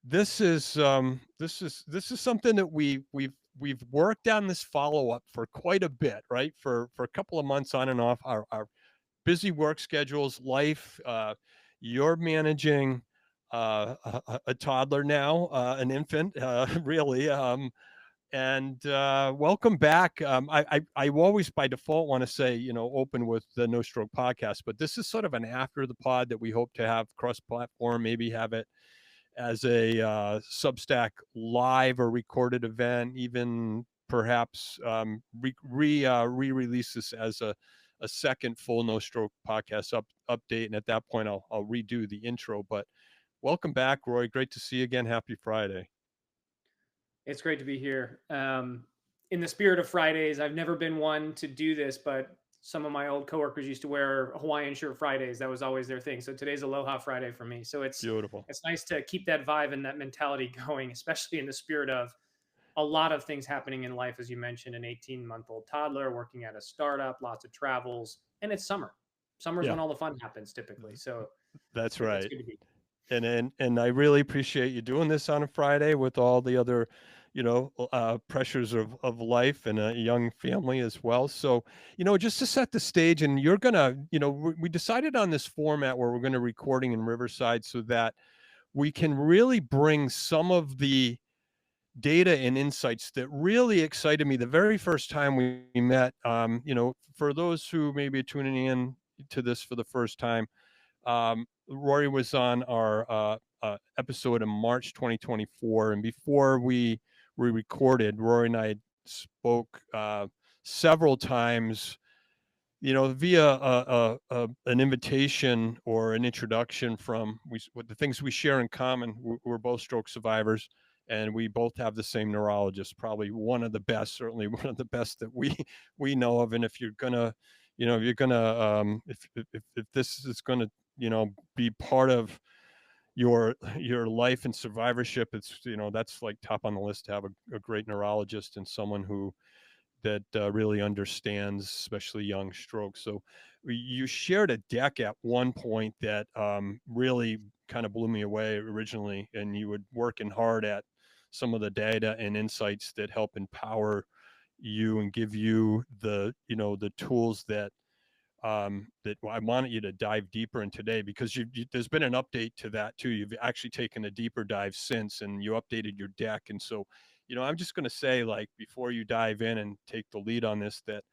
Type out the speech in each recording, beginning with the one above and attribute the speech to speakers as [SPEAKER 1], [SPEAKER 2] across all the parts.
[SPEAKER 1] This is something that we've worked on this follow up for quite a bit, right? For a couple of months on and off. Our busy work schedules, life. You're managing a toddler now, an infant, really. And welcome back. I always by default want to say, open with the No Stroke podcast, but this is sort of an after the pod that we hope to have cross platform, maybe have it as a Substack live or recorded event, even perhaps re-release this as a second full No Stroke podcast update. And at that point, I'll redo the intro. But welcome back, Roy. Great to see you again. Happy Friday.
[SPEAKER 2] It's great to be here. In the spirit of Fridays, I've never been one to do this, but some of my old coworkers used to wear Hawaiian shirt Fridays. That was always their thing. So today's Aloha Friday for me. So it's
[SPEAKER 1] Beautiful.
[SPEAKER 2] it's nice to keep that vibe and that mentality going, especially in the spirit of a lot of things happening in life, as you mentioned, an 18-month-old toddler working at a startup, lots of travels, and it's summer. Summer's
[SPEAKER 1] Yeah,
[SPEAKER 2] when all the fun happens typically. So
[SPEAKER 1] that's
[SPEAKER 2] it's
[SPEAKER 1] right.
[SPEAKER 2] good to be.
[SPEAKER 1] And I really appreciate you doing this on a Friday with all the other, pressures of life and a young family as well. So, just to set the stage, and you're gonna, we decided on this format where we're going to recording in Riverside so that we can really bring some of the data and insights that really excited me the very first time we met. For those who may be tuning in to this for the first time, Rory was on our episode in March 2024, and before we recorded, Rory and I spoke several times, via an invitation or an introduction from with the things we share in common. We're both stroke survivors, and we both have the same neurologist, probably one of the best, certainly one of the best that we know of. And if you're gonna, if you're gonna, if this is gonna, be part of your life and survivorship, it's that's like top on the list to have a great neurologist and someone who that really understands, especially young strokes. So you shared a deck at one point that really kind of blew me away originally, and you were working hard at some of the data and insights that help empower you and give you the tools that I wanted you to dive deeper in today, because there's been an update to that too. You've actually taken a deeper dive since, and you updated your deck. And so, I'm just going to say, like, before you dive in and take the lead on this, that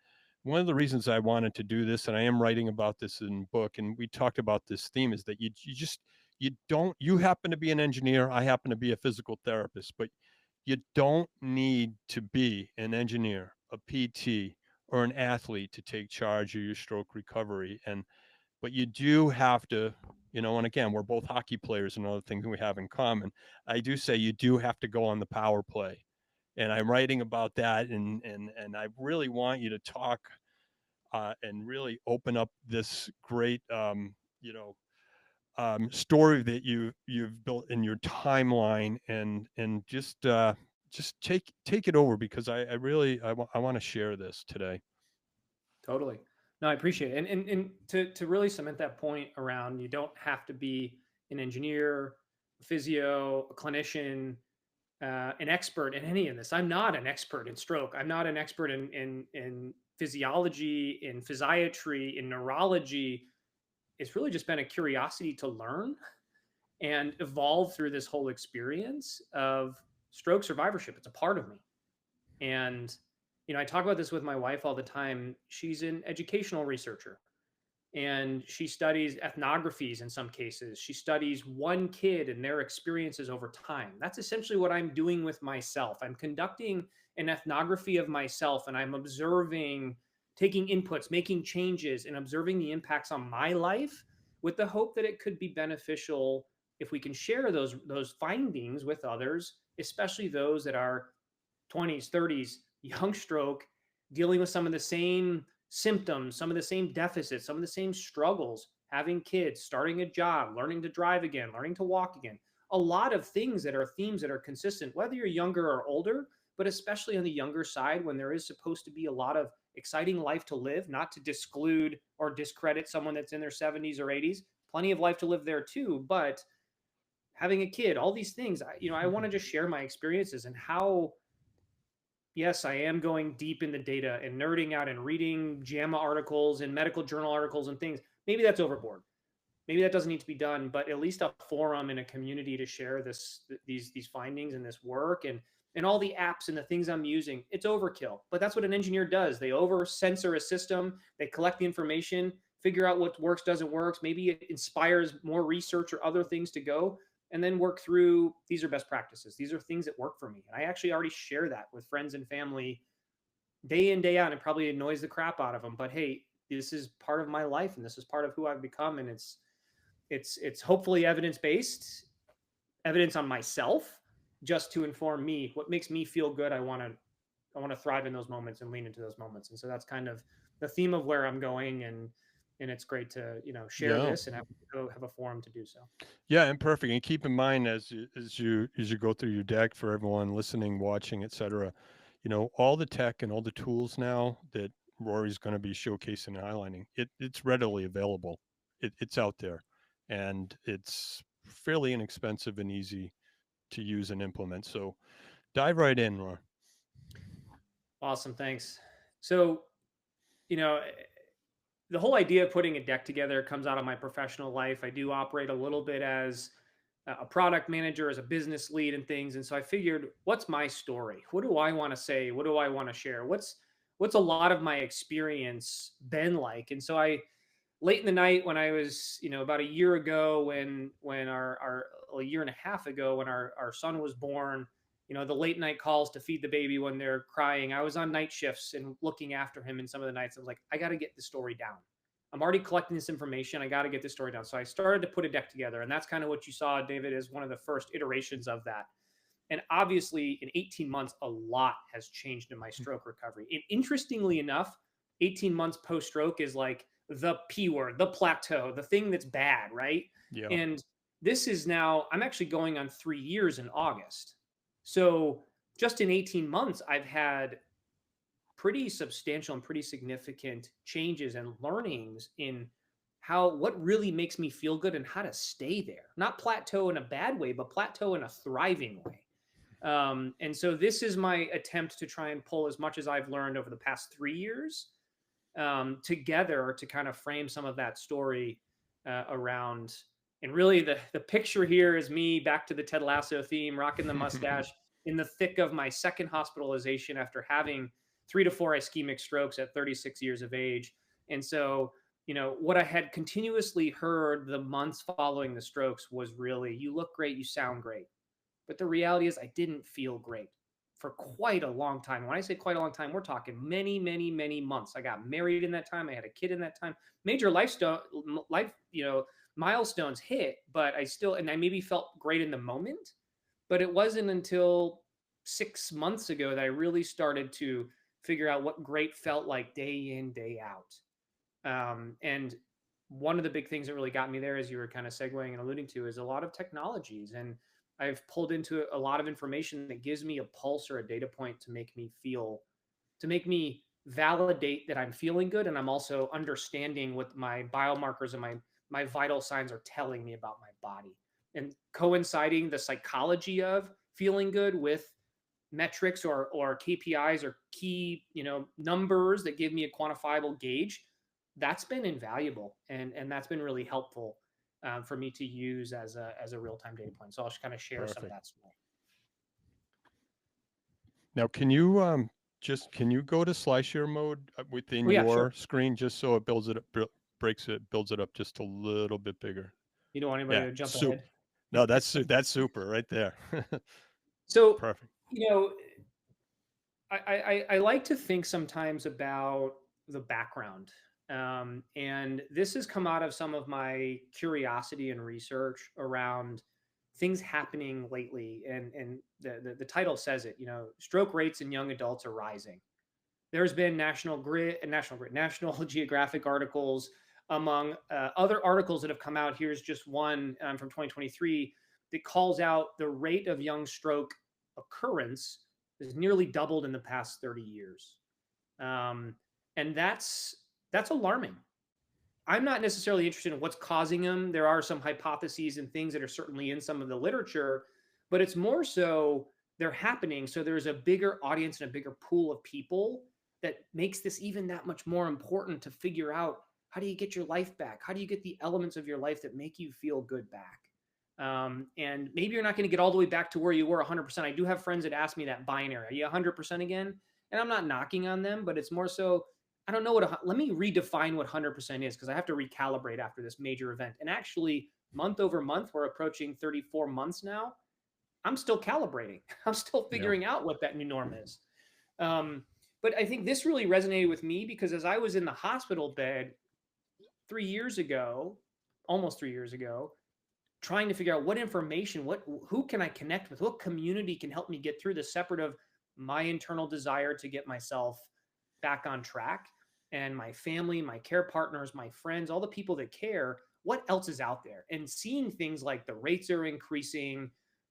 [SPEAKER 1] one of the reasons I wanted to do this, and I am writing about this in book, and we talked about this theme, is that you happen to be an engineer, I happen to be a physical therapist, but you don't need to be an engineer, a PT, or an athlete to take charge of your stroke recovery. But you do have to, and again, we're both hockey players, and other things we have in common. I do say you do have to go on the power play. And I'm writing about that, and I really want you to talk and really open up this great story that you've built in your timeline, and just take it over, because I really I want to share this today.
[SPEAKER 2] Totally. No, I appreciate it. And to really cement that point around you don't have to be an engineer, a physio, a clinician, an expert in any of this. I'm not an expert in stroke. I'm not an expert in physiology, in physiatry, in neurology. It's really just been a curiosity to learn and evolve through this whole experience of stroke survivorship. It's a part of me. And I talk about this with my wife all the time. She's an educational researcher and she studies ethnographies in some cases. She studies one kid and their experiences over time. That's essentially what I'm doing with myself. I'm conducting an ethnography of myself and I'm observing, taking inputs, making changes, and observing the impacts on my life with the hope that it could be beneficial if we can share those findings with others, especially those that are 20s, 30s, young stroke, dealing with some of the same symptoms, some of the same deficits, some of the same struggles, having kids, starting a job, learning to drive again, learning to walk again. A lot of things that are themes that are consistent, whether you're younger or older, but especially on the younger side when there is supposed to be a lot of exciting life to live, not to disclude or discredit someone that's in their 70s or 80s. Plenty of life to live there too, but having a kid, all these things. I want to just share my experiences and how, yes, I am going deep in the data and nerding out and reading JAMA articles and medical journal articles and things. Maybe that's overboard. Maybe that doesn't need to be done, but at least a forum and a community to share these findings and this work and all the apps and the things I'm using. It's overkill, but that's what an engineer does. They over censor a system, they collect the information, figure out what works, doesn't work. Maybe it inspires more research or other things to go, and then work through these are best practices. These are things that work for me. And I actually already share that with friends and family day in, day out, and it probably annoys the crap out of them. But hey, this is part of my life and this is part of who I've become. And it's hopefully evidence-based, evidence on myself, just to inform me what makes me feel good. I want to thrive in those moments and lean into those moments. And so that's kind of the theme of where I'm going. And it's great to, share
[SPEAKER 1] Yeah.
[SPEAKER 2] this and have a forum to do so.
[SPEAKER 1] Yeah, and perfect. And keep in mind as you go through your deck for everyone listening, watching, etc. All the tech and all the tools now that Rory's going to be showcasing and highlighting, it's readily available. It's out there, and it's fairly inexpensive and easy to use and implement. So dive right in, Rory.
[SPEAKER 2] Awesome. Thanks. So, you know, the whole idea of putting a deck together comes out of my professional life. I do operate a little bit as a product manager, as a business lead and things. And so I figured, what's my story? What do I want to say? What do I want to share? What's a lot of my experience been like? And so I late in the night when I was, about a year ago when our a year and a half ago when our son was born, the late night calls to feed the baby when they're crying. I was on night shifts and looking after him in some of the nights. I was like, I got to get the story down. I'm already collecting this information. I got to get this story down. So I started to put a deck together. And that's kind of what you saw, David, as one of the first iterations of that. And obviously, in 18 months, a lot has changed in my stroke recovery. And interestingly enough, 18 months post stroke is like the P word, the plateau, the thing that's bad, right?
[SPEAKER 1] Yeah.
[SPEAKER 2] And this is now, I'm actually going on 3 years in August. So just in 18 months, I've had pretty substantial and pretty significant changes and learnings in what really makes me feel good and how to stay there. Not plateau in a bad way, but plateau in a thriving way. And so this is my attempt to try and pull as much as I've learned over the past 3 years together to kind of frame some of that story around. And really, the picture here is me back to the Ted Lasso theme, rocking the mustache in the thick of my second hospitalization after having 3 to 4 ischemic strokes at 36 years of age. And so, what I had continuously heard the months following the strokes was really, you look great, you sound great. But the reality is, I didn't feel great for quite a long time. When I say quite a long time, we're talking many, many, many months. I got married in that time. I had a kid in that time. Major milestones hit, but I maybe felt great in the moment. But it wasn't until 6 months ago that I really started to figure out what great felt like day in, day out. And one of the big things that really got me there, as you were kind of segueing and alluding to, is a lot of technologies. And I've pulled into a lot of information that gives me a pulse or a data point to make me validate that I'm feeling good. And I'm also understanding what my biomarkers and my vital signs are telling me about my body, and coinciding the psychology of feeling good with metrics or KPIs or key, numbers that give me a quantifiable gauge. That's been invaluable. And that's been really helpful for me to use as a real-time data point. So I'll just kind of share some of
[SPEAKER 1] Perfect.
[SPEAKER 2] that story.
[SPEAKER 1] Now, can you go to slideshare mode within
[SPEAKER 2] Oh yeah, sure.
[SPEAKER 1] your screen just so it builds it up, builds it up just a little bit bigger?
[SPEAKER 2] You don't want anybody
[SPEAKER 1] Yeah,
[SPEAKER 2] to jump
[SPEAKER 1] soup.
[SPEAKER 2] ahead.
[SPEAKER 1] No, that's super right there.
[SPEAKER 2] So,
[SPEAKER 1] Perfect.
[SPEAKER 2] you know, I like to think sometimes about the background. And this has come out of some of my curiosity and research around things happening lately. And the title says it, stroke rates in young adults are rising. There's been National Geographic articles, among other articles that have come out. Here's just one from 2023 that calls out the rate of young stroke occurrence has nearly doubled in the past 30 years. And that's alarming. I'm not necessarily interested in what's causing them. There are some hypotheses and things that are certainly in some of the literature, but it's more so they're happening. So there's a bigger audience and a bigger pool of people that makes this even that much more important to figure out how do you get your life back? How do you get the elements of your life that make you feel good back? And maybe you're not going to get all the way back to where you were 100%. I do have friends that ask me that binary, are you 100% again? And I'm not knocking on them, but it's more so, I don't know let me redefine what 100% is because I have to recalibrate after this major event. And actually, month over month, we're approaching 34 months now. I'm still calibrating. I'm still
[SPEAKER 1] Yeah.
[SPEAKER 2] figuring out what that new norm is. Um, but I think this really resonated with me because as I was in the hospital bed 3 years ago, almost 3 years ago, trying to figure out what information, who can I connect with, what community can help me get through this, separate of my internal desire to get myself back on track and my family, my care partners, my friends, all the people that care, what else is out there? And seeing things like the rates are increasing,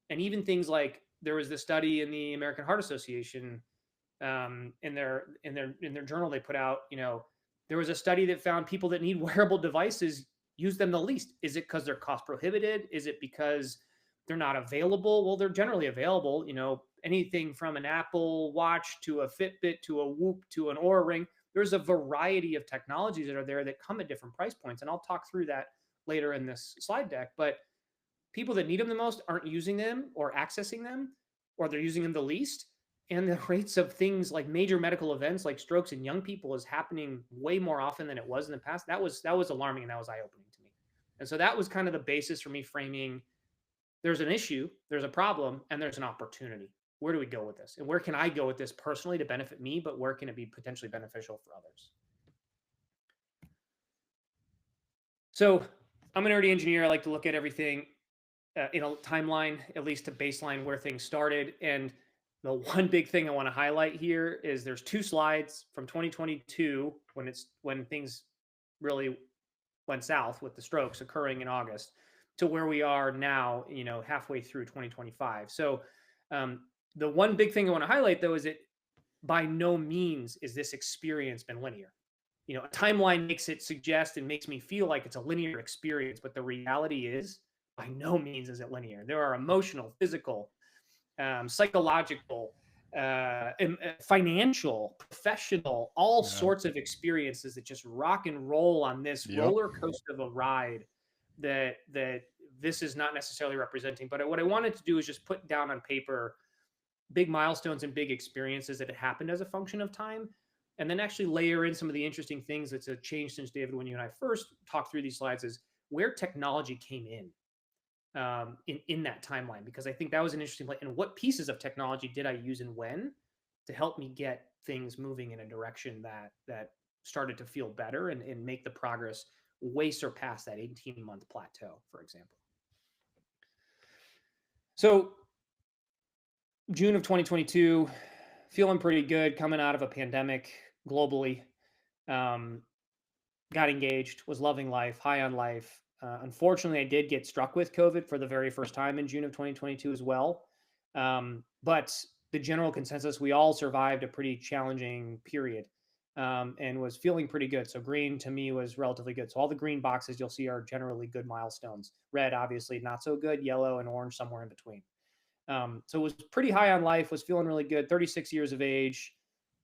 [SPEAKER 2] and even things like there was this study in the American Heart Association, in their journal they put out, there was a study that found people that need wearable devices use them the least. Is it because they're cost prohibited? Is it because they're not available? Well, they're generally available. Anything from an Apple Watch to a Fitbit to a Whoop to an Oura Ring. There's a variety of technologies that are there that come at different price points, and I'll talk through that later in this slide deck. But people that need them the most aren't using them or accessing them, or they're using them the least. And the rates of things like major medical events like strokes in young people is happening way more often than it was in the past. That was alarming, and that was eye-opening to me. And so that was kind of the basis for me framing, there's an issue, there's a problem, and there's an opportunity. Where do we go with this? And where can I go with this personally to benefit me, but where can it be potentially beneficial for others? So I'm an nerdy engineer. I like to look at everything in a timeline, at least to baseline where things started. And the one big thing I want to highlight here is there's two slides from 2022 when things really went south with the strokes occurring in August to where we are now, halfway through 2025. So the one big thing I want to highlight though is that by no means is this experience been linear. A timeline makes it suggest and makes me feel like it's a linear experience, but the reality is by no means is it linear. There are emotional, physical, psychological, financial, professional, all
[SPEAKER 1] Yeah.
[SPEAKER 2] sorts of experiences that just rock and roll on this
[SPEAKER 1] Yep.
[SPEAKER 2] roller coaster of a ride that this is not necessarily representing. But what I wanted to do is just put down on paper big milestones and big experiences that had happened as a function of time, and then actually layer in some of the interesting things that's a change since, David, when you and I first talked through these slides, is where technology came in that timeline, because I think that was an interesting point. And what pieces of technology did I use and when to help me get things moving in a direction that started to feel better and make the progress way surpass that 18-month plateau, for example. So June of 2022, feeling pretty good coming out of a pandemic globally. Um, got engaged, was loving life, high on life. Unfortunately, I did get struck with COVID for the very first time in June of 2022 as well. But the general consensus, we all survived a pretty challenging period, and was feeling pretty good. So green to me was relatively good. So all the green boxes you'll see are generally good milestones. Red, obviously not so good. Yellow and orange somewhere in between. So it was pretty high on life, was feeling really good. 36 years of age,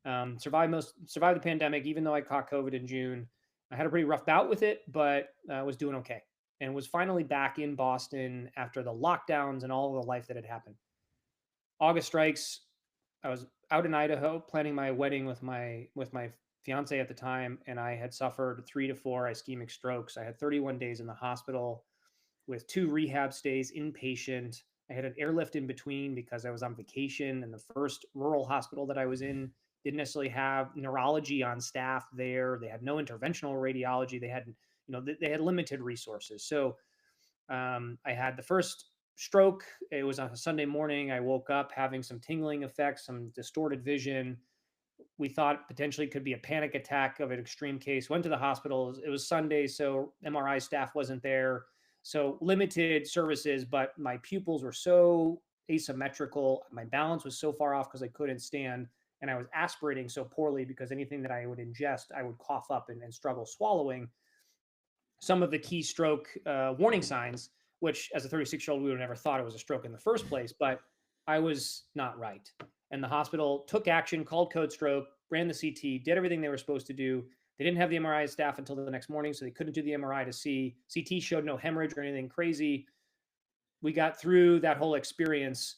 [SPEAKER 2] survived the pandemic, even though I caught COVID in June. I had a pretty rough bout with it, but was doing okay, and was finally back in Boston after the lockdowns and all of the life that had happened. August strikes. I was out in Idaho planning my wedding with my fiance at the time, and I had suffered 3 to 4 ischemic strokes. I had 31 days in the hospital with 2 rehab stays inpatient. I had an airlift in between because I was on vacation, and the first rural hospital that I was in didn't necessarily have neurology on staff there. They had no interventional radiology. They had limited resources. So I had the first stroke. It was on a Sunday morning. I woke up having some tingling effects, some distorted vision. We thought potentially could be a panic attack of an extreme case. Went to the hospital. It was Sunday, so MRI staff wasn't there. So limited services, but my pupils were so asymmetrical. My balance was so far off because I couldn't stand. And I was aspirating so poorly because anything that I would ingest, I would cough up and struggle swallowing. some of the key stroke warning signs, which as a 36-year-old, we would have never thought it was a stroke in the first place. But I was not right. And the hospital took action, called code stroke, ran the CT, did everything they were supposed to do. They didn't have the MRI staff until the next morning, so they couldn't do the MRI to see. CT showed no hemorrhage or anything crazy. We got through that whole experience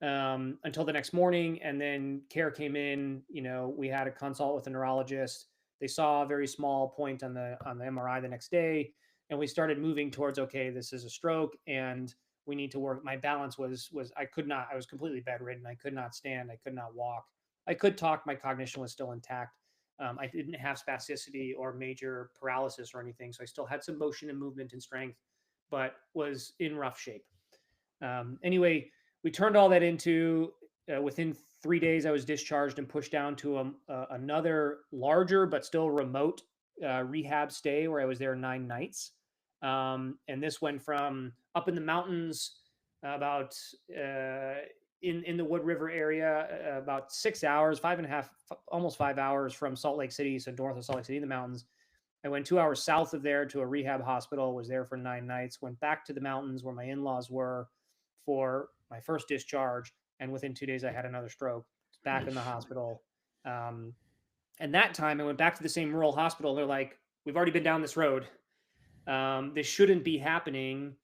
[SPEAKER 2] until the next morning, and then care came in. We had a consult with a neurologist. They saw a very small point on the MRI the next day, and we started moving towards, okay, this is a stroke, and we need to work. My balance was I could not. I was completely bedridden. I could not stand. I could not walk. I could talk. My cognition was still intact. I didn't have spasticity or major paralysis or anything, so I still had some motion and movement and strength, but was in rough shape. Anyway, we turned all that into within 3 days, I was discharged and pushed down to another larger but still remote rehab stay where I was there 9 nights. And this went from up in the mountains, about in the Wood River area, about 6 hours, 5.5, almost 5 hours from Salt Lake City, so north of Salt Lake City in the mountains. I went 2 hours south of there to a rehab hospital, was there for 9 nights, went back to the mountains where my in-laws were for my first discharge. And within 2 days, I had another stroke, back in the hospital. And that time I went back to the same rural hospital. They're like, we've already been down this road. This shouldn't be happening.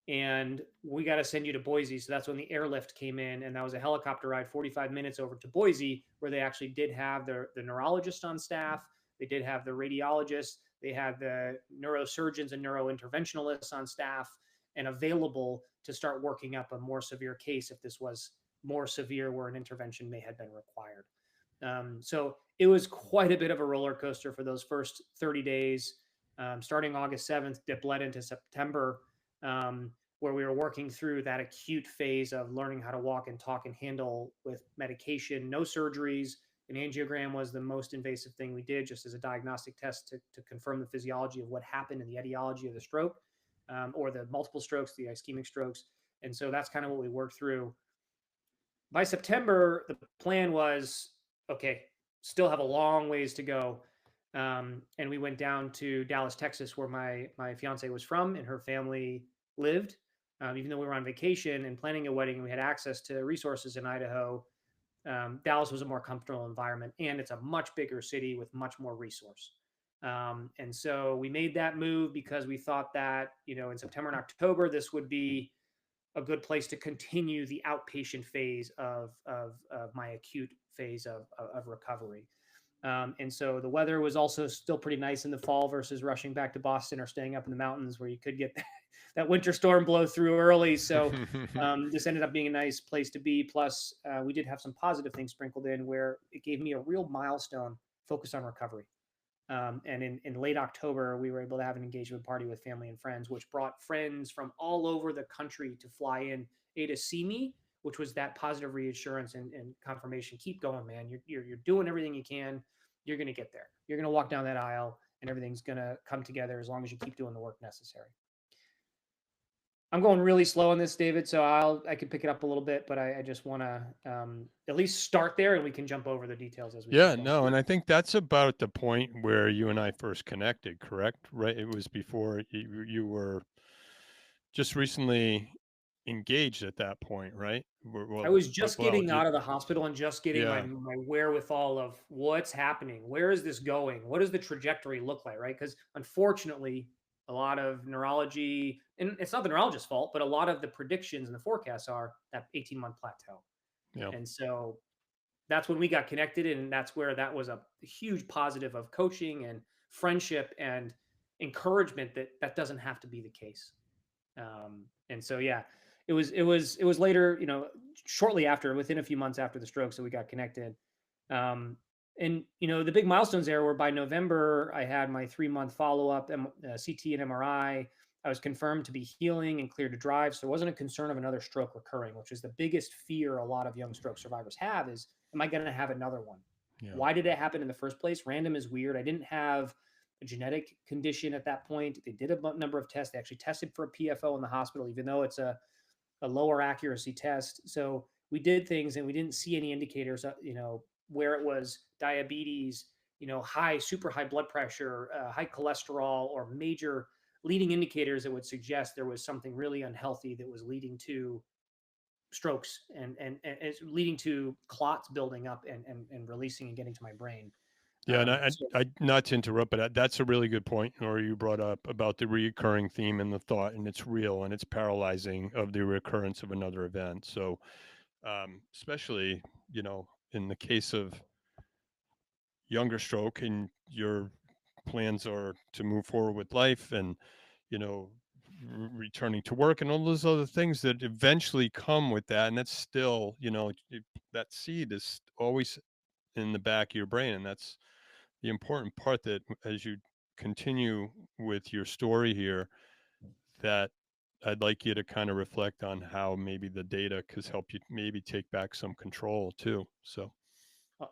[SPEAKER 2] And we got to send you to Boise. So that's when the airlift came in. And that was a helicopter ride, 45 minutes over to Boise, where they actually did have the neurologist on staff. They did have the radiologist. They had the neurosurgeons and neurointerventionalists on staff and available to start working up a more severe case if this was more severe, where an intervention may have been required. So it was quite a bit of a roller coaster for those first 30 days, starting August 7th, that bled into September, where we were working through that acute phase of learning how to walk and talk and handle with medication, no surgeries. An angiogram was the most invasive thing we did, just as a diagnostic test to confirm the physiology of what happened and the etiology of the stroke, or the multiple strokes, the ischemic strokes. And so that's kind of what we worked through. By September, the plan was, okay, still have a long ways to go. And we went down to Dallas, Texas, where my fiance was from and her family lived. Even though we were on vacation and planning a wedding and we had access to resources in Idaho, Dallas was a more comfortable environment, and it's a much bigger city with much more resource. And so we made that move because we thought that, in September and October, this would be a good place to continue the outpatient phase of my acute phase of recovery. And so the weather was also still pretty nice in the fall versus rushing back to Boston or staying up in the mountains where you could get that winter storm blow through early. So this ended up being a nice place to be. Plus, we did have some positive things sprinkled in where it gave me a real milestone focused on recovery. And in late October, we were able to have an engagement party with family and friends, which brought friends from all over the country to fly in, to see me, which was that positive reassurance and confirmation. Keep going, man. You're doing everything you can. You're going to get there. You're going to walk down that aisle and everything's going to come together as long as you keep doing the work necessary. I'm going really slow on this, David, so I can pick it up a little bit, but I just want to at least start there, and we can jump over the details as we
[SPEAKER 1] Yeah,
[SPEAKER 2] keep
[SPEAKER 1] no,
[SPEAKER 2] going.
[SPEAKER 1] and I think that's about the point where you and I first connected, correct? Right? It was before you were just recently engaged at that point, right?
[SPEAKER 2] I
[SPEAKER 1] Well,
[SPEAKER 2] was just getting
[SPEAKER 1] you,
[SPEAKER 2] out of the hospital and just getting my
[SPEAKER 1] yeah,
[SPEAKER 2] wherewithal of what's happening. Where is this going? What does the trajectory look like, right? Because unfortunately, a lot of neurology, and it's not the neurologist's fault, but a lot of the predictions and the forecasts are that 18-month plateau.
[SPEAKER 1] yeah.
[SPEAKER 2] And so that's when we got connected, and that's where that was a huge positive of coaching and friendship and encouragement that that doesn't have to be the case. And so, yeah, it was later, shortly after, within a few months after the stroke, so we got connected. Um, and the big milestones there were by November, I had my 3-month follow-up, CT and MRI. I was confirmed to be healing and cleared to drive. So there wasn't a concern of another stroke recurring, which is the biggest fear a lot of young stroke survivors have is, am I going to have another one?
[SPEAKER 1] Yeah.
[SPEAKER 2] Why did it happen in the first place? Random is weird. I didn't have a genetic condition at that point. They did a number of tests. They actually tested for a PFO in the hospital, even though it's a lower accuracy test. So we did things and we didn't see any indicators, where it was diabetes, super high blood pressure, high cholesterol, or major leading indicators that would suggest there was something really unhealthy that was leading to strokes and it's leading to clots building up and releasing and getting to my brain.
[SPEAKER 1] Yeah, and
[SPEAKER 2] So
[SPEAKER 1] not to interrupt, but that's a really good point, or you brought up about the recurring theme and the thought, and it's real and it's paralyzing of the recurrence of another event. So, especially, in the case of younger stroke, and your plans are to move forward with life, and you know, returning to work, and all those other things that eventually come with that, and that's still, that seed is always in the back of your brain, and that's the important part, that as you continue with your story here, that I'd like you to kind of reflect on how maybe the data could help you maybe take back some control too. So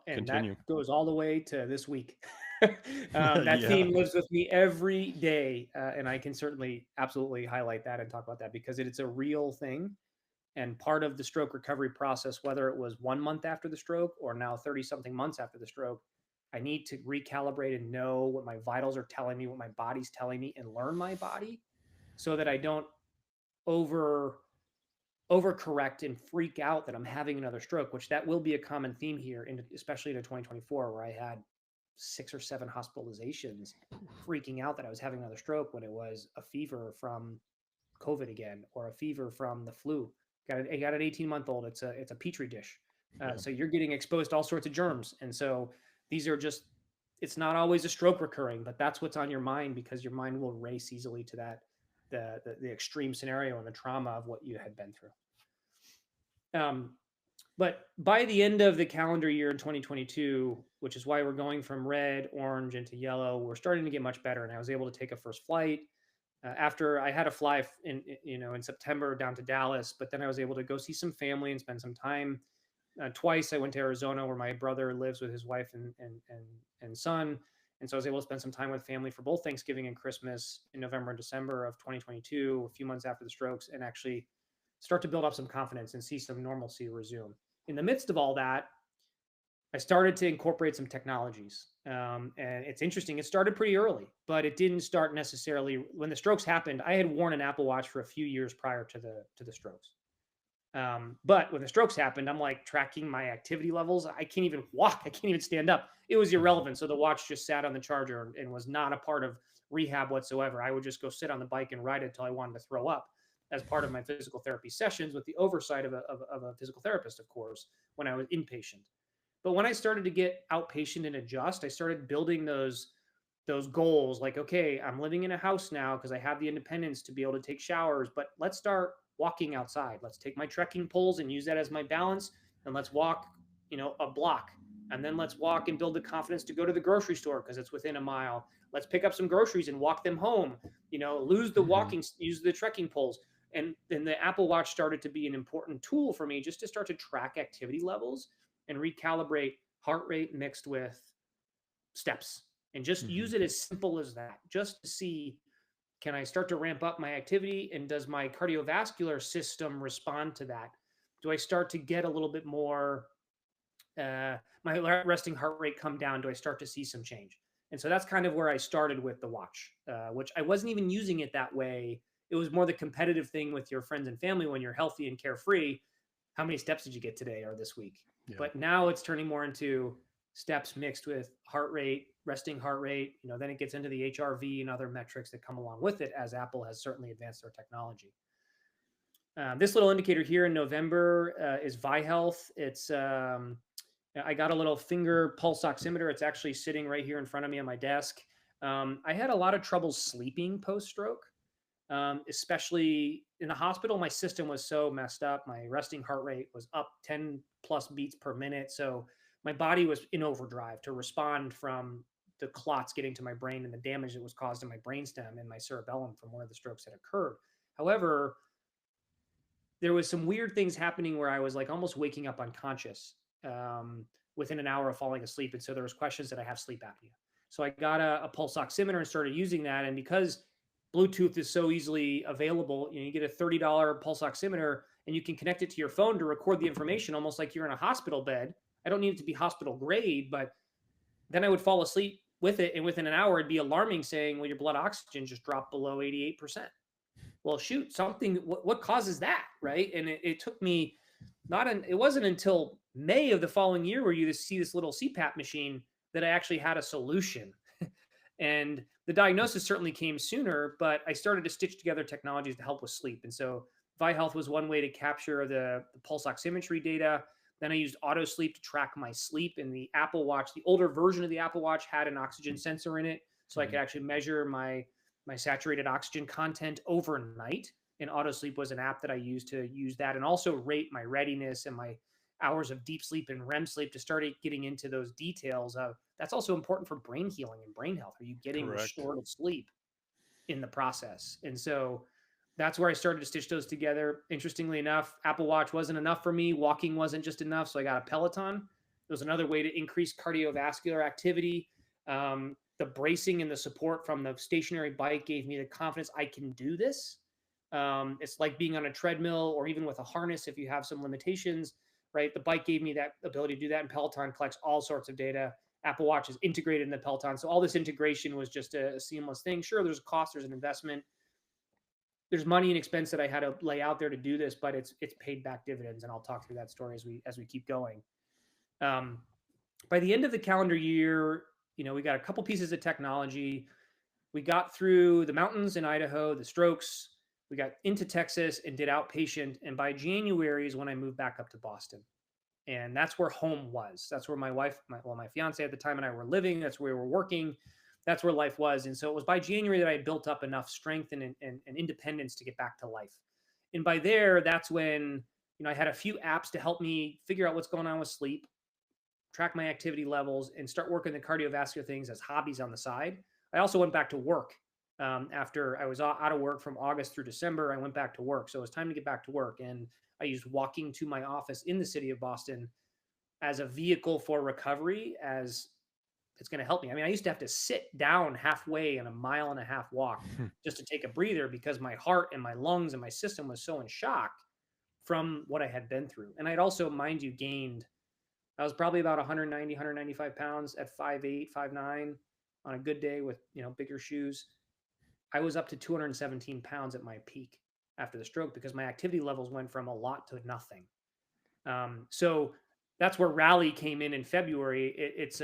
[SPEAKER 2] and
[SPEAKER 1] continue.
[SPEAKER 2] that goes all the way to this week. That
[SPEAKER 1] Yeah.
[SPEAKER 2] theme lives with me every day, and I can certainly absolutely highlight that and talk about that because it's a real thing. And part of the stroke recovery process, whether it was 1 month after the stroke or now 30 something months after the stroke, I need to recalibrate and know what my vitals are telling me, what my body's telling me, and learn my body so that I don't over overcorrect and freak out that I'm having another stroke, which that will be a common theme here, especially in 2024, where I had 6 or 7 hospitalizations, freaking out that I was having another stroke when it was a fever from COVID again or a fever from the flu. I got an 18-month-old. It's a petri dish,
[SPEAKER 1] Yeah.
[SPEAKER 2] so you're getting exposed to all sorts of germs, and so these are just. It's not always a stroke recurring, but that's what's on your mind because your mind will race easily to that the extreme scenario and the trauma of what you had been through. Um, but by the end of the calendar year in 2022, which is why we're going from red, orange into yellow, we're starting to get much better. And I was able to take a first flight after I had to fly in September down to Dallas, but then I was able to go see some family and spend some time. Twice I went to Arizona where my brother lives with his wife and son. And so I was able to spend some time with family for both Thanksgiving and Christmas in November and December of 2022, a few months after the strokes, and actually start to build up some confidence and see some normalcy resume. In the midst of all that, I started to incorporate some technologies. And it's interesting. It started pretty early, but it didn't start necessarily when the strokes happened. I had worn an Apple Watch for a few years prior to the strokes. But when the strokes happened, I'm like tracking my activity levels. I can't even walk. I can't even stand up. It was irrelevant. So the watch just sat on the charger and was not a part of rehab whatsoever. I would just go sit on the bike and ride it until I wanted to throw up as part of my physical therapy sessions with the oversight of a physical therapist, of course, when I was inpatient. But when I started to get outpatient and adjust, I started building those goals like, okay, I'm living in a house now because I have the independence to be able to take showers, but let's start walking outside. Let's take my trekking poles and use that as my balance, and let's walk, a block. And then let's walk and build the confidence to go to the grocery store because it's within a mile. Let's pick up some groceries and walk them home. Lose the
[SPEAKER 1] Hmm.
[SPEAKER 2] walking, use the trekking poles. And then the Apple Watch started to be an important tool for me just to start to track activity levels and recalibrate heart rate mixed with steps and just
[SPEAKER 1] Hmm.
[SPEAKER 2] use it as simple as that, just to see, can I start to ramp up my activity and does my cardiovascular system respond to that? Do I start to get a little bit more, my resting heart rate come down? Do I start to see some change? And so that's kind of where I started with the watch, which I wasn't even using it that way. It was more the competitive thing with your friends and family when you're healthy and carefree. How many steps did you get today or this week?
[SPEAKER 1] Yeah.
[SPEAKER 2] But now it's turning more into steps mixed with heart rate, resting heart rate. Then it gets into the HRV and other metrics that come along with it as Apple has certainly advanced their technology. This little indicator here in November is ViHealth. I got a little finger pulse oximeter. It's actually sitting right here in front of me on my desk. I had a lot of trouble sleeping post-stroke, especially in the hospital. My system was so messed up. My resting heart rate was up 10 plus beats per minute. So my body was in overdrive to respond from the clots getting to my brain and the damage that was caused in my brainstem and my cerebellum from one of the strokes that occurred. However, there was some weird things happening where I was like almost waking up unconscious within an hour of falling asleep. And so there was questions that I have sleep apnea. So I got a pulse oximeter and started using that. And because Bluetooth is so easily available, you get a $30 pulse oximeter and you can connect it to your phone to record the information almost like you're in a hospital bed. I don't need it to be hospital grade, but then I would fall asleep with it, and within an hour, it'd be alarming, saying, "Well, your blood oxygen just dropped below 88%." Well, shoot, something. What causes that, right? And it took me not an. It wasn't until May of the following year where you see this little CPAP machine that I actually had a solution. And the diagnosis certainly came sooner, but I started to stitch together technologies to help with sleep. And so ViHealth was one way to capture the pulse oximetry data. Then I used auto sleep to track my sleep. And the Apple Watch, the older version of the Apple Watch, had an oxygen sensor in it, so I could
[SPEAKER 1] Mhm.
[SPEAKER 2] actually measure my saturated oxygen content overnight. And auto sleep was an app that I used to use that, and also rate my readiness and my hours of deep sleep and REM sleep, to start getting into those details of that's also important for brain healing and brain health. Are you getting
[SPEAKER 1] Correct.
[SPEAKER 2] restorative sleep in the process? And so that's where I started to stitch those together. Interestingly enough, Apple Watch wasn't enough for me. Walking wasn't just enough. So I got a Peloton. It was another way to increase cardiovascular activity. The bracing and the support from the stationary bike gave me the confidence I can do this. It's like being on a treadmill or even with a harness if you have some limitations, right? The bike gave me that ability to do that, and Peloton collects all sorts of data. Apple Watch is integrated in the Peloton. So all this integration was just a seamless thing. Sure, there's a cost, there's an investment, there's money and expense that I had to lay out there to do this, but it's paid back dividends, and I'll talk through that story as we keep going. Um, by the end of the calendar year, we got a couple pieces of technology. We got through the mountains in Idaho, the strokes. We got into Texas and did outpatient. And by January is when I moved back up to Boston. And that's where home was. That's where my wife, my fiance at the time, and I were living. That's where we were working. That's where life was. And so it was by January that I had built up enough strength and independence to get back to life. And by there, that's when I had a few apps to help me figure out what's going on with sleep, track my activity levels, and start working the cardiovascular things as hobbies on the side. I also went back to work. After I was out of work from August through December, I went back to work. So it was time to get back to work. And I used walking to my office in the city of Boston as a vehicle for recovery, as it's going to help me. I mean, I used to have to sit down halfway in a mile and a half walk just to take a breather, because my heart and my lungs and my system was so in shock from what I had been through. And I'd also, mind you, gained, I was probably about 190, 195 pounds at 5'8", 5'9", on a good day with, bigger shoes. I was up to 217 pounds at my peak after the stroke, because my activity levels went from a lot to nothing. So that's where Rally came in February. It's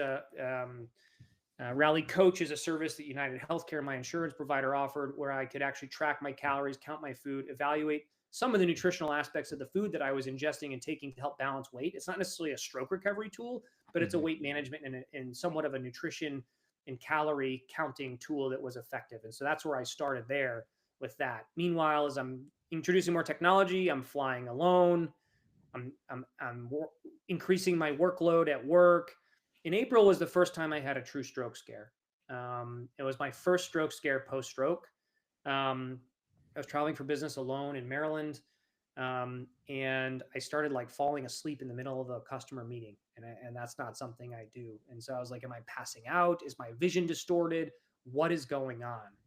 [SPEAKER 2] Rally Coach is a service that United Healthcare, my insurance provider, offered, where I could actually track my calories, count my food, evaluate some of the nutritional aspects of the food that I was ingesting and taking to help balance weight. It's not necessarily a stroke recovery tool, but it's a
[SPEAKER 1] Mhm.
[SPEAKER 2] weight management and somewhat of a nutrition and calorie counting tool that was effective. And so that's where I started there with that. Meanwhile, as I'm introducing more technology, I'm flying alone. I'm increasing my workload at work. In April was the first time I had a true stroke scare. It was my first stroke scare post stroke. I was traveling for business alone in Maryland, and I started like falling asleep in the middle of a customer meeting, and that's not something I do. And so I was like, "Am I passing out? Is my vision distorted? What is going on?"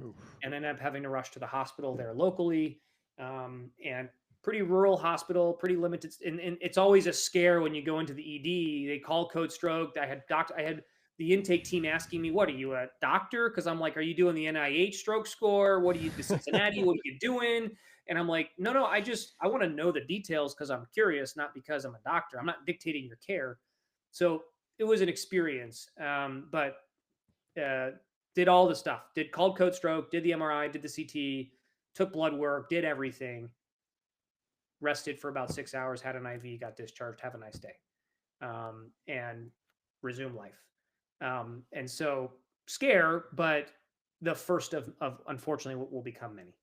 [SPEAKER 1] Oof.
[SPEAKER 2] And ended up having to rush to the hospital there locally, and pretty rural hospital, pretty limited. And it's always a scare when you go into the ED. They call code stroke. I had the intake team asking me, "What are you, a doctor?" Because I'm like, "Are you doing the NIH stroke score? What are you, the Cincinnati? What are you doing?" And I'm like, "No, no, I want to know the details because I'm curious, not because I'm a doctor. I'm not dictating your care." So it was an experience, but uh, did all the stuff. Did called code stroke, did the MRI, did the CT, took blood work, did everything. Rested for about 6 hours, had an IV, got discharged. Have a nice day, and resume life. And so scare, but the first of unfortunately what will become many.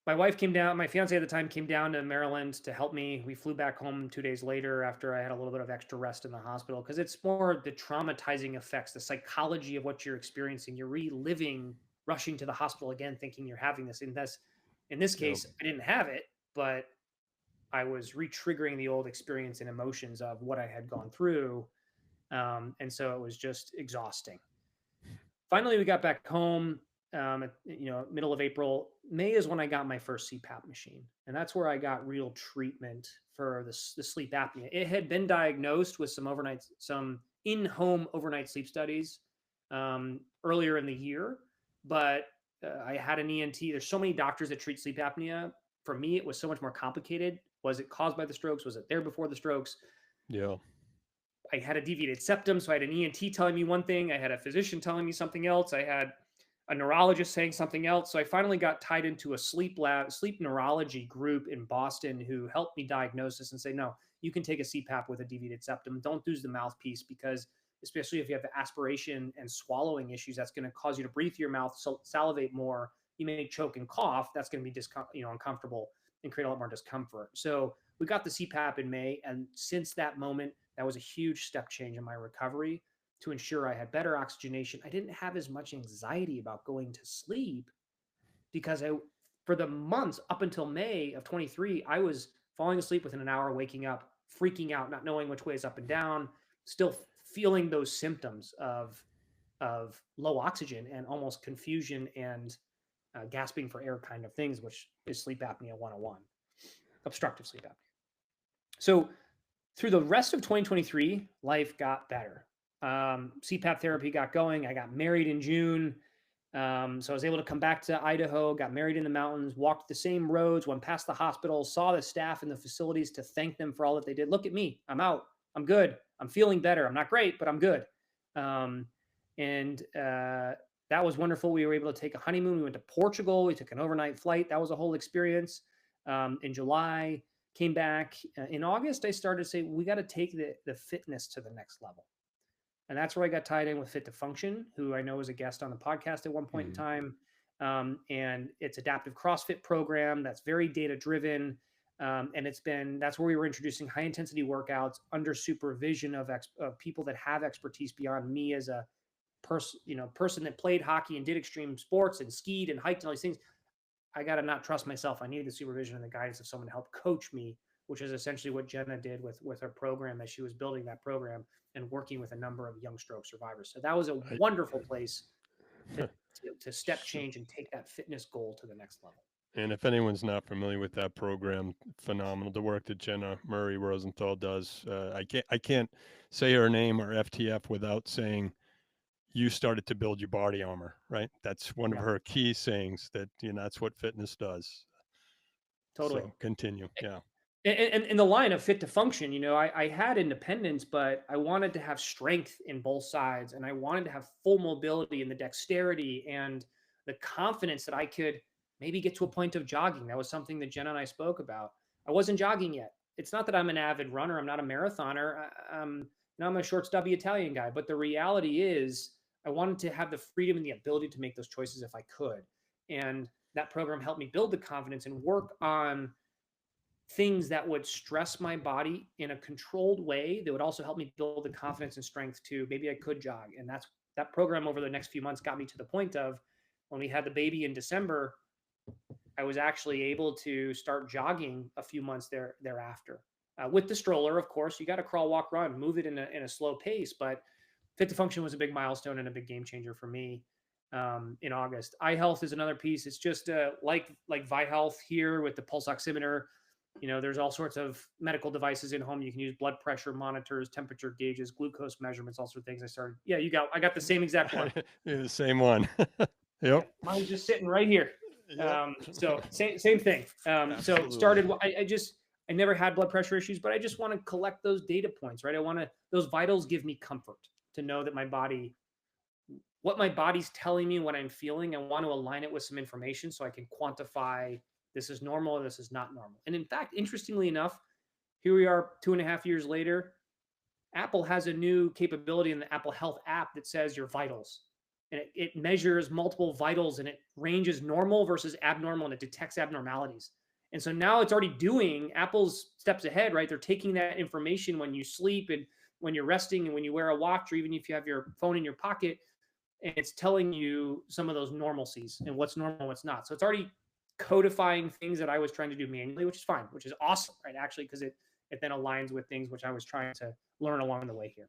[SPEAKER 2] My wife came down, my fiance at the time came down to Maryland to help me. We flew back home 2 days later after I had a little bit of extra rest in the hospital, because it's more the traumatizing effects, the psychology of what you're experiencing. You're reliving rushing to the hospital again, thinking you're having this. And that's, in this
[SPEAKER 1] Yep.
[SPEAKER 2] case, I didn't have it, but I was re-triggering the old experience and emotions of what I had gone through. And so it was just exhausting. Finally, we got back home, middle of April. May is when I got my first CPAP machine, and that's where I got real treatment for the sleep apnea. It had been diagnosed with some in-home overnight sleep studies earlier in the year, but I had an ENT. There's so many doctors that treat sleep apnea. For me, it was so much more complicated. Was it caused by the strokes? Was it there before the strokes?
[SPEAKER 1] Yeah.
[SPEAKER 2] I had a deviated septum, so I had an ENT telling me one thing. I had a physician telling me something else. I had a neurologist saying something else. So I finally got tied into a sleep neurology group in Boston who helped me diagnose this and say, no, you can take a CPAP with a deviated septum. Don't use the mouthpiece because, especially if you have the aspiration and swallowing issues, that's going to cause you to breathe through your mouth, salivate more. You may choke and cough. That's going to be uncomfortable and create a lot more discomfort. So we got the CPAP in May, and since that moment, that was a huge step change in my recovery to ensure I had better oxygenation. I didn't have as much anxiety about going to sleep because for the months up until May of 23, I was falling asleep within an hour, waking up, freaking out, not knowing which way is up and down, still feeling those symptoms of low oxygen and almost confusion and gasping for air kind of things, which is sleep apnea 101, obstructive sleep apnea. So through the rest of 2023, life got better. CPAP therapy got going. I got married in June. So I was able to come back to Idaho, got married in the mountains, walked the same roads, went past the hospital, saw the staff in the facilities to thank them for all that they did. Look at me. I'm out. I'm good. I'm feeling better. I'm not great, but I'm good. And that was wonderful. We were able to take a honeymoon. We went to Portugal. We took an overnight flight. That was a whole experience. In July, came back in August. I started to say, we got to take the fitness to the next level. And that's where I got tied in with Fit to Function, who I know was a guest on the podcast at one point in time. And it's adaptive CrossFit program that's very data driven. And that's where we were introducing high intensity workouts under supervision of people that have expertise beyond me as a person that played hockey and did extreme sports and skied and hiked and all these things. I got to not trust myself. I need the supervision and the guidance of someone to help coach me, which is essentially what Jenna did with her program as she was building that program and working with a number of young stroke survivors. So that was a wonderful place to step change and take that fitness goal to the next level.
[SPEAKER 1] And if anyone's not familiar with that program, phenomenal. The work that Jenna Murray Rosenthal does. I can't say her name or FTF without saying you started to build your body armor, right? That's one of her key sayings that, that's what fitness does.
[SPEAKER 2] Totally.
[SPEAKER 1] So continue. Yeah.
[SPEAKER 2] And in the line of Fit to Function, I had independence, but I wanted to have strength in both sides, and I wanted to have full mobility and the dexterity and the confidence that I could maybe get to a point of jogging. That was something that Jenna and I spoke about. I wasn't jogging yet. It's not that I'm an avid runner. I'm not a marathoner. I'm a short, stubby Italian guy. But the reality is, I wanted to have the freedom and the ability to make those choices if I could. And that program helped me build the confidence and work on things that would stress my body in a controlled way that would also help me build the confidence and strength to maybe I could jog. And that program over the next few months got me to the point of when we had the baby in December, I was actually able to start jogging a few months thereafter. With the stroller, of course, you got to crawl, walk, run, move it in a slow pace. But Fit to Function was a big milestone and a big game changer for me in August. Eye health is another piece. It's just like ViHealth here with the pulse oximeter. There's all sorts of medical devices in home. You can use blood pressure monitors, temperature gauges, glucose measurements, all sorts of things. I got the same exact one.
[SPEAKER 1] The same one. Yep.
[SPEAKER 2] Yeah, mine's just sitting right here. Yep. So same thing. So started, I never had blood pressure issues, but I just want to collect those data points, right? Those vitals give me comfort to know that what my body's telling me, what I'm feeling. I want to align it with some information so I can quantify this is normal or this is not normal. And in fact, interestingly enough, here we are 2.5 years later. Apple has a new capability in the Apple Health app that says your vitals. And it measures multiple vitals and it ranges normal versus abnormal and it detects abnormalities. And so now it's already doing Apple's steps ahead, right? They're taking that information when you sleep and when you're resting and when you wear a watch or even if you have your phone in your pocket, and it's telling you some of those normalcies and what's normal, what's not. So it's already codifying things that I was trying to do manually, which is fine, which is awesome, right? Actually, because it then aligns with things which I was trying to learn along the way here.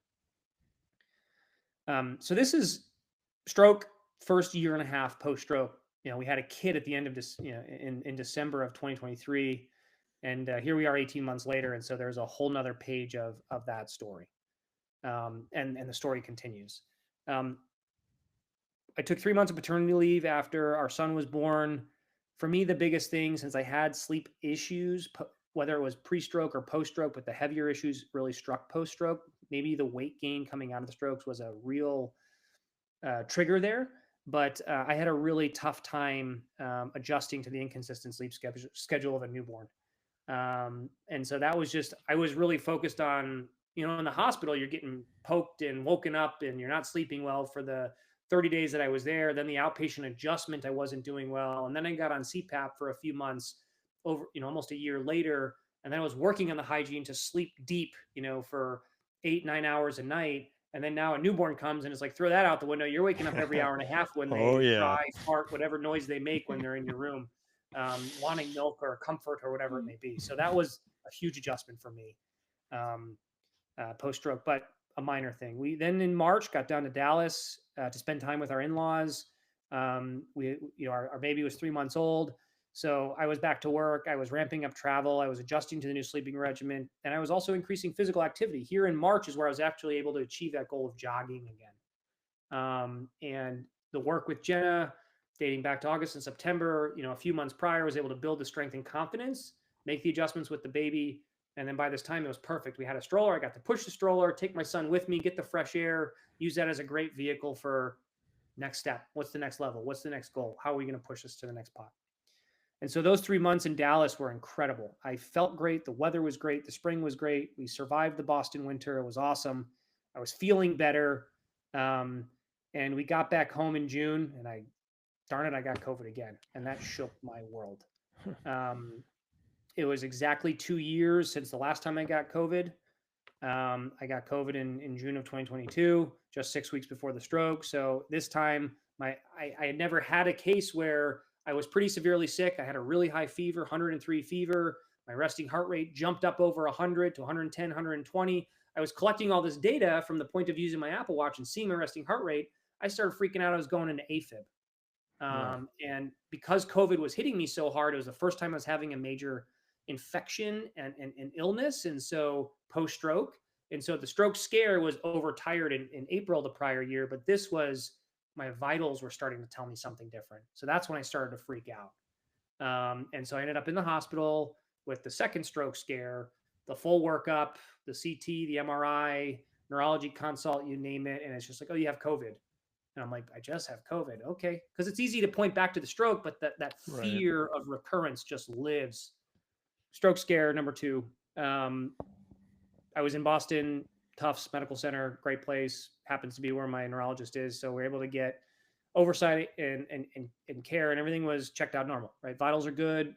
[SPEAKER 2] So this is stroke, first year and a half post-stroke. we had a kid at the end of this, in December of 2023, and here we are 18 months later, and so there's a whole nother page of that story, and the story continues. Um, I took 3 months of paternity leave after our son was born. For me, the biggest thing, since I had sleep issues, whether it was pre-stroke or post-stroke, but the heavier issues really struck post-stroke. Maybe the weight gain coming out of the strokes was a real trigger there. But I had a really tough time adjusting to the inconsistent sleep schedule of a newborn. And so that was just, I was really focused on, in the hospital, you're getting poked and woken up and you're not sleeping well for the 30 days that I was there. Then the outpatient adjustment, I wasn't doing well. And then I got on CPAP for a few months over, almost a year later. And then I was working on the hygiene to sleep deep, for 8, 9 hours a night. And then now a newborn comes and it's like, throw that out the window. You're waking up every hour and a half when
[SPEAKER 1] Oh
[SPEAKER 2] they
[SPEAKER 1] yeah.
[SPEAKER 2] cry, fart, whatever noise they make when they're in your room, wanting milk or comfort or whatever it may be. So that was a huge adjustment for me, post stroke, but a minor thing. We then in March got down to Dallas to spend time with our in-laws. Our baby was 3 months old. So I was back to work. I was ramping up travel. I was adjusting to the new sleeping regimen. And I was also increasing physical activity. Here in March is where I was actually able to achieve that goal of jogging again. And the work with Jenna, dating back to August and September, a few months prior, was able to build the strength and confidence, make the adjustments with the baby. And then by this time, it was perfect. We had a stroller. I got to push the stroller, take my son with me, get the fresh air, use that as a great vehicle for next step. What's the next level? What's the next goal? How are we going to push us to the next pot? And so those 3 months in Dallas were incredible. I felt great. The weather was great. The spring was great. We survived the Boston winter. It was awesome. I was feeling better. And we got back home in June, and I got COVID again. And that shook my world. It was exactly 2 years since the last time I got COVID. I got COVID in June of 2022, just 6 weeks before the stroke. So this time, I had never had a case where I was pretty severely sick. I had a really high fever, 103 fever. My resting heart rate jumped up over 100 to 110, 120. I was collecting all this data from the point of using my Apple Watch and seeing my resting heart rate. I started freaking out. I was going into AFib.
[SPEAKER 1] Right.
[SPEAKER 2] And because COVID was hitting me so hard, it was the first time I was having a major infection and illness. And so post stroke. And so the stroke scare was overtired in April the prior year, but this was my vitals were starting to tell me something different. So that's when I started to freak out. And so I ended up in the hospital with the second stroke scare, the full workup, the CT, the MRI, neurology consult, you name it. And it's just like, oh, you have COVID. And I'm like, I just have COVID. Okay. Because it's easy to point back to the stroke, but that
[SPEAKER 1] Right.
[SPEAKER 2] fear of recurrence just lives. Stroke scare number 2. I was in Boston, Tufts Medical Center, great place, happens to be where my neurologist is. So we're able to get oversight and care, and everything was checked out normal, right? Vitals are good,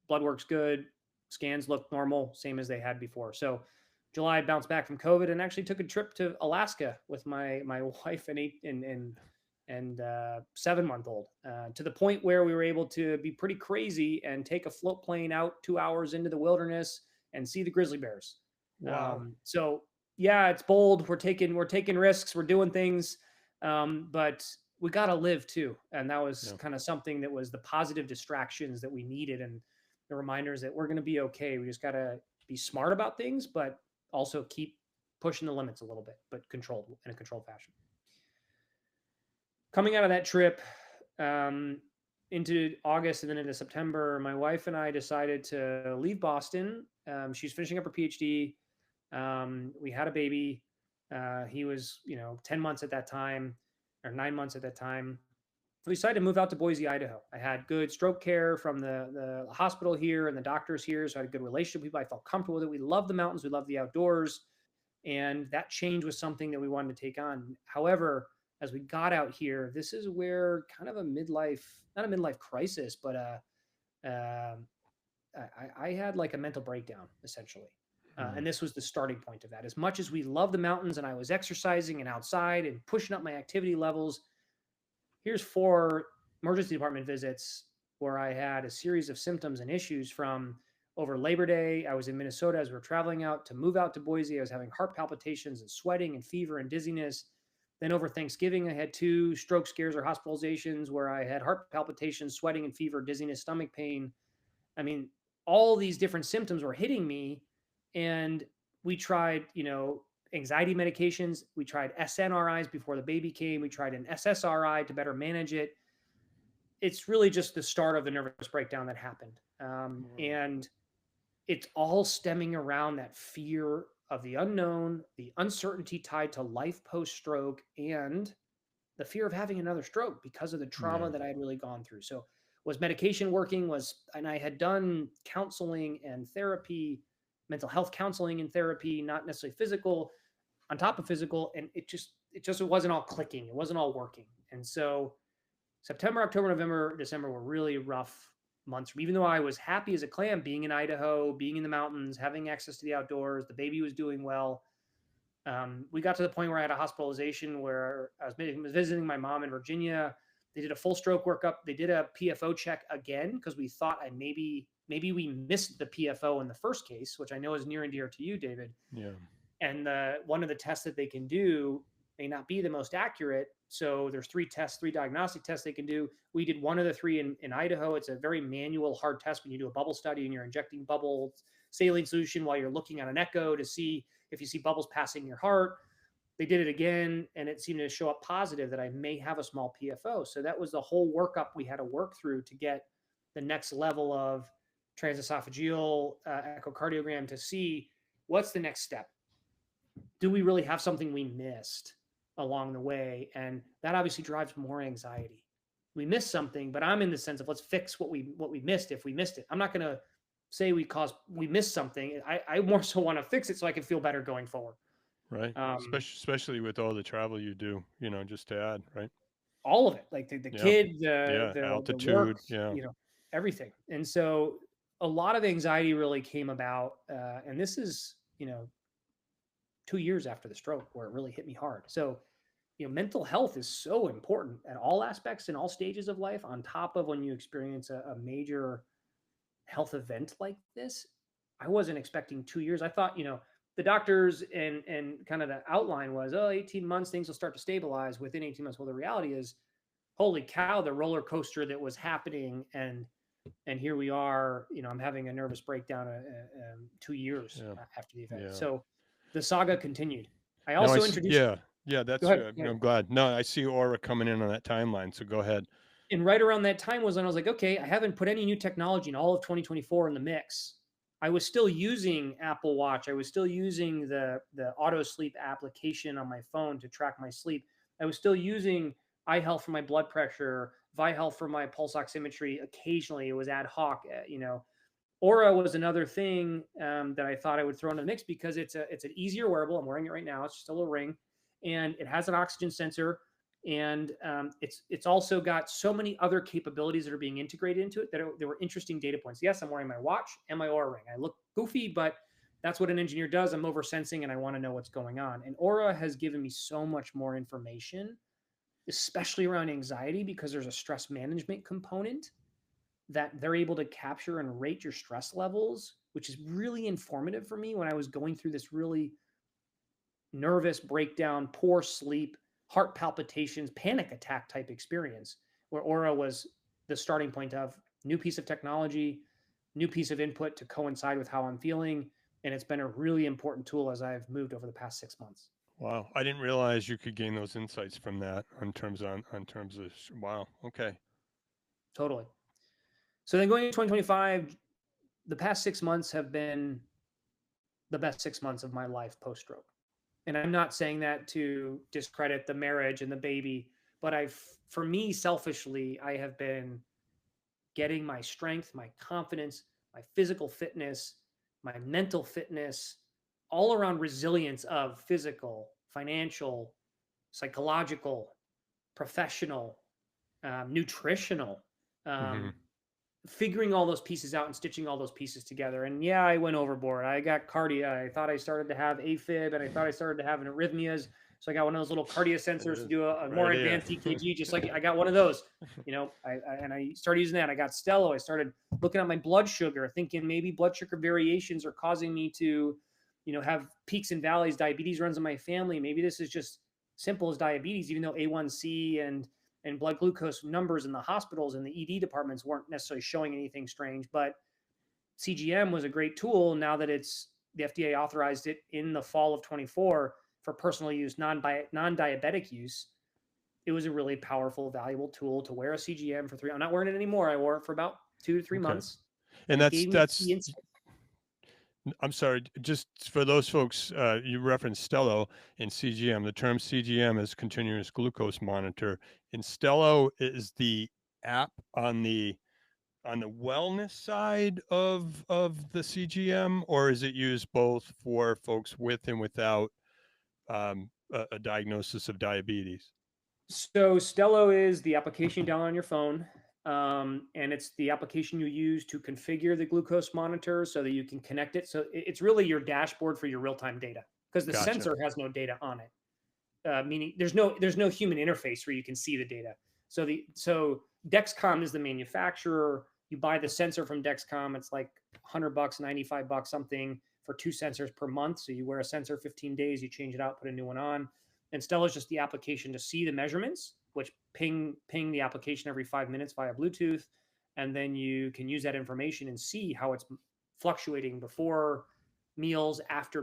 [SPEAKER 2] blood work's good, scans look normal, same as they had before. So July, I bounced back from COVID and actually took a trip to Alaska with my wife and 7-month old, to the point where we were able to be pretty crazy and take a float plane out 2 hours into the wilderness and see the grizzly bears.
[SPEAKER 1] Wow.
[SPEAKER 2] So yeah, it's bold. We're taking risks. We're doing things, but we got to live too. And that was
[SPEAKER 1] Yeah.
[SPEAKER 2] kind of something that was the positive distractions that we needed and the reminders that we're going to be okay. We just got to be smart about things, but also keep pushing the limits a little bit, but controlled in a controlled fashion. Coming out of that trip, into August and then into September, my wife and I decided to leave Boston. She's finishing up her PhD. We had a baby. He was, 10 months at that time, or 9 months at that time. We decided to move out to Boise, Idaho. I had good stroke care from the hospital here and the doctors here. So I had a good relationship with people. I felt comfortable with it. We love the mountains. We love the outdoors. And that change was something that we wanted to take on. However, as we got out here, this is where kind of not a midlife crisis, but I had like a mental breakdown essentially.
[SPEAKER 1] Hmm.
[SPEAKER 2] And this was the starting point of that. As much as we love the mountains and I was exercising and outside and pushing up my activity levels, here's 4 emergency department visits where I had a series of symptoms and issues from over Labor Day. I was in Minnesota as we were traveling out to move out to Boise. I was having heart palpitations and sweating and fever and dizziness. Then over Thanksgiving, I had 2 stroke scares or hospitalizations where I had heart palpitations, sweating and fever, dizziness, stomach pain. I mean, all these different symptoms were hitting me. And we tried, anxiety medications. We tried SNRIs before the baby came. We tried an SSRI to better manage it. It's really just the start of the nervous breakdown that happened. And it's all stemming around that fear of the unknown, the uncertainty tied to life post stroke, and the fear of having another stroke because of the trauma
[SPEAKER 1] Yeah.
[SPEAKER 2] that I had really gone through. So, was medication working? And I had done counseling and therapy, mental health counseling and therapy, not necessarily physical, on top of physical, and it wasn't all clicking. It wasn't all working. And so September, October, November, December were really rough months. Even though I was happy as a clam being in Idaho, being in the mountains, having access to the outdoors, the baby was doing well. We got to the point where I had a hospitalization where I was visiting my mom in Virginia. They did a full stroke workup. They did a PFO check again because we thought maybe we missed the PFO in the first case, which I know is near and dear to you, David.
[SPEAKER 1] Yeah.
[SPEAKER 2] And one of the tests that they can do may not be the most accurate. So there's 3 diagnostic tests they can do. We did one of the 3 in Idaho. It's a very manual, hard test when you do a bubble study and you're injecting bubbles, saline solution while you're looking at an echo to see if you see bubbles passing your heart. They did it again, and it seemed to show up positive that I may have a small PFO. So that was the whole workup we had to work through to get the next level of transesophageal echocardiogram to see what's the next step. Do we really have something we missed along the way? And that obviously drives more anxiety. We missed something, but I'm in the sense of let's fix what we missed if we missed it. I'm not going to say we missed something. I more so want to fix it so I can feel better going forward.
[SPEAKER 1] Right. Especially with all the travel you do, just to add, right?
[SPEAKER 2] All of it, like the
[SPEAKER 1] Yeah.
[SPEAKER 2] kid,
[SPEAKER 1] Yeah.
[SPEAKER 2] the
[SPEAKER 1] Altitude.
[SPEAKER 2] work,
[SPEAKER 1] Yeah.
[SPEAKER 2] everything. And so a lot of anxiety really came about. And this is, 2 years after the stroke where it really hit me hard. So, mental health is so important at all aspects in all stages of life, on top of when you experience a major health event like this. I wasn't expecting 2 years. I thought, the doctors and kind of the outline was, 18 months, things will start to stabilize within 18 months. Well, the reality is, holy cow, the roller coaster that was happening. And here we are, I'm having a nervous breakdown 2 years after the event.
[SPEAKER 1] Yeah.
[SPEAKER 2] So the saga continued. I
[SPEAKER 1] No,
[SPEAKER 2] also introduced.
[SPEAKER 1] Yeah, that's
[SPEAKER 2] Go ahead.
[SPEAKER 1] I'm glad. No, I see Aura coming in on that timeline, so go ahead.
[SPEAKER 2] And right around that time was when I was like, okay, I haven't put any new technology in all of 2024 in the mix. I was still using Apple Watch. I was still using the auto sleep application on my phone to track my sleep. I was still using iHealth for my blood pressure, ViHealth for my pulse oximetry. Occasionally, it was ad hoc. Aura was another thing that I thought I would throw in the mix because it's an easier wearable. I'm wearing it right now. It's just a little ring, and it has an oxygen sensor, and it's also got so many other capabilities that are being integrated into it that there were interesting data points. Yes, I'm wearing my watch and my Aura ring. I look goofy, but that's what an engineer does. I'm over sensing, and I want to know what's going on. And Aura has given me so much more information, especially around anxiety, because there's a stress management component that they're able to capture and rate your stress levels, which is really informative for me when I was going through this really nervous breakdown, poor sleep, heart palpitations, panic attack type experience, where Aura was the starting point of new piece of technology, new piece of input to coincide with how I'm feeling. And it's been a really important tool as I've moved over the past 6 months.
[SPEAKER 1] Wow, I didn't realize you could gain those insights from that on terms of wow. Okay.
[SPEAKER 2] Totally. So then going into 2025, the past 6 months have been the best 6 months of my life post stroke. And I'm not saying that to discredit the marriage and the baby, but for me, selfishly, I have been getting my strength, my confidence, my physical fitness, my mental fitness, all around resilience of physical, financial, psychological, professional, nutritional,
[SPEAKER 1] Mhm.
[SPEAKER 2] figuring all those pieces out and stitching all those pieces together. And yeah, I went overboard. I got cardia. I thought I started to have AFib, and I thought I started to have an arrhythmias. So I got one of those little cardia sensors to do a more
[SPEAKER 1] Right here.
[SPEAKER 2] advanced EKG, just like I got one of those. I started using that. I got Stello. I started looking at my blood sugar, thinking maybe blood sugar variations are causing me to, have peaks and valleys. Diabetes runs in my family. Maybe this is just simple as diabetes, even though A1C and blood glucose numbers in the hospitals and the ED departments weren't necessarily showing anything strange. But CGM was a great tool now that the FDA authorized it in the fall of 24 for personal use, non-diabetic use. It was a really powerful, valuable tool to wear a CGM for 3. I'm not wearing it anymore. I wore it for about 2 to 3
[SPEAKER 1] Okay.
[SPEAKER 2] months.
[SPEAKER 1] And
[SPEAKER 2] It gave me the
[SPEAKER 1] that's
[SPEAKER 2] insight.
[SPEAKER 1] I'm sorry, just for those folks, you referenced Stello and CGM. The term CGM is continuous glucose monitor, and Stello is the app on the wellness side of the CGM, or is it used both for folks with and without a diagnosis of diabetes?
[SPEAKER 2] So Stello is the application down on your phone, and it's the application you use to configure the glucose monitor so that you can connect it. So it's really your dashboard for your real-time data because the
[SPEAKER 1] Gotcha.
[SPEAKER 2] sensor has no data on it. Meaning there's no human interface where you can see the data. So Dexcom is the manufacturer. You buy the sensor from Dexcom. It's like $100, $95 something for 2 sensors per month. So you wear a sensor 15 days, you change it out, put a new one on. And Stella is just the application to see the measurements, which ping the application every 5 minutes via Bluetooth, and then you can use that information and see how it's fluctuating before meals, after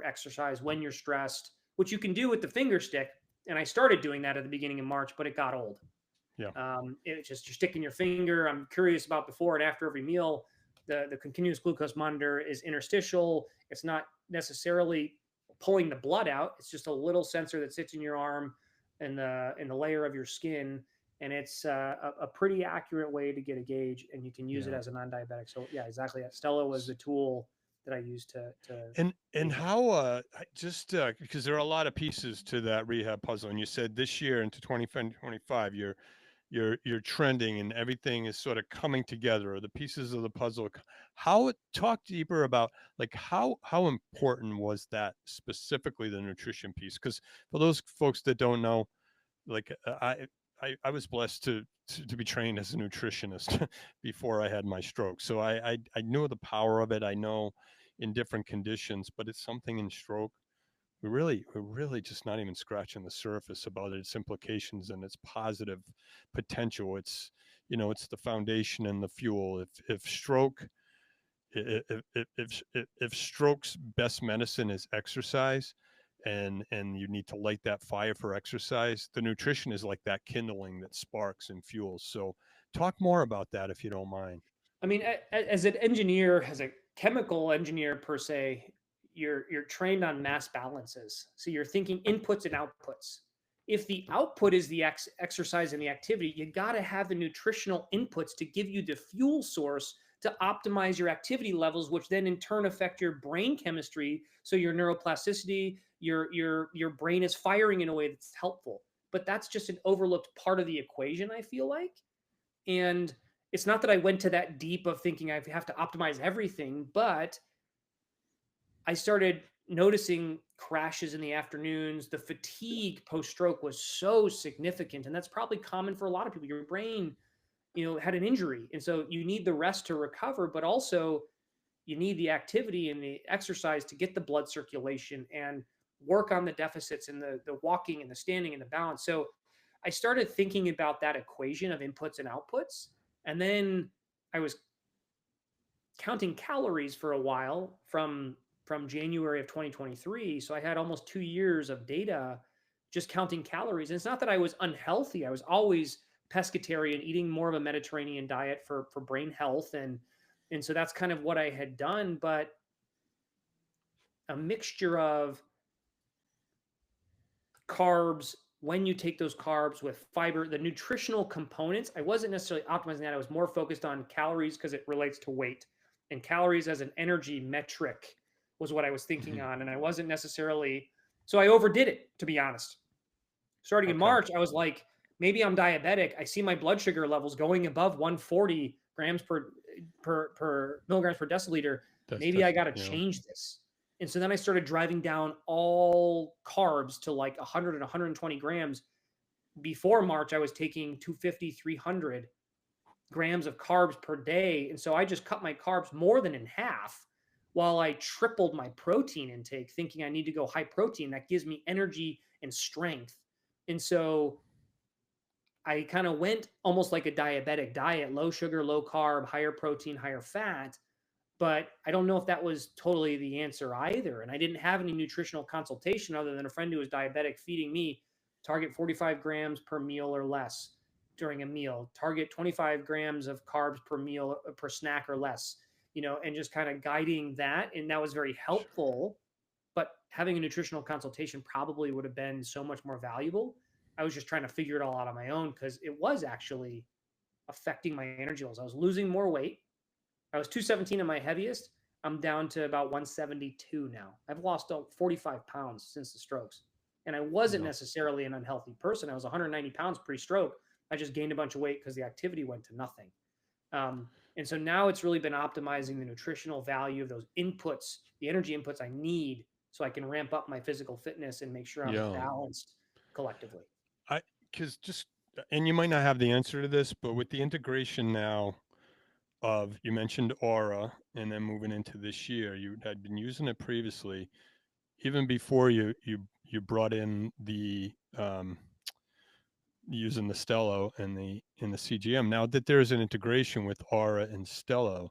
[SPEAKER 2] exercise, when you're stressed, which you can do with the finger stick. And I started doing that at the beginning of March, but it got old.
[SPEAKER 1] Yeah.
[SPEAKER 2] It's just you're sticking your finger. I'm curious about before and after every meal. The continuous glucose monitor is interstitial. It's not necessarily pulling the blood out. It's just a little sensor that sits in your arm and the layer of your skin, and it's a pretty accurate way to get a gauge, and you can use it as a non-diabetic. So yeah, exactly. Stella was the tool that I used to
[SPEAKER 1] And how just because there are a lot of pieces to that rehab puzzle, and you said this year into 2025 you're trending and everything is sort of coming together, or the pieces of the puzzle. How talk deeper about like how important was that, specifically the nutrition piece? Because for those folks that don't know, like I was blessed to be trained as a nutritionist before I had my stroke, so I knew the power of it. I know in different conditions, but it's something in stroke we're really just not even scratching the surface about its implications and its positive potential. It's it's the foundation and the fuel. If stroke if stroke's best medicine is exercise, and you need to light that fire for exercise, the nutrition is like that kindling that sparks and fuels. So talk more about that if you don't mind.
[SPEAKER 2] I mean, as an engineer, as a chemical engineer per se, you're trained on mass balances. So you're thinking inputs and outputs. If the output is the exercise and the activity, you got to have the nutritional inputs to give you the fuel source to optimize your activity levels, which then in turn affect your brain chemistry. So your neuroplasticity, your brain is firing in a way that's helpful. But that's just an overlooked part of the equation, I feel like. And it's not that I went to that deep of thinking I have to optimize everything, but I started noticing crashes in the afternoons. The fatigue post stroke was so significant, and that's probably common for a lot of people. Your brain, had an injury, and so you need the rest to recover, but also you need the activity and the exercise to get the blood circulation and work on the deficits and the walking and the standing and the balance. So I started thinking about that equation of inputs and outputs. And then I was counting calories for a while from January of 2023. So I had almost 2 years of data just counting calories. And it's not that I was unhealthy. I was always pescatarian, eating more of a Mediterranean diet for brain health. And so that's kind of what I had done, but a mixture of carbs, when you take those carbs with fiber, the nutritional components. I wasn't necessarily optimizing that. I was more focused on calories because it relates to weight, and calories as an energy metric was what I was thinking
[SPEAKER 1] Mhm.
[SPEAKER 2] on. And I wasn't necessarily, so I overdid it, to be honest. Starting in
[SPEAKER 1] Okay.
[SPEAKER 2] March, I was like, maybe I'm diabetic. I see my blood sugar levels going above 140 grams per milligrams per deciliter. Maybe I got to
[SPEAKER 1] Yeah.
[SPEAKER 2] change this. And so then I started driving down all carbs to like 100 and 120 grams. Before March, I was taking 250, 300 grams of carbs per day. And so I just cut my carbs more than in half while I tripled my protein intake, thinking I need to go high protein. That gives me energy and strength. And so I kind of went almost like a diabetic diet, low sugar, low carb, higher protein, higher fat. But I don't know if that was totally the answer either. And I didn't have any nutritional consultation other than a friend who was diabetic feeding me target 45 grams per meal or less during a meal, target 25 grams of carbs per meal, per snack or less, and just kind of guiding that. And that was very helpful. But having a nutritional consultation probably would have been so much more valuable. I was just trying to figure it all out on my own because it was actually affecting my energy levels. I was losing more weight. I was 217 at my heaviest. I'm down to about 172 now. I've lost 45 pounds since the strokes. And I wasn't
[SPEAKER 1] Yeah.
[SPEAKER 2] necessarily an unhealthy person. I was 190 pounds pre-stroke. I just gained a bunch of weight because the activity went to nothing. And so now it's really been optimizing the nutritional value of those inputs, the energy inputs I need so I can ramp up my physical fitness and make sure I'm
[SPEAKER 1] Yeah.
[SPEAKER 2] balanced collectively.
[SPEAKER 1] I because just and you might not have the answer to this, but with the integration now of you mentioned Aura and then moving into this year, you had been using it previously, even before you brought in the using the Stello and the in the CGM. Now that there's an integration with Aura and Stello,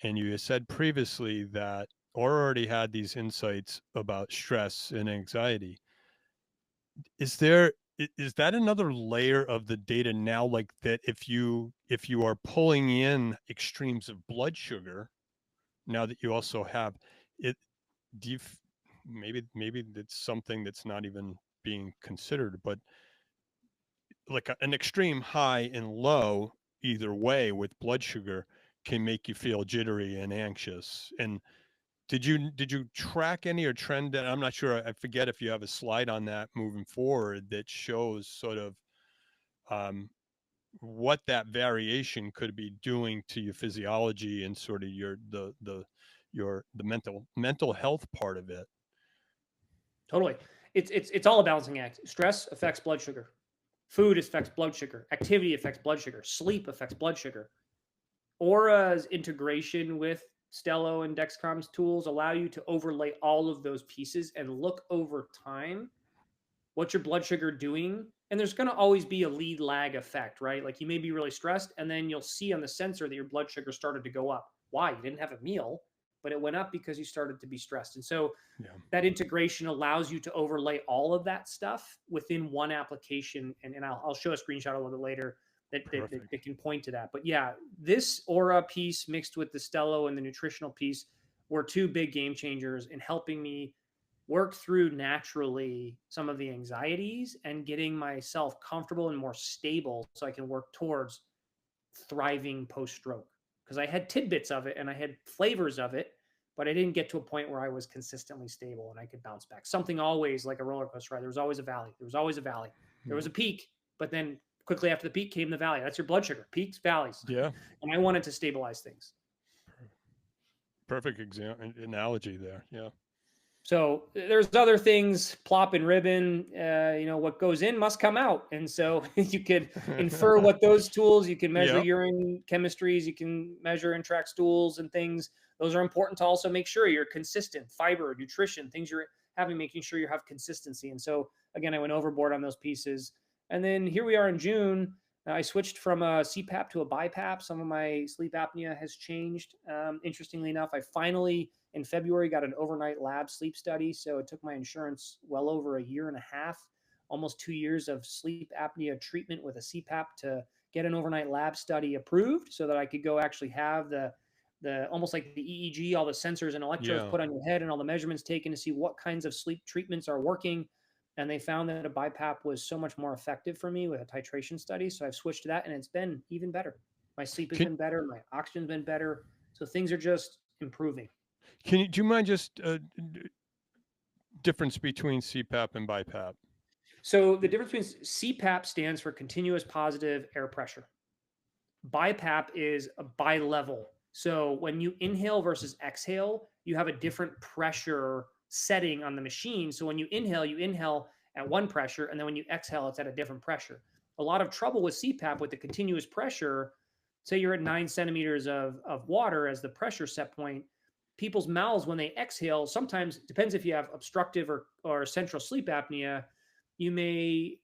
[SPEAKER 1] and you said previously that Aura already had these insights about stress and anxiety. Is there is that another layer of the data now, like that if you are pulling in extremes of blood sugar, now that you also have it, do you maybe that's something that's not even being considered, but like an extreme high and low either way with blood sugar can make you feel jittery and anxious. And did you track any or trend that? I'm not sure. I forget if you have a slide on that moving forward that shows sort of um, what that variation could be doing to your physiology and sort of the mental health part of it.
[SPEAKER 2] Totally. It's all a balancing act. Stress affects blood sugar. Food affects blood sugar. Activity affects blood sugar. Sleep affects blood sugar. Aura's integration with Stello and Dexcom's tools allow you to overlay all of those pieces and look over time what's your blood sugar doing. And there's going to always be a lead lag effect, right? Like you may be really stressed, and then you'll see on the sensor that your blood sugar started to go up. Why? You didn't have a meal, but it went up because you started to be stressed. And so
[SPEAKER 1] Yeah,
[SPEAKER 2] that integration allows you to overlay all of that stuff within one application. And I'll show a screenshot a little bit later
[SPEAKER 1] perfect.
[SPEAKER 2] that can point to that. But yeah, this Aura piece mixed with the Stello and the nutritional piece were two big game changers in helping me work through naturally some of the anxieties and getting myself comfortable and more stable so I can work towards thriving post stroke. Because I had tidbits of it and I had flavors of it, but I didn't get to a point where I was consistently stable and I could bounce back. Something always like a roller coaster ride. There was always a valley. There was always a valley. There was
[SPEAKER 1] Yeah,
[SPEAKER 2] a peak, but then quickly after the peak came the valley. That's your blood sugar, peaks, valleys.
[SPEAKER 1] yeah.
[SPEAKER 2] And I wanted to stabilize things.
[SPEAKER 1] Perfect example analogy there. Yeah.
[SPEAKER 2] So there's other things, plop and ribbon. What goes in must come out, and so you could infer what those tools. You can measure
[SPEAKER 1] Yep.
[SPEAKER 2] urine chemistries. You can measure and track stools and things. Those are important to also make sure you're consistent. Fiber, nutrition, things you're having, making sure you have consistency. And so again, I went overboard on those pieces. And then here we are in June. I switched from a CPAP to a BiPAP. Some of my sleep apnea has changed. Interestingly enough, I finally in February got an overnight lab sleep study. So it took my insurance well over a year and a half, almost 2 years of sleep apnea treatment with a CPAP to get an overnight lab study approved so that I could go actually have the almost like the EEG, all the sensors and electrodes
[SPEAKER 1] Yeah.
[SPEAKER 2] put on your head and all the measurements taken to see what kinds of sleep treatments are working. And they found that a BiPAP was so much more effective for me with a titration study. So I've switched to that and it's been even better. My sleep has
[SPEAKER 1] Can
[SPEAKER 2] been better. My oxygen's been better. So things are just improving.
[SPEAKER 1] can you do you mind just difference between CPAP and BiPAP?
[SPEAKER 2] So the difference between CPAP stands for continuous positive air pressure. BiPAP is a bi-level. So when you inhale versus exhale, you have a different pressure setting on the machine. So when you inhale at one pressure, and then when you exhale, it's at a different pressure. A lot of trouble with CPAP with the continuous pressure. Say you're at 9 centimeters of water as the pressure set point. people's mouths when they exhale, sometimes depends if you have obstructive or central sleep apnea, you may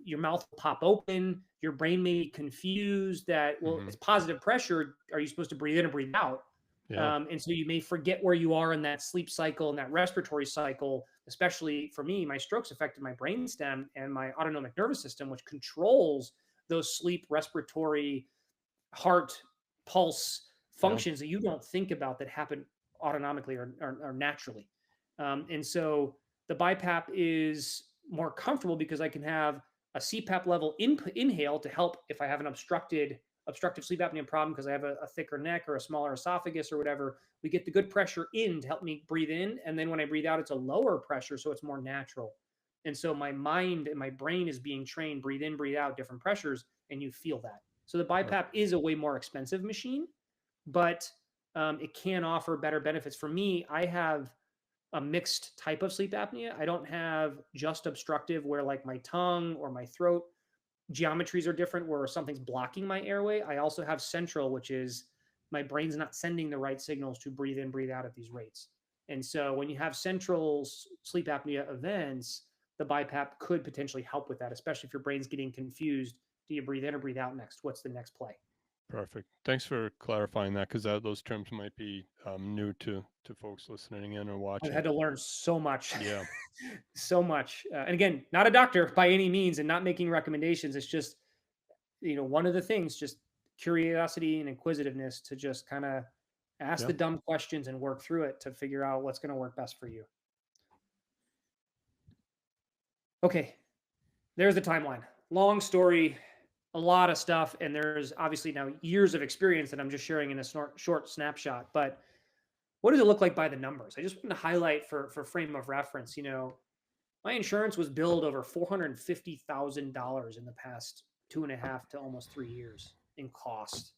[SPEAKER 2] your mouth will pop open, your brain may be confused that, well,
[SPEAKER 1] Hmm.
[SPEAKER 2] it's positive pressure. Are you supposed to breathe in or breathe out?
[SPEAKER 1] Yeah.
[SPEAKER 2] And so you may forget where you are in that sleep cycle and that respiratory cycle. Especially for me, my strokes affected my brainstem and my autonomic nervous system, which controls those sleep, respiratory, heart, pulse
[SPEAKER 1] Yeah.
[SPEAKER 2] functions that you don't think about that happen autonomically or naturally. And so the BiPAP is more comfortable because I can have a CPAP level inhale to help if I have an obstructive sleep apnea problem because I have a thicker neck or a smaller esophagus or whatever. We get the good pressure in to help me breathe in, and then when I breathe out, it's a lower pressure, so it's more natural. And so my mind and my brain is being trained, breathe in, breathe out, different pressures, and you feel that. So the BiPAP
[SPEAKER 1] Perfect.
[SPEAKER 2] is a way more expensive machine, but it can offer better benefits. For me, I have a mixed type of sleep apnea. I don't have just obstructive where like my tongue or my throat geometries are different where something's blocking my airway. I also have central, which is my brain's not sending the right signals to breathe in, breathe out at these rates. And so when you have central sleep apnea events, the BiPAP could potentially help with that, especially if your brain's getting confused. Do you breathe in or breathe out next? What's the next play?
[SPEAKER 1] Perfect. Thanks for clarifying that, because those terms might be new to folks listening in or
[SPEAKER 2] I've
[SPEAKER 1] watching.
[SPEAKER 2] had to learn so much,
[SPEAKER 1] Yeah.
[SPEAKER 2] so much. And again, not a doctor by any means, and not making recommendations. It's just one of the things, just curiosity and inquisitiveness to just kind of ask
[SPEAKER 1] Yeah.
[SPEAKER 2] the dumb questions and work through it to figure out what's going to work best for you. Okay, there's the timeline. Long story, a lot of stuff, and there's obviously now years of experience that I'm just sharing in a short snapshot. But what does it look like by the numbers? I just want to highlight for frame of reference. My insurance was billed over $450,000 in the past 2.5 to almost 3 years in cost.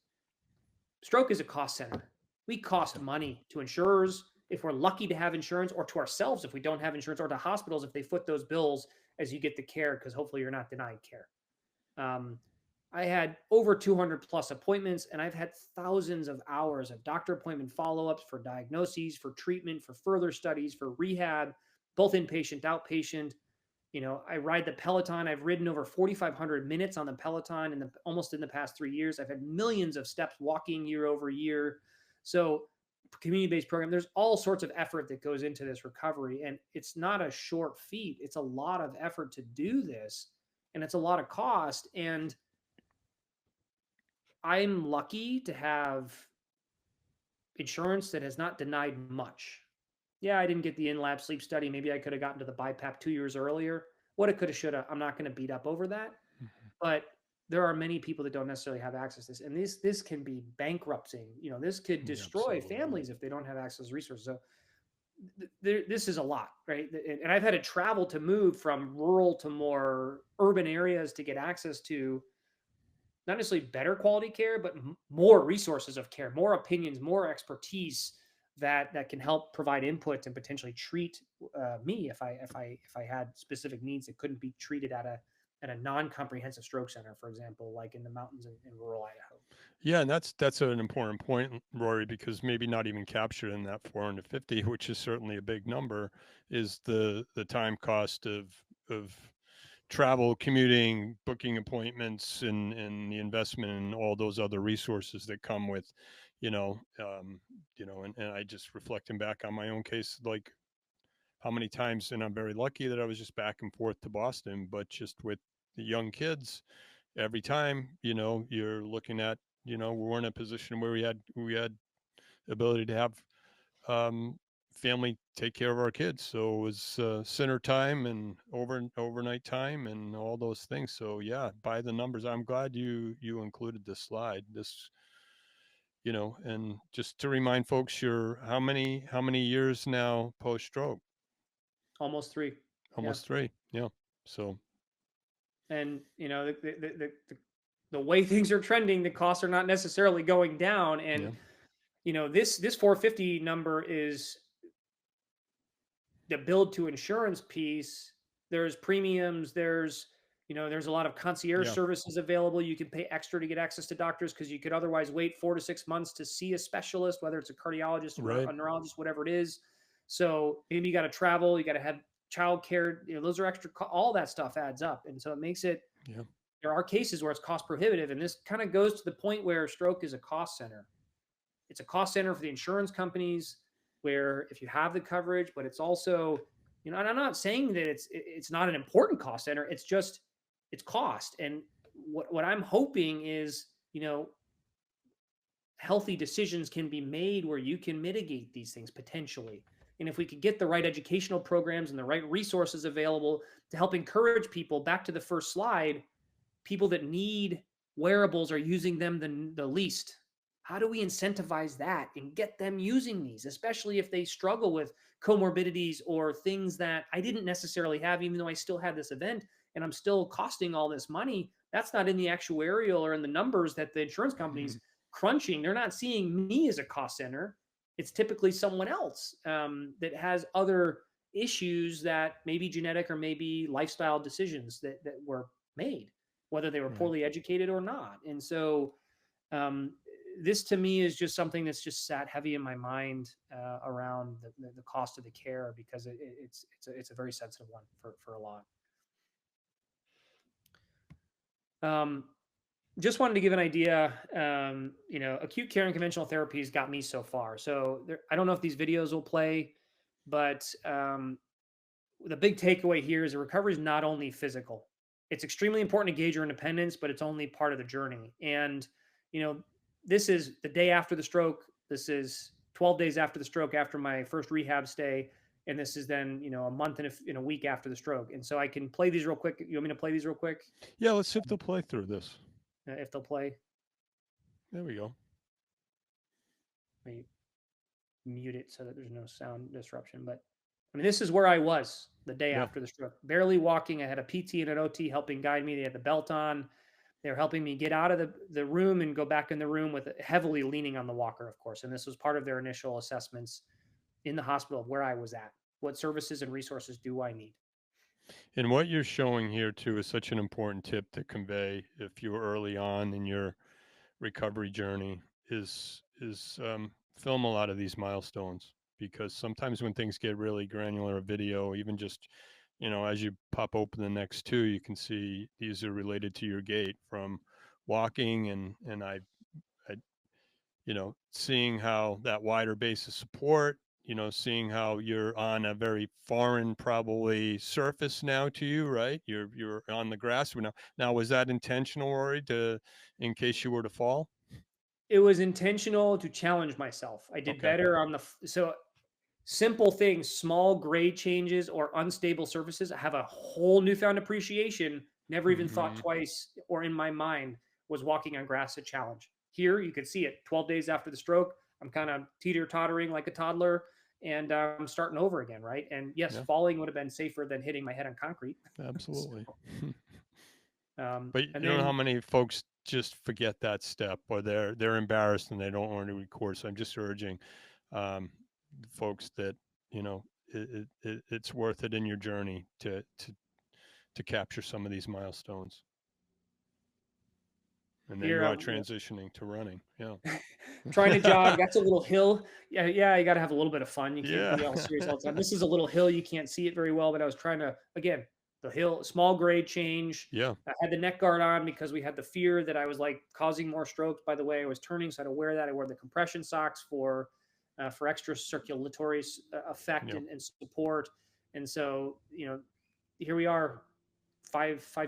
[SPEAKER 2] Stroke is a cost center. We cost
[SPEAKER 1] Yeah.
[SPEAKER 2] money to insurers if we're lucky to have insurance, or to ourselves if we don't have insurance, or to hospitals if they foot those bills as you get the care, because hopefully you're not denied care. Um, I had over 200 plus appointments, and I've had thousands of hours of doctor appointment follow ups for diagnoses, for treatment, for further studies, for rehab, both inpatient, outpatient. I ride the Peloton. I've ridden over 4,500 minutes on the Peloton almost in the past 3 years. I've had millions of steps walking year over year. So, community-based program. There's all sorts of effort that goes into this recovery, and it's not a short feat. It's a lot of effort to do this, and it's a lot of cost. And I'm lucky to have insurance that has not denied much. Yeah, I didn't get the in-lab sleep study. Maybe I could have gotten to the BiPAP 2 years earlier. What it could have, should have. I'm not going to beat up over that.
[SPEAKER 1] Mhm.
[SPEAKER 2] But there are many people that don't necessarily have access to this, and this can be bankrupting. This could
[SPEAKER 1] Yeah,
[SPEAKER 2] destroy
[SPEAKER 1] absolutely.
[SPEAKER 2] families if they don't have access to resources. So this is a lot, right? And I've had to travel to move from rural to more urban areas to get access to not necessarily better quality care, but more resources of care, more opinions, more expertise that can help provide input and potentially treat me if I had specific needs that couldn't be treated at a non-comprehensive stroke center, for example, like in the mountains in rural Idaho.
[SPEAKER 1] Yeah, and that's an important point, Rory, because maybe not even captured in that 450, which is certainly a big number, is the time cost of travel, commuting, booking appointments, and the investment and all those other resources that come with, you know, and I just reflecting back on my own case, like how many times, and I'm very lucky that I was just back and forth to Boston, but just with the young kids, every time, you're looking at, we're in a position where we had ability to have um, family take care of our kids. So it was center time and overnight time and all those things. So yeah, by the numbers, I'm glad you included this slide. This, and just to remind folks, you're how many years now post stroke?
[SPEAKER 2] Almost three. Yeah.
[SPEAKER 1] Almost three. Yeah. So
[SPEAKER 2] And the way things are trending, the costs are not necessarily going down. And
[SPEAKER 1] yeah.
[SPEAKER 2] this 450 number is the build to insurance piece. There's premiums, there's There's a lot of concierge
[SPEAKER 1] Yeah.
[SPEAKER 2] services available. You can pay extra to get access to doctors because you could otherwise wait 4 to 6 months to see a specialist, whether it's a cardiologist,
[SPEAKER 1] Right.
[SPEAKER 2] a neurologist, whatever it is. So maybe you got to travel, you got to have childcare. Those are extra. All that stuff adds up, and so it makes it.
[SPEAKER 1] Yeah.
[SPEAKER 2] There are cases where it's cost prohibitive, and this kind of goes to the point where stroke is a cost center. It's a cost center for the insurance companies, where if you have the coverage, but it's also, and I'm not saying that it's not an important cost center. It's just it's cost. And what I'm hoping is, healthy decisions can be made where you can mitigate these things potentially. And if we could get the right educational programs and the right resources available to help encourage people, back to the first slide, people that need wearables are using them the least. How do we incentivize that and get them using these, especially if they struggle with comorbidities or things that I didn't necessarily have, even though I still had this event and I'm still costing all this money? That's not in the actuarial or in the numbers that the insurance
[SPEAKER 1] Mhm.
[SPEAKER 2] companies crunching. They're not seeing me as a cost center. It's typically someone else that has other issues that may be genetic or maybe lifestyle decisions that were made, whether they were
[SPEAKER 1] Right.
[SPEAKER 2] poorly educated or not. And so um, this to me is just something that's just sat heavy in my mind around the cost of the care, because it's a very sensitive one for a lot. Um, just wanted to give an idea. Acute care and conventional therapies got me so far. So I don't know if these videos will play, but the big takeaway here is that recovery is not only physical. It's extremely important to gauge your independence, but it's only part of the journey. And, you know, this is the day after the stroke. This is 12 days after the stroke, after my first rehab stay. And this is then, a month and in a week after the stroke. And so I can play these real quick. You want me to play these real quick?
[SPEAKER 1] Yeah. Let's see if they'll play through this.
[SPEAKER 2] If they'll play,
[SPEAKER 1] There we go.
[SPEAKER 2] let me mute it so that there's no sound disruption. But I mean, this is where I was the day
[SPEAKER 1] Yeah.
[SPEAKER 2] after the stroke, barely walking. I had a PT and an OT helping guide me. They had the belt on. They were helping me get out of the room and go back in the room, with heavily leaning on the walker, of course. And this was part of their initial assessments in the hospital of where I was at. What services and resources do I need?
[SPEAKER 1] And what you're showing here too is such an important tip to convey if you're early on in your recovery journey is film a lot of these milestones, because sometimes when things get really granular, video, even just as you pop open the next two, you can see these are related to your gait from walking, and I seeing how that wider base of support, seeing how you're on a very foreign probably surface now to you, right? You're on the grass now. Now, was that intentional, Rory, to in case you were to fall?
[SPEAKER 2] It was intentional to challenge myself. I did
[SPEAKER 1] Okay.
[SPEAKER 2] better on so simple things, small grade changes or unstable surfaces. I have a whole newfound appreciation. Never even thought
[SPEAKER 1] Hmm.
[SPEAKER 2] twice, or in my mind was walking on grass a challenge. Here, you could see it 12 days after the stroke. I'm kind of teeter tottering like a toddler, and I'm starting over again, right? And yes,
[SPEAKER 1] Yeah,
[SPEAKER 2] falling would have been safer than hitting my head on concrete. So,
[SPEAKER 1] absolutely. But
[SPEAKER 2] and
[SPEAKER 1] you don't know how
[SPEAKER 2] then
[SPEAKER 1] many folks just forget that step, or they're embarrassed and they don't want to record. So I'm just urging um, folks that it's worth it in your journey to capture some of these milestones. And there
[SPEAKER 2] here,
[SPEAKER 1] you are transitioning to running. Yeah.
[SPEAKER 2] trying to jog. That's a little hill. Yeah, yeah. You got to have a little bit of fun. You can't
[SPEAKER 1] Yeah.
[SPEAKER 2] be all serious all the time. This is a little hill. You can't see it very well, but I was trying to, again, the hill, small grade change.
[SPEAKER 1] Yeah.
[SPEAKER 2] I had the neck guard on because we had the fear that I was like causing more strokes by the way I was turning. So I had to wear that. I wore the compression socks for extra circulatory effect
[SPEAKER 1] Yeah.
[SPEAKER 2] and support. And so, here we are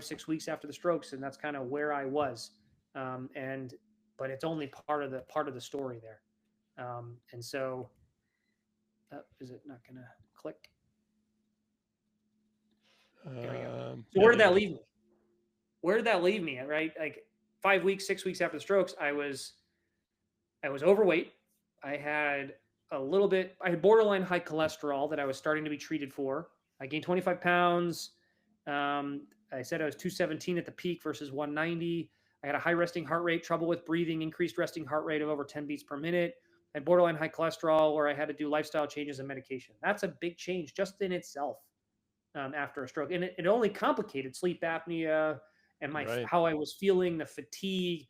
[SPEAKER 2] 6 weeks after the strokes, and that's kind of where I was. And but it's only part of the story there. And so, is it not going to click? There we go. So
[SPEAKER 1] Yeah,
[SPEAKER 2] where did
[SPEAKER 1] there you
[SPEAKER 2] that
[SPEAKER 1] go.
[SPEAKER 2] leave me? Where did that leave me? Right, like 5 weeks, 6 weeks after the strokes, I was overweight. I had I had borderline high cholesterol that I was starting to be treated for. I gained 25 pounds. I said I was 217 at the peak versus 190. I had a high resting heart rate, trouble with breathing, increased resting heart rate of over 10 beats per minute. I had borderline high cholesterol where I had to do lifestyle changes and medication. That's a big change just in itself. after a stroke, and it only complicated sleep apnea and
[SPEAKER 1] Right.
[SPEAKER 2] how I was feeling, the fatigue,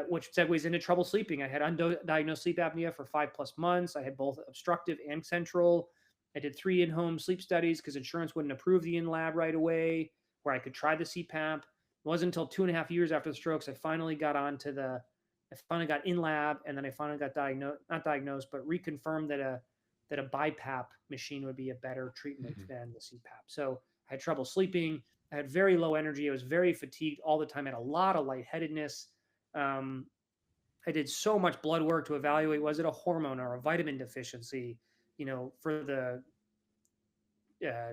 [SPEAKER 2] which segues into trouble sleeping. I had undiagnosed sleep apnea for 5+ months. I had both obstructive and central. I did 3 in-home sleep studies because insurance wouldn't approve the in lab right away, where I could try the CPAP. It wasn't until 2.5 years after the strokes I finally got in lab, and then I finally got diagnosed, not diagnosed, but reconfirmed that a BiPAP machine would be a better treatment
[SPEAKER 1] Mhm.
[SPEAKER 2] than the CPAP. So I had trouble sleeping. I had very low energy. I was very fatigued all the time. I had a lot of lightheadedness. Um, I did so much blood work to evaluate, was it a hormone or a vitamin deficiency? For the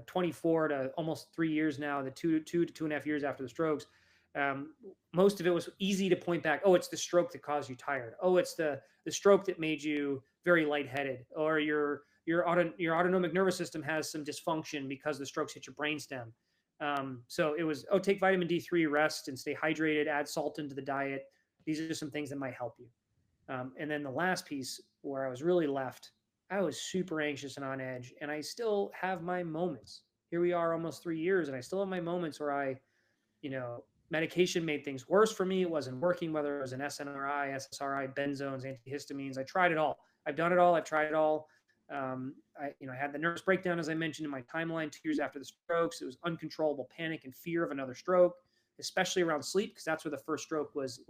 [SPEAKER 2] 24 to almost 3 years now, the 2 to 2.5 years after the strokes, um, most of it was easy to point back. Oh, it's the stroke that caused you tired. Oh, it's the stroke that made you very lightheaded, or your autonomic nervous system has some dysfunction because the strokes hit your brainstem. So it was, oh, take vitamin D3, rest, and stay hydrated. Add salt into the diet. These are some things that might help you. And then the last piece where I was really left, I was super anxious and on edge, and I still have my moments. Here we are almost 3 years, and I still have my moments where medication made things worse for me. It wasn't working, whether it was an SNRI, SSRI, benzones, antihistamines. I tried it all. I've done it all. I've tried it all. I had the nervous breakdown, as I mentioned in my timeline, 2 years after the strokes. It was uncontrollable panic and fear of another stroke, especially around sleep, because that's where the first stroke was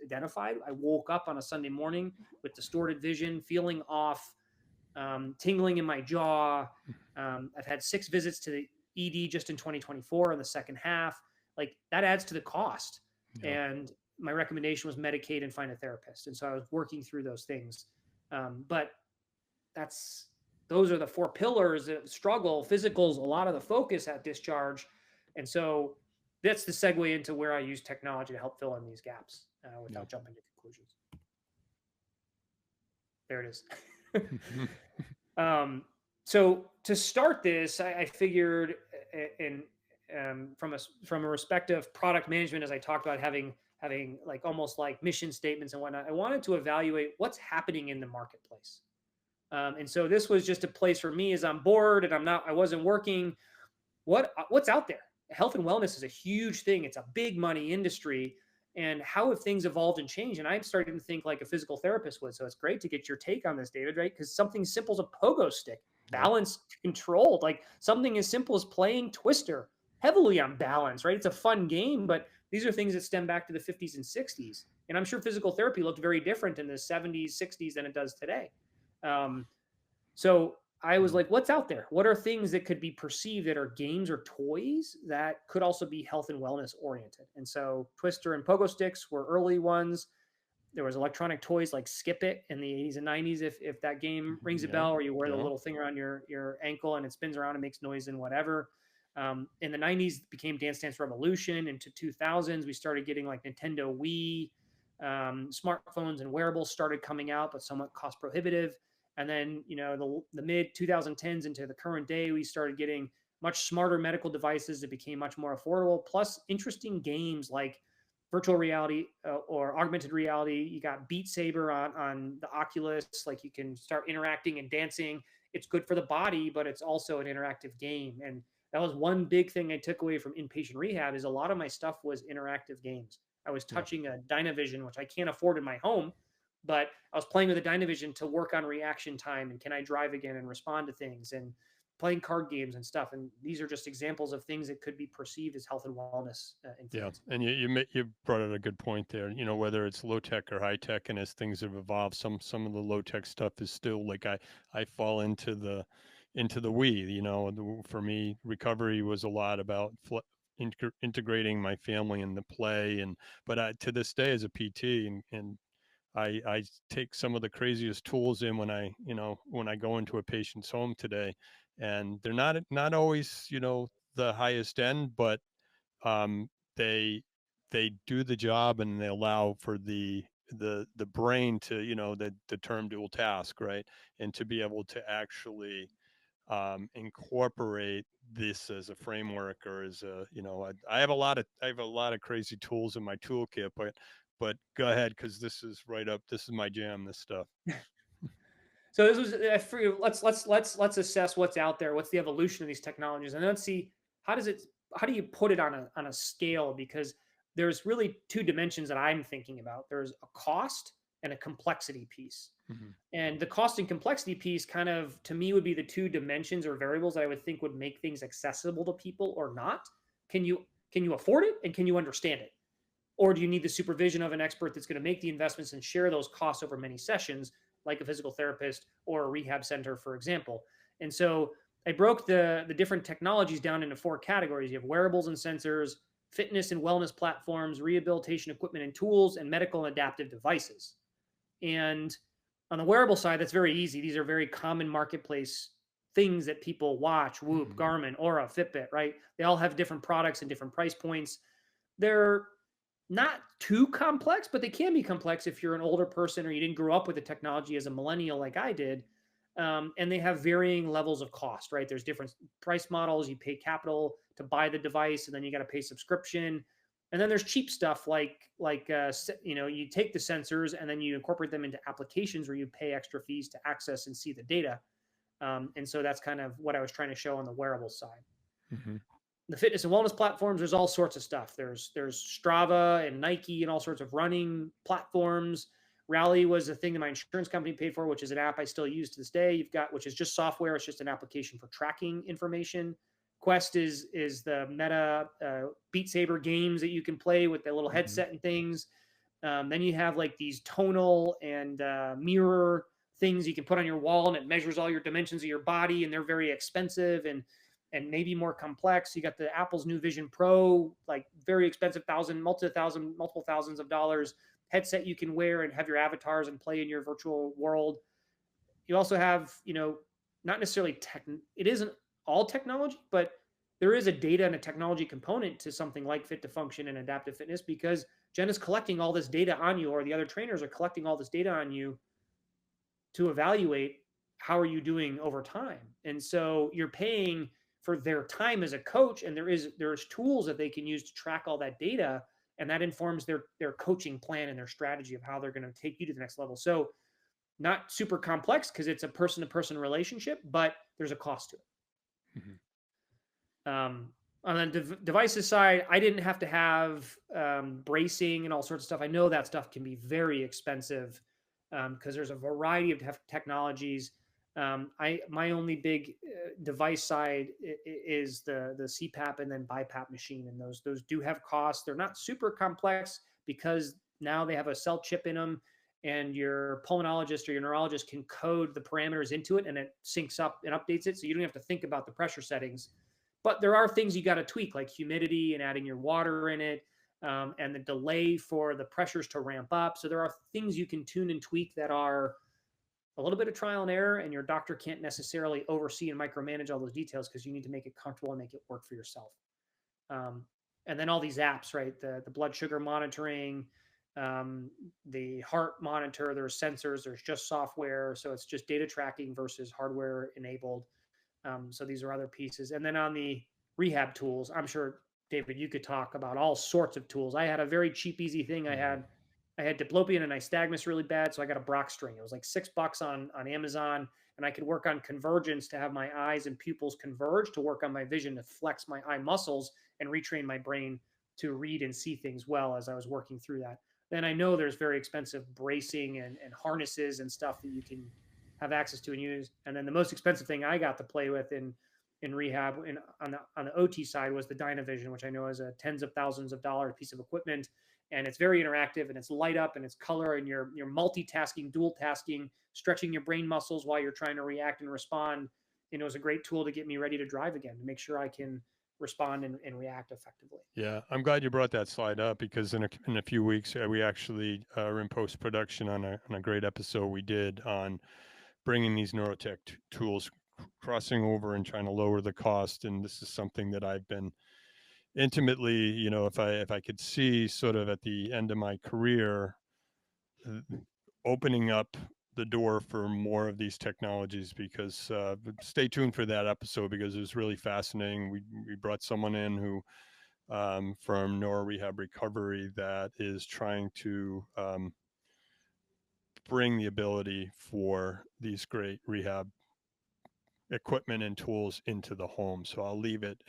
[SPEAKER 2] identified. I woke up on a Sunday morning with distorted vision, feeling off, tingling in my jaw. I've had 6 visits to the ED just in 2024 in the second half. Like, that adds to the cost.
[SPEAKER 1] Yeah.
[SPEAKER 2] And my recommendation was medicate and find a therapist. And so I was working through those things. But that's those are the 4 pillars of struggle. Physicals, a lot of the focus at discharge. And so that's the segue into where I use technology to help fill in these gaps
[SPEAKER 1] Yeah.
[SPEAKER 2] without jumping to conclusions. There it is. um, so to start this, I figured, in from a respect of product management, as I talked about having like almost like mission statements and whatnot, I wanted to evaluate what's happening in the marketplace. And so this was just a place for me, as I'm bored and I wasn't working. What's out there? Health and wellness is a huge thing. It's a big money industry. And how have things evolved and changed? And I'm starting to think like a physical therapist would. So it's great to get your take on this, David, right? Because something simple as a pogo stick,
[SPEAKER 1] Yep.
[SPEAKER 2] balance controlled, like something as simple as playing Twister, heavily on balance, right? It's a fun game, but these are things that stem back to the 50s and 60s. And I'm sure physical therapy looked very different in the 70s, 60s than it does today. Um, so I was
[SPEAKER 1] Yeah.
[SPEAKER 2] like, what's out there? What are things that could be perceived that are games or toys that could also be health and wellness oriented? And so Twister and Pogo Sticks were early ones. There was electronic toys like Skip It in the 80s and 90s, if that game rings a
[SPEAKER 1] Yeah.
[SPEAKER 2] bell, where you wear the
[SPEAKER 1] Yeah.
[SPEAKER 2] little thing around your ankle and it spins around and makes noise and whatever. In the 90s, it became Dance Dance Revolution. Into 2000s, we started getting like Nintendo Wii. Smartphones and wearables started coming out, but somewhat cost prohibitive. And then, the mid 2010s into the current day, we started getting much smarter medical devices that became much more affordable, plus interesting games like virtual reality, or augmented reality. You got Beat Saber on the Oculus. Like, you can start interacting and dancing. It's good for the body, but it's also an interactive game. And that was one big thing I took away from inpatient rehab, is a lot of my stuff was interactive games. I was
[SPEAKER 1] Yeah.
[SPEAKER 2] touching a Dynavision, which I can't afford in my home, but I was playing with a Dynavision to work on reaction time and can I drive again and respond to things, and playing card games and stuff. And these are just examples of things that could be perceived as health and wellness in
[SPEAKER 1] Yeah,
[SPEAKER 2] fields.
[SPEAKER 1] and you brought out a good point there. Whether it's low tech or high tech, and as things have evolved, some of the low tech stuff is still like I fall into the we. For me, recovery was a lot about integrating my family in the play, and but to this day as a PT, and I take some of the craziest tools in when I go into a patient's home today, and they're not always the highest end, but um, they they do the job and they allow for the brain to the term dual task, right, and to be able to actually incorporate this as a framework, or as I have a lot of crazy tools in my toolkit, but go ahead, because this is my jam, this stuff.
[SPEAKER 2] So this was let's assess what's out there, what's the evolution of these technologies, and then let's see how does it how do you put it on a scale, because there's really two dimensions that I'm thinking about. There's a cost and a complexity piece.
[SPEAKER 1] Mhm.
[SPEAKER 2] And the cost and complexity piece kind of to me would be the two dimensions or variables that I would think would make things accessible to people or not. Can you afford it and can you understand it? Or do you need the supervision of an expert that's going to make the investments and share those costs over many sessions, like a physical therapist or a rehab center, for example? And so I broke the different technologies down into four categories. You have wearables and sensors, fitness and wellness platforms, rehabilitation equipment and tools, and medical and adaptive devices. And on the wearable side, that's very easy. These are very common marketplace things that people watch: Whoop,
[SPEAKER 1] Mhm.
[SPEAKER 2] Garmin, Aura, Fitbit, right? They all have different products and different price points. They're not too complex, but they can be complex if you're an older person or you didn't grow up with the technology as a millennial like I did. And they have varying levels of cost, right? There's different price models. You pay capital to buy the device, and then you got to pay subscription. And then there's cheap stuff you take the sensors and then you incorporate them into applications where you pay extra fees to access and see the data. And so that's kind of what I was trying to show on the wearable side.
[SPEAKER 1] Mhm.
[SPEAKER 2] The fitness and wellness platforms, there's all sorts of stuff. There's Strava and Nike and all sorts of running platforms. Rally was a thing that my insurance company paid for, which is an app I still use to this day. You've got, which is just software. It's just an application for tracking information. Quest is the Meta Beat Saber games that you can play with the little
[SPEAKER 1] Mhm.
[SPEAKER 2] headset and things. Then you have like these tonal and mirror things you can put on your wall, and it measures all your dimensions of your body, and they're very expensive and maybe more complex. You got the Apple's new Vision Pro, like very expensive, multiple thousands of dollars headset you can wear and have your avatars and play in your virtual world. You also have, not necessarily tech. It isn't all technology, but there is a data and a technology component to something like Fit to Function and adaptive fitness, because Jen is collecting all this data on you, or the other trainers are collecting all this data on you to evaluate how are you doing over time. And so you're paying for their time as a coach, and there's tools that they can use to track all that data, and that informs their coaching plan and their strategy of how they're going to take you to the next level. So not super complex because it's a person to person relationship, but there's a cost to
[SPEAKER 1] Mhm.
[SPEAKER 2] it. On the devices side, I didn't have to have bracing and all sorts of stuff. I know that stuff can be very expensive because there's a variety of technologies. I my only big device side is the CPAP and then BiPAP machine, and those do have costs. They're not super complex because now they have a cell chip in them, and your pulmonologist or your neurologist can code the parameters into it, and it syncs up and updates it, so you don't have to think about the pressure settings. But there are things you got to tweak, like humidity and adding your water in it, and the delay for the pressures to ramp up. So there are things you can tune and tweak that are a little bit of trial and error, and your doctor can't necessarily oversee and micromanage all those details because you need to make it comfortable and make it work for yourself. Um, and then all these apps, right? The blood sugar monitoring, the heart monitor. There's sensors. There's just software. So it's just data tracking versus hardware enabled. So these are other pieces. And then on the rehab tools, I'm sure David, you could talk about all sorts of tools. I had a very cheap, easy thing.
[SPEAKER 1] Mhm.
[SPEAKER 2] I had diplopia and nystagmus really bad, so I got a Brock string. It was like $6 on Amazon, and I could work on convergence to have my eyes and pupils converge to work on my vision to flex my eye muscles and retrain my brain to read and see things well as I was working through that. Then I know there's very expensive bracing and harnesses and stuff that you can have access to and use. And then the most expensive thing I got to play with in rehab on the OT side was the Dynavision, which I know is a tens of thousands of dollar piece of equipment, and it's very interactive and it's light up and it's color, and you're multitasking, dual tasking, stretching your brain muscles while you're trying to react and respond. And it was a great tool to get me ready to drive again, to make sure I can respond and react effectively.
[SPEAKER 1] Yeah, I'm glad you brought that slide up because in a few weeks we actually are in post production on a great episode we did on bringing these neurotech tools crossing over and trying to lower the cost. And this is something that I've been intimately, if I could see sort of at the end of my career, uh, opening up the door for more of these technologies. Because stay tuned for that episode because it was really fascinating. We brought someone in who from neuro rehab recovery that is trying to bring the ability for these great rehab equipment and tools into the home. So I'll leave it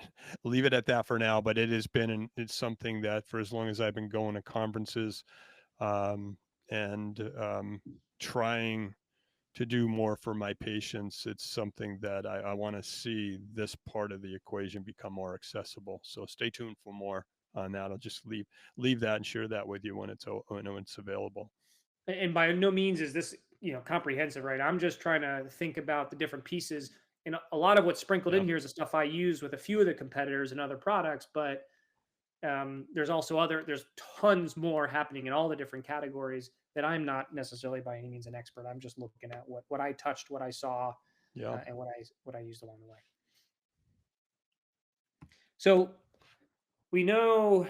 [SPEAKER 1] at that for now. But it has been it's something that for as long as I've been going to conferences, um, and trying to do more for my patients, it's something that I want to see this part of the equation become more accessible. So stay tuned for more on that. I'll just leave that and share that with you when it's available.
[SPEAKER 2] And by no means is this, comprehensive, right? I'm just trying to think about the different pieces, and a lot of what's sprinkled in
[SPEAKER 1] Yeah,
[SPEAKER 2] here is the stuff I use with a few of the competitors and other products, but there's tons more happening in all the different categories that I'm not necessarily by any means an expert. I'm just looking at what I touched, what I saw,
[SPEAKER 1] yeah,
[SPEAKER 2] and what I used along the way. So we know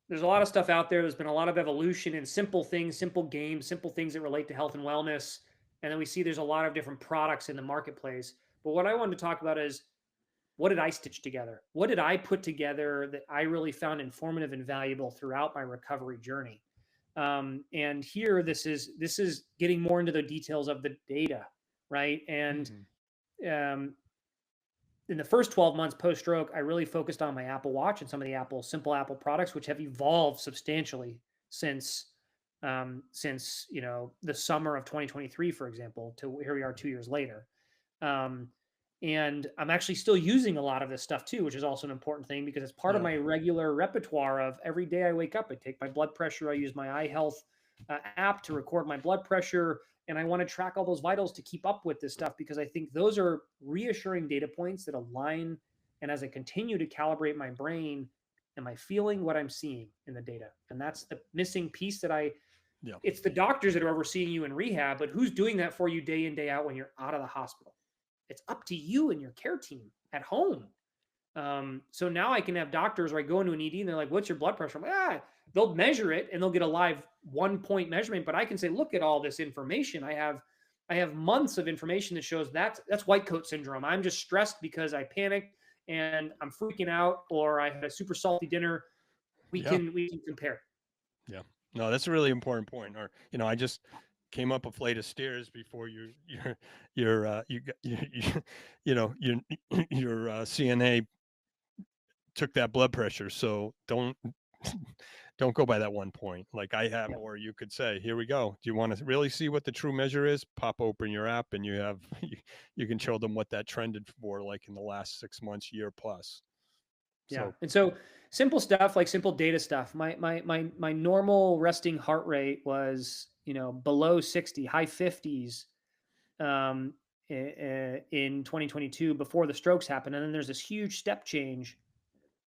[SPEAKER 2] there's a lot of stuff out there. There's been a lot of evolution in simple things, simple games, simple things that relate to health and wellness. And then we see there's a lot of different products in the marketplace. But what I wanted to talk about is, what did I stitch together? What did I put together that I really found informative and valuable throughout my recovery journey? And here, this is getting more into the details of the data, right? And
[SPEAKER 1] hmm
[SPEAKER 2] um, in the first 12 months post stroke, I really focused on my Apple Watch and some of the simple Apple products, which have evolved substantially since the summer of 2023, for example, to here we are 2 years later. Um, and I'm actually still using a lot of this stuff too, which is also an important thing because it's part of
[SPEAKER 1] yeah,
[SPEAKER 2] my regular repertoire of every day I wake up, I take my blood pressure, I use my eye health app to record my blood pressure, and I want to track all those vitals to keep up with this stuff because I think those are reassuring data points that align. And as I continue to calibrate my brain, am I feeling what I'm seeing in the data? And that's the missing piece that
[SPEAKER 1] yeah,
[SPEAKER 2] it's the doctors that are overseeing you in rehab, but who's doing that for you day in, day out when you're out of the hospital? It's up to you and your care team at home. So now I can have doctors where I go into an ED and they're like, "What's your blood pressure?" I'm like, they'll measure it and they'll get a live 1 point measurement, but I can say, "Look at all this information. I have months of information that shows that's white coat syndrome. I'm just stressed because I panicked and I'm freaking out, or I had a super salty dinner. We
[SPEAKER 1] yeah,
[SPEAKER 2] can we can compare."
[SPEAKER 1] yeah. No, that's a really important point. Or I just came up a flight of stairs before you got- your your CNA took that blood pressure. So don't go by that 1 point like I have.
[SPEAKER 2] Yeah.
[SPEAKER 1] Or you could say, here we go. Do you want to really see what the true measure is? Pop open your app and you have you can show them what that trended for like in the last 6 months, year plus.
[SPEAKER 2] Yeah.
[SPEAKER 1] So
[SPEAKER 2] And so simple stuff like simple data stuff. My normal resting heart rate was, below 60, high 50s um in 2022 before the strokes happened. And then there's this huge step change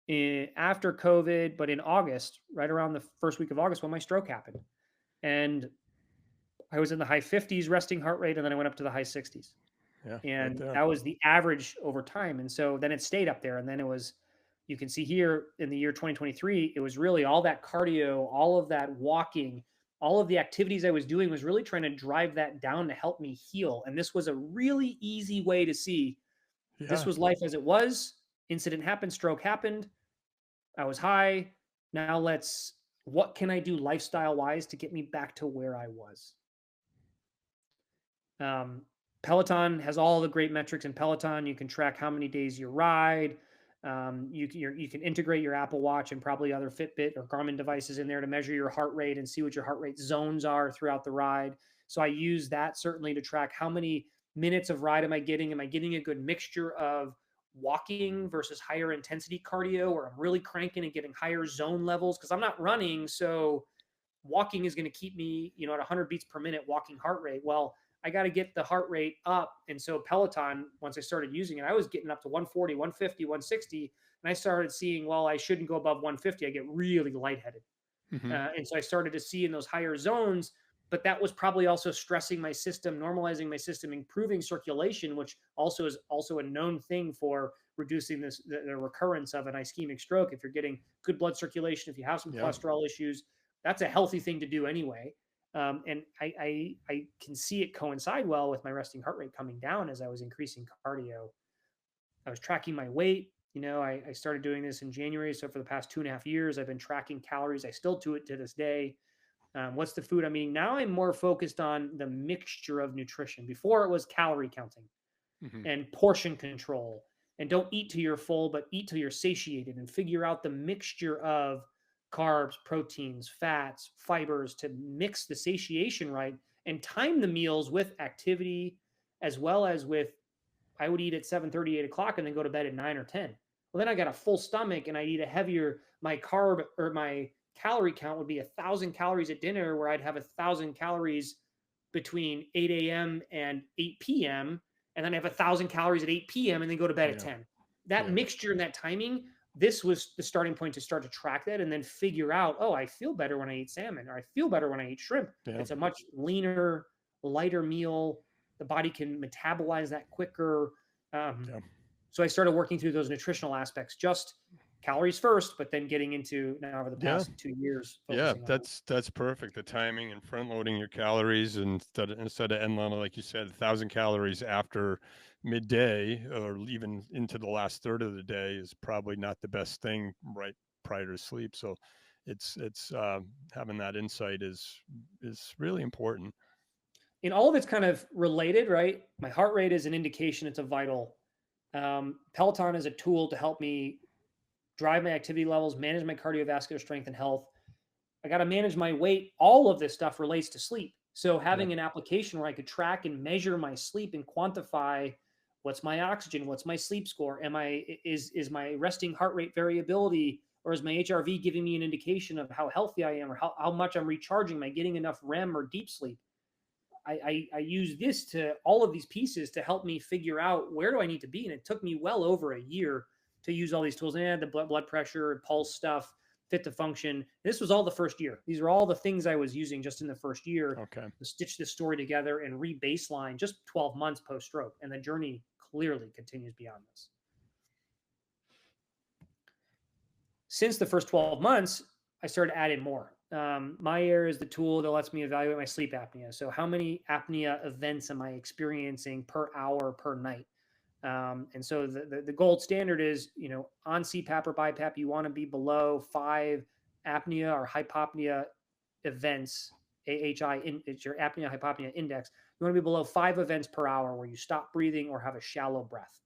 [SPEAKER 2] after COVID, but in August, right around the first week of August when my stroke happened. And I was in the high 50s resting heart rate and then I went up to the high 60s.
[SPEAKER 1] yeah, right
[SPEAKER 2] And
[SPEAKER 1] there.
[SPEAKER 2] that was the average over time. And so then it stayed up there. And then it was, you can see here in the year 2023, it was really all that cardio, all of that walking, all of the activities I was doing was really trying to drive that down to help me heal. And this was a really easy way to see this
[SPEAKER 1] Yeah.
[SPEAKER 2] was life as it was. Incident happened, stroke happened. I was high. Now what can I do lifestyle wise to get me back to where I was? Um, Peloton has all the great metrics in Peloton. You can track how many days you ride. You can integrate your Apple Watch and probably other Fitbit or Garmin devices in there to measure your heart rate and see what your heart rate zones are throughout the ride. So I use that certainly to track how many minutes of ride am I getting? Am I getting a good mixture of walking versus higher intensity cardio, where I'm really cranking and getting higher zone levels? Because I'm not running, so walking is going to keep me, at 100 beats per minute walking heart rate. Well, I got to get the heart rate up. And so Peloton, once I started using it, I was getting up to 140, 150, 160. And I started seeing, well, I shouldn't go above 150. I get really lightheaded.
[SPEAKER 1] hmm
[SPEAKER 2] And so I started to see in those higher zones, but that was probably also stressing my system, normalizing my system, improving circulation, which also is also a known thing for reducing the recurrence of an ischemic stroke. If you're getting good blood circulation, if you have some
[SPEAKER 1] Yeah.
[SPEAKER 2] cholesterol issues, that's a healthy thing to do anyway. And I can see it coincide well with my resting heart rate coming down as I was increasing cardio. I was tracking my weight. I started doing this in January. So for the past 2.5 years, I've been tracking calories. I still do it to this day. What's the food I'm eating? Now I'm more focused on the mixture of nutrition. Before it was calorie counting
[SPEAKER 1] Hmm.
[SPEAKER 2] and portion control, and don't eat till you're full, but eat till you're satiated, and figure out the mixture of carbs, proteins, fats, fibers to mix the satiation right, and time the meals with activity, as well as with, I would eat at 7:30, 8 o'clock, and then go to bed at 9 or 10. Well, then I got a full stomach and I eat a heavier, my carb or my calorie count would be 1,000 calories at dinner, where I'd have 1,000 calories between 8 a.m. and 8 p.m. And then I have 1,000 calories at 8 p.m. and then go to bed at
[SPEAKER 1] Yeah.
[SPEAKER 2] 10. That
[SPEAKER 1] Yeah.
[SPEAKER 2] mixture and that timing, this was the starting point to start to track that and then figure out, oh, I feel better when I eat salmon, or I feel better when I eat shrimp.
[SPEAKER 1] Yeah.
[SPEAKER 2] It's a much leaner, lighter meal. The body can metabolize that quicker. Um,
[SPEAKER 1] Yeah.
[SPEAKER 2] so I started working through those nutritional aspects, just calories first, but then getting into, now over the
[SPEAKER 1] Yeah.
[SPEAKER 2] past 2 years,
[SPEAKER 1] Yeah,
[SPEAKER 2] focusing on.
[SPEAKER 1] that's perfect. The timing and front loading your calories, and instead of end loading, like you said, 1,000 calories after midday or even into the last third of the day is probably not the best thing right prior to sleep. So, it's having that insight is really important.
[SPEAKER 2] And all of it's kind of related, right? My heart rate is an indication, it's a vital. Peloton is a tool to help me drive my activity levels, manage my cardiovascular strength and health. I got to manage my weight. All of this stuff relates to sleep. So
[SPEAKER 1] Yeah.
[SPEAKER 2] having an application where I could track and measure my sleep and quantify what's my oxygen, what's my sleep score, am I is my resting heart rate variability, or is my HRV giving me an indication of how healthy I am, or how much I'm recharging? Am I getting enough REM or deep sleep? I use this to all of these pieces to help me figure out where do I need to be. And it took me well over a year to use all these tools, and the blood pressure, pulse stuff, fit to function. This was all the first year. These are all the things I was using just in the first year
[SPEAKER 1] Okay.
[SPEAKER 2] to stitch this story together and re-baseline just 12 months post-stroke. And the journey clearly continues beyond this. Since the first 12 months, I started adding more. MyAir is the tool that lets me evaluate my sleep apnea. So, how many apnea events am I experiencing per hour per night? And so, the gold standard is, on CPAP or BiPAP, you want to be below 5 apnea or hypopnea events. AHI, it's your apnea hypopnea index. You want to be below 5 events per hour where you stop breathing or have a shallow breath.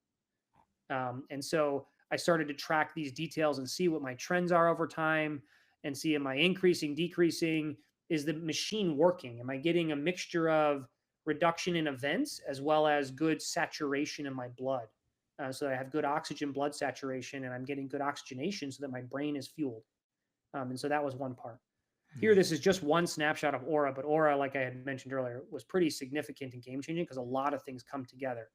[SPEAKER 2] And so I started to track these details and see what my trends are over time, and see, am I increasing, decreasing? Is the machine working? Am I getting a mixture of reduction in events as well as good saturation in my blood? So that I have good oxygen blood saturation, and I'm getting good oxygenation so that my brain is fueled. And so that was one part. Here, this is just one snapshot of Aura, but Aura, like I had mentioned earlier, was pretty significant and game changing because a lot of things come together.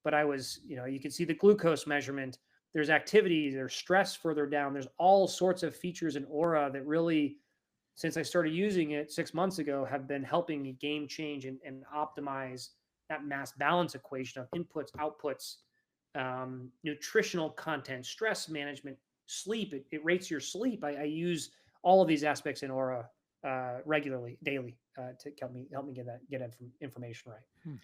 [SPEAKER 2] But I was, you can see the glucose measurement. There's activity, there's stress further down. There's all sorts of features in Aura that really, since I started using it 6 months ago, have been helping me game change and optimize that mass balance equation of inputs, outputs, nutritional content, stress management, sleep. It rates your sleep. I use all of these aspects in Aura regularly, daily, to help me get information right.
[SPEAKER 1] Hmm.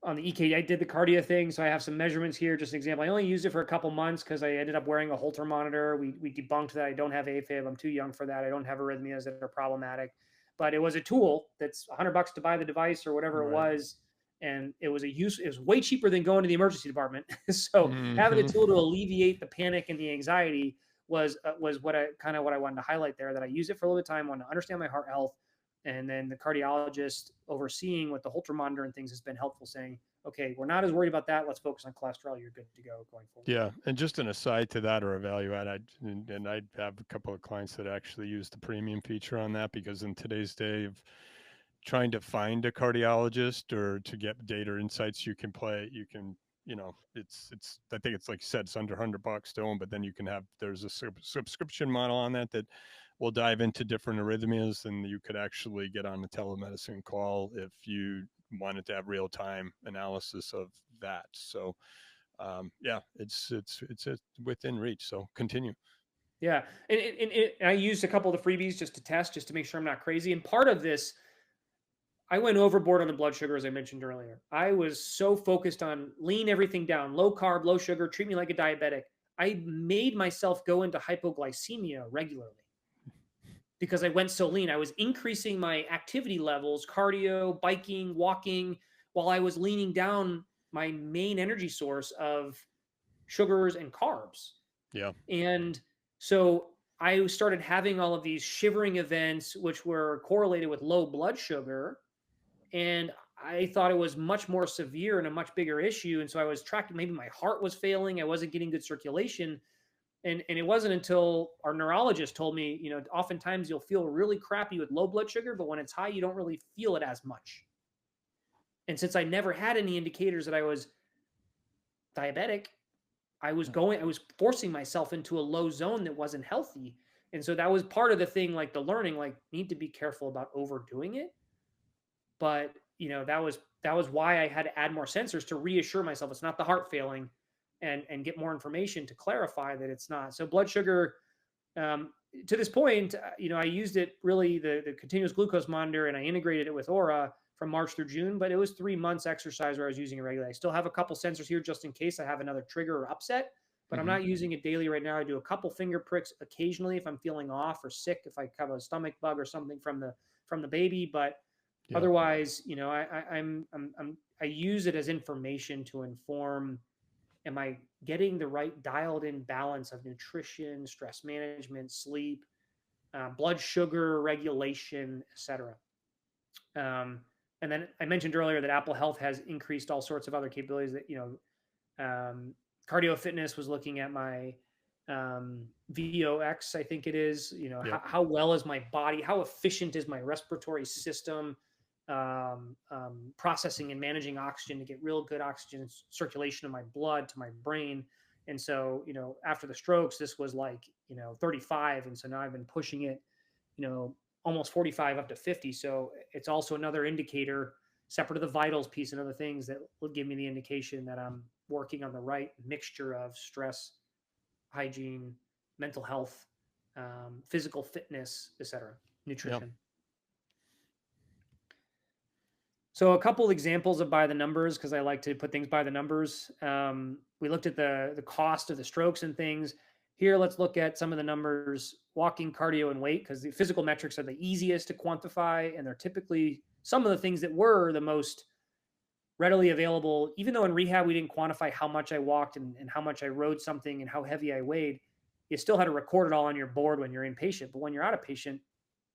[SPEAKER 2] On the EKG, I did the cardio thing, so I have some measurements here. Just an example. I only used it for a couple months because I ended up wearing a Holter monitor. We debunked that I don't have AFib. I'm too young for that. I don't have arrhythmias that are problematic. But it was a tool that's $100 to buy the device or whatever it
[SPEAKER 1] Right.
[SPEAKER 2] was, and it was It was way cheaper than going to the emergency department. So having a
[SPEAKER 1] Hmm.
[SPEAKER 2] tool to alleviate the panic and the anxiety was what I wanted to highlight there. That I used it for a little bit of time, wanted to understand my heart health, and then the cardiologist overseeing with the Holter monitor and things has been helpful, saying, okay, we're not as worried about that. Let's focus on cholesterol. You're good to go going forward.
[SPEAKER 1] Yeah, and just an aside to that, or a value add, and I'd have a couple of clients that actually use the premium feature on that, because in today's day of trying to find a cardiologist or to get data insights, you can, it's I think it's, like you said, it's under $100 to own, but then there's a subscription model on that will dive into different arrhythmias, and you could actually get on a telemedicine call if you wanted to have real time analysis of that. So yeah, it's within reach. So continue.
[SPEAKER 2] Yeah. And I used a couple of the freebies just to test, just to make sure I'm not crazy. And part of this, I went overboard on the blood sugar, as I mentioned earlier. I was so focused on lean everything down, low carb, low sugar, treat me like a diabetic. I made myself go into hypoglycemia regularly. because I went so lean. I was increasing my activity levels, cardio, biking, walking, while I was leaning down my main energy source of sugars and carbs.
[SPEAKER 1] Yeah.
[SPEAKER 2] And so I started having all of these shivering events, which were correlated with low blood sugar. And I thought it was much more severe and a much bigger issue. And so I was tracking, maybe my heart was failing. I wasn't getting good circulation. And it wasn't until our neurologist told me, oftentimes you'll feel really crappy with low blood sugar, but when it's high, you don't really feel it as much. And since I never had any indicators that I was diabetic, I was forcing myself into a low zone that wasn't healthy. And so that was part of the thing, like the learning, like need to be careful about overdoing it. But that was why I had to add more sensors to reassure myself it's not the heart failing, and get more information to clarify that it's not. So blood sugar, to this point, I used it really, the continuous glucose monitor, and I integrated it with Aura from March through June, but it was 3 months exercise where I was using it regularly. I still have a couple sensors here just in case I have another trigger or upset, but I'm
[SPEAKER 1] Hmm.
[SPEAKER 2] not using it daily right now. I do a couple finger pricks occasionally if I'm feeling off or sick, if I have a stomach bug or something from the baby. But
[SPEAKER 1] Yeah.
[SPEAKER 2] otherwise, I use it as information to inform, am I getting the right dialed in balance of nutrition, stress management, sleep, blood sugar regulation, etc. And then I mentioned earlier that Apple Health has increased all sorts of other capabilities that, cardio fitness was looking at my VOX, I think it is,
[SPEAKER 1] Yep.
[SPEAKER 2] how well is my body, how efficient is my respiratory system, processing and managing oxygen to get real good oxygen circulation in my blood to my brain. And so, after the strokes, this was like, 35. And so now I've been pushing it, you know, almost 45 up to 50. So it's also another indicator, separate of the vitals piece and other things, that will give me the indication that I'm working on the right mixture of stress, hygiene, mental health, physical fitness, etc.,
[SPEAKER 1] Yeah.
[SPEAKER 2] nutrition. So a couple examples of by the numbers, because I like to put things by the numbers. We looked at the cost of the strokes and things. Here, let's look at some of the numbers: walking, cardio, and weight, because the physical metrics are the easiest to quantify, and they're typically some of the things that were the most readily available. Even though in rehab we didn't quantify how much I walked and how much I rode something and how heavy I weighed, you still had to record it all on your board when you're inpatient. But when you're outpatient,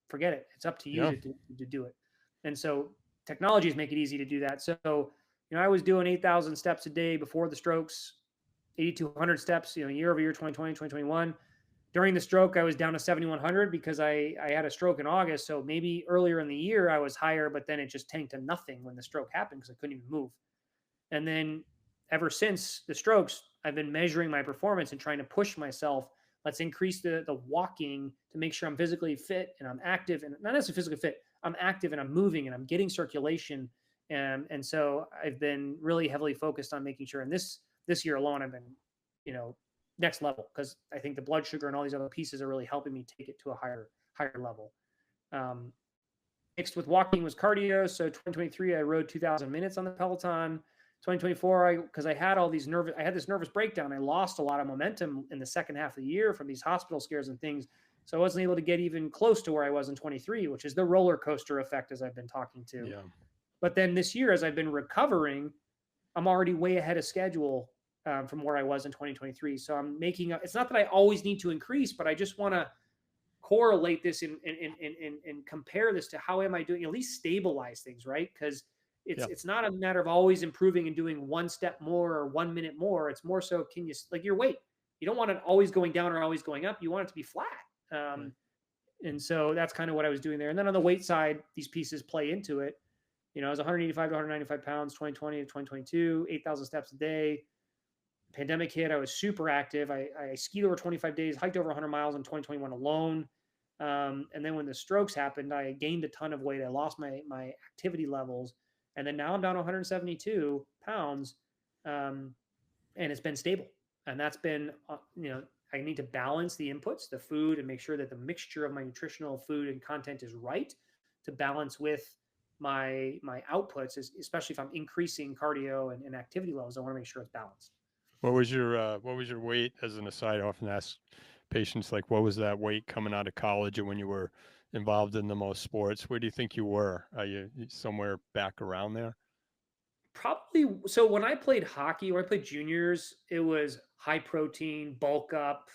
[SPEAKER 2] forget it. It's up to you
[SPEAKER 1] Yeah.
[SPEAKER 2] to do it. And so technologies make it easy to do that. So, I was doing 8,000 steps a day before the strokes, 8,200 steps, year over year, 2020, 2021. During the stroke, I was down to 7,100 because I had a stroke in August. So maybe earlier in the year I was higher, but then it just tanked to nothing when the stroke happened because I couldn't even move. And then ever since the strokes, I've been measuring my performance and trying to push myself. Let's increase the walking to make sure I'm physically fit and I'm active, and not necessarily physically fit. I'm active and I'm moving and I'm getting circulation. And so I've been really heavily focused on making sure. And this year alone, I've been, you know, next level, because I think the blood sugar and all these other pieces are really helping me take it to a higher level. Um, Mixed with walking was cardio. So 2023, I rode 2,000 minutes on the Peloton. 2024, because I had this nervous breakdown. I lost a lot of momentum in the second half of the year from these hospital scares and things. So I wasn't able to get even close to where I was in 23, which is the roller coaster effect, as I've been talking to.
[SPEAKER 1] Yeah.
[SPEAKER 2] But then this year, as I've been recovering, I'm already way ahead of schedule, from where I was in 2023. So I'm it's not that I always need to increase, but I just want to correlate this and compare this to how am I doing, at least stabilize things, right? Because
[SPEAKER 1] Yeah.
[SPEAKER 2] it's not a matter of always improving and doing one step more or 1 minute more. It's more so, can you, like, your weight, you don't want it always going down or always going up. You want it to be flat.
[SPEAKER 1] Right.
[SPEAKER 2] And so that's kind of what I was doing there. And then on the weight side, these pieces play into it. I was 185 to 195 pounds, 2020 to 2022, 8,000 steps a day. Pandemic hit, I was super active. I skied over 25 days, hiked over 100 miles in 2021 alone. And then when the strokes happened, I gained a ton of weight. I lost my activity levels, and then now I'm down to 172 pounds, and it's been stable. And that's been, I need to balance the inputs, the food, and make sure that the mixture of my nutritional food and content is right to balance with my outputs, especially if I'm increasing cardio and activity levels. I want to make sure it's balanced.
[SPEAKER 1] What was your weight, as an aside? I often ask patients, like what was that weight coming out of college and when you were involved in the most sports? Where do you think you were? Are you somewhere back around there?
[SPEAKER 2] Probably. So when I played hockey, when I played juniors, it was high protein, bulk up,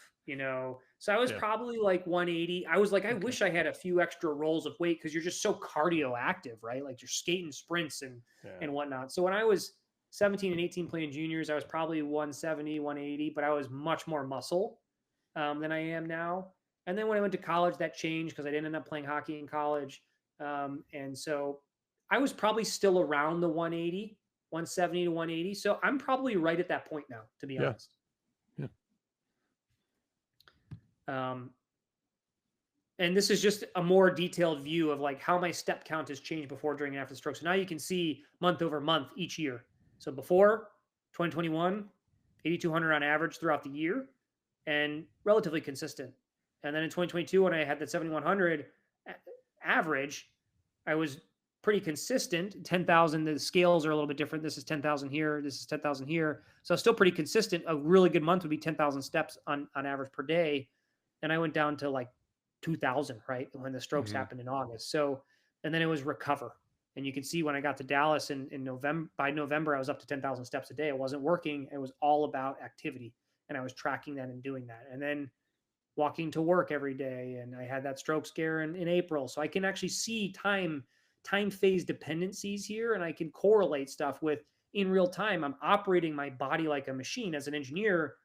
[SPEAKER 2] So I was
[SPEAKER 1] Yeah.
[SPEAKER 2] probably like 180. I was like, I
[SPEAKER 1] Okay.
[SPEAKER 2] wish I had a few extra rolls of weight because you're just so cardio active, right? Like you're skating sprints
[SPEAKER 1] Yeah.
[SPEAKER 2] and whatnot. So when I was 17 and 18 playing juniors, I was probably 170, 180, but I was much more muscle than I am now. And then when I went to college, that changed because I didn't end up playing hockey in college. And so I was probably still around the 180, 170 to 180. So I'm probably right at that point now, to be
[SPEAKER 1] Yeah.
[SPEAKER 2] honest.
[SPEAKER 1] Yeah.
[SPEAKER 2] Um, and this is just a more detailed view of like how my step count has changed before, during, and after the stroke. So now you can see month over month each year. So before 2021, 8,200 on average throughout the year, and relatively consistent. And then in 2022, when I had that 7,100 average, I was pretty consistent. 10,000, the scales are a little bit different. This is 10,000 here. This is 10,000 here. So still pretty consistent. A really good month would be 10,000 steps on average per day. And I went down to like 2,000, right? When the strokes
[SPEAKER 1] Hmm.
[SPEAKER 2] happened in August. So, and then it was recover. And you can see when I got to Dallas in November, by November, I was up to 10,000 steps a day. It wasn't working. It was all about activity. And I was tracking that and doing that. And then walking to work every day. And I had that stroke scare in April. So I can actually see time phase dependencies here. And I can correlate stuff with in real time. I'm operating my body like a machine as an engineer.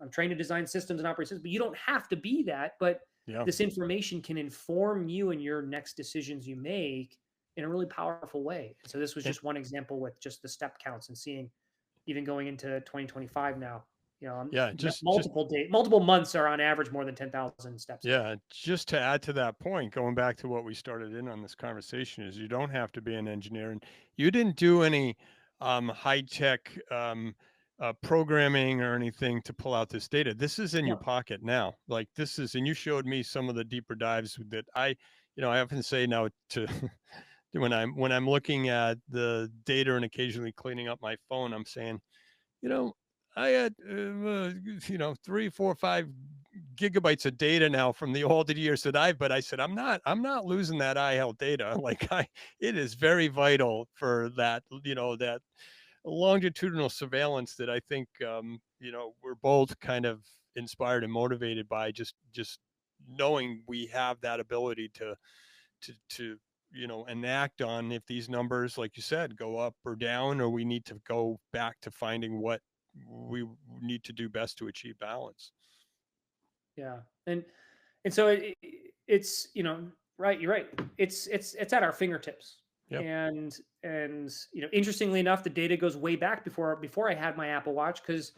[SPEAKER 2] I'm trying to design systems and operate systems, but you don't have to be that. But
[SPEAKER 1] Yeah.
[SPEAKER 2] this information can inform you and your next decisions you make in a really powerful way. So this was
[SPEAKER 1] And
[SPEAKER 2] just one example with just the step counts and seeing even going into 2025 now.
[SPEAKER 1] yeah, just
[SPEAKER 2] Multiple months are on average more than 10,000 steps a day.
[SPEAKER 1] yeah, just to add to that point, going back to what we started in on this conversation, is you don't have to be an engineer, and you didn't do any high tech programming or anything to pull out this data. This is in your
[SPEAKER 2] No,
[SPEAKER 1] pocket now. Like this is, and you showed me some of the deeper dives that I often say now to when I'm looking at the data and occasionally cleaning up my phone, I'm saying, you know, I had, 3, 4, 5 gigabytes of data now from the older years but I said, I'm not losing that eye health data. It is very vital for that longitudinal surveillance that I think, we're both kind of inspired and motivated by just knowing we have that ability to enact on if these numbers, like you said, go up or down, or we need to go back to finding what we need to do best to achieve balance.
[SPEAKER 2] yeah, and so it's right. You're right. It's at our fingertips,
[SPEAKER 1] Yep.
[SPEAKER 2] and interestingly enough, the data goes way back before I had my Apple Watch because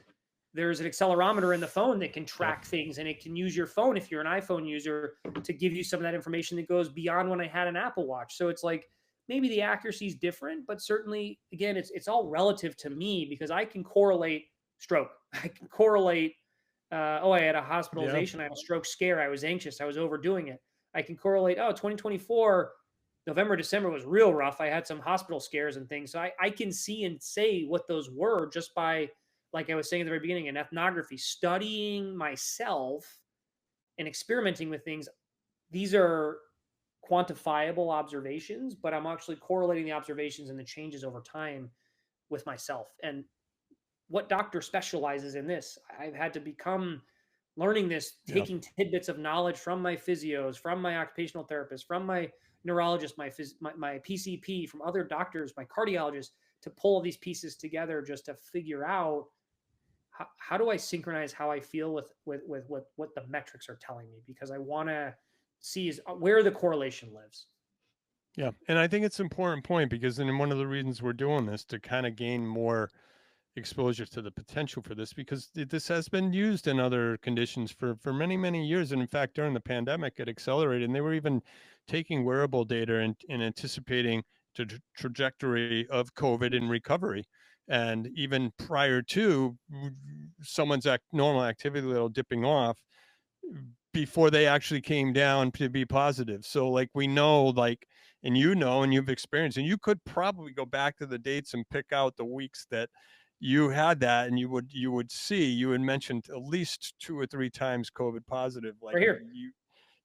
[SPEAKER 2] there's an accelerometer in the phone that can
[SPEAKER 1] Yep.
[SPEAKER 2] track things, and it can use your phone if you're an iPhone user to give you some of that information that goes beyond when I had an Apple Watch. So it's like maybe the accuracy is different, but certainly again, it's all relative to me because I can correlate stroke. I can correlate. I had a
[SPEAKER 1] Yeah.
[SPEAKER 2] hospitalization. I had a stroke scare. I was anxious. I was overdoing it. I can correlate. Oh, 2024, November, December was real rough. I had some hospital scares and things. So I can see and say what those were just by, like I was saying at the very beginning, in ethnography, studying myself and experimenting with things. These are quantifiable observations, but I'm actually correlating the observations and the changes over time with myself. And what doctor specializes in this? I've had to become learning this,
[SPEAKER 1] Yeah.
[SPEAKER 2] taking tidbits of knowledge from my physios, from my occupational therapist, from my neurologist, my PCP, from other doctors, my cardiologist, to pull all these pieces together just to figure out how do I synchronize how I feel with what the metrics are telling me, because I want to see is where the correlation lives.
[SPEAKER 1] Yeah. And I think it's an important point because then one of the reasons we're doing this to kind of gain more exposure to the potential for this, because this has been used in other conditions for many many years, and in fact during the pandemic it accelerated, and they were even taking wearable data and anticipating the trajectory of COVID and recovery, and even prior to someone's normal activity level dipping off before they actually came down to be positive. So like we know, like, and and you've experienced, and you could probably go back to the dates and pick out the weeks that you had that, and you would see, you had mentioned at least 2 or 3 times COVID positive, like
[SPEAKER 2] Right here.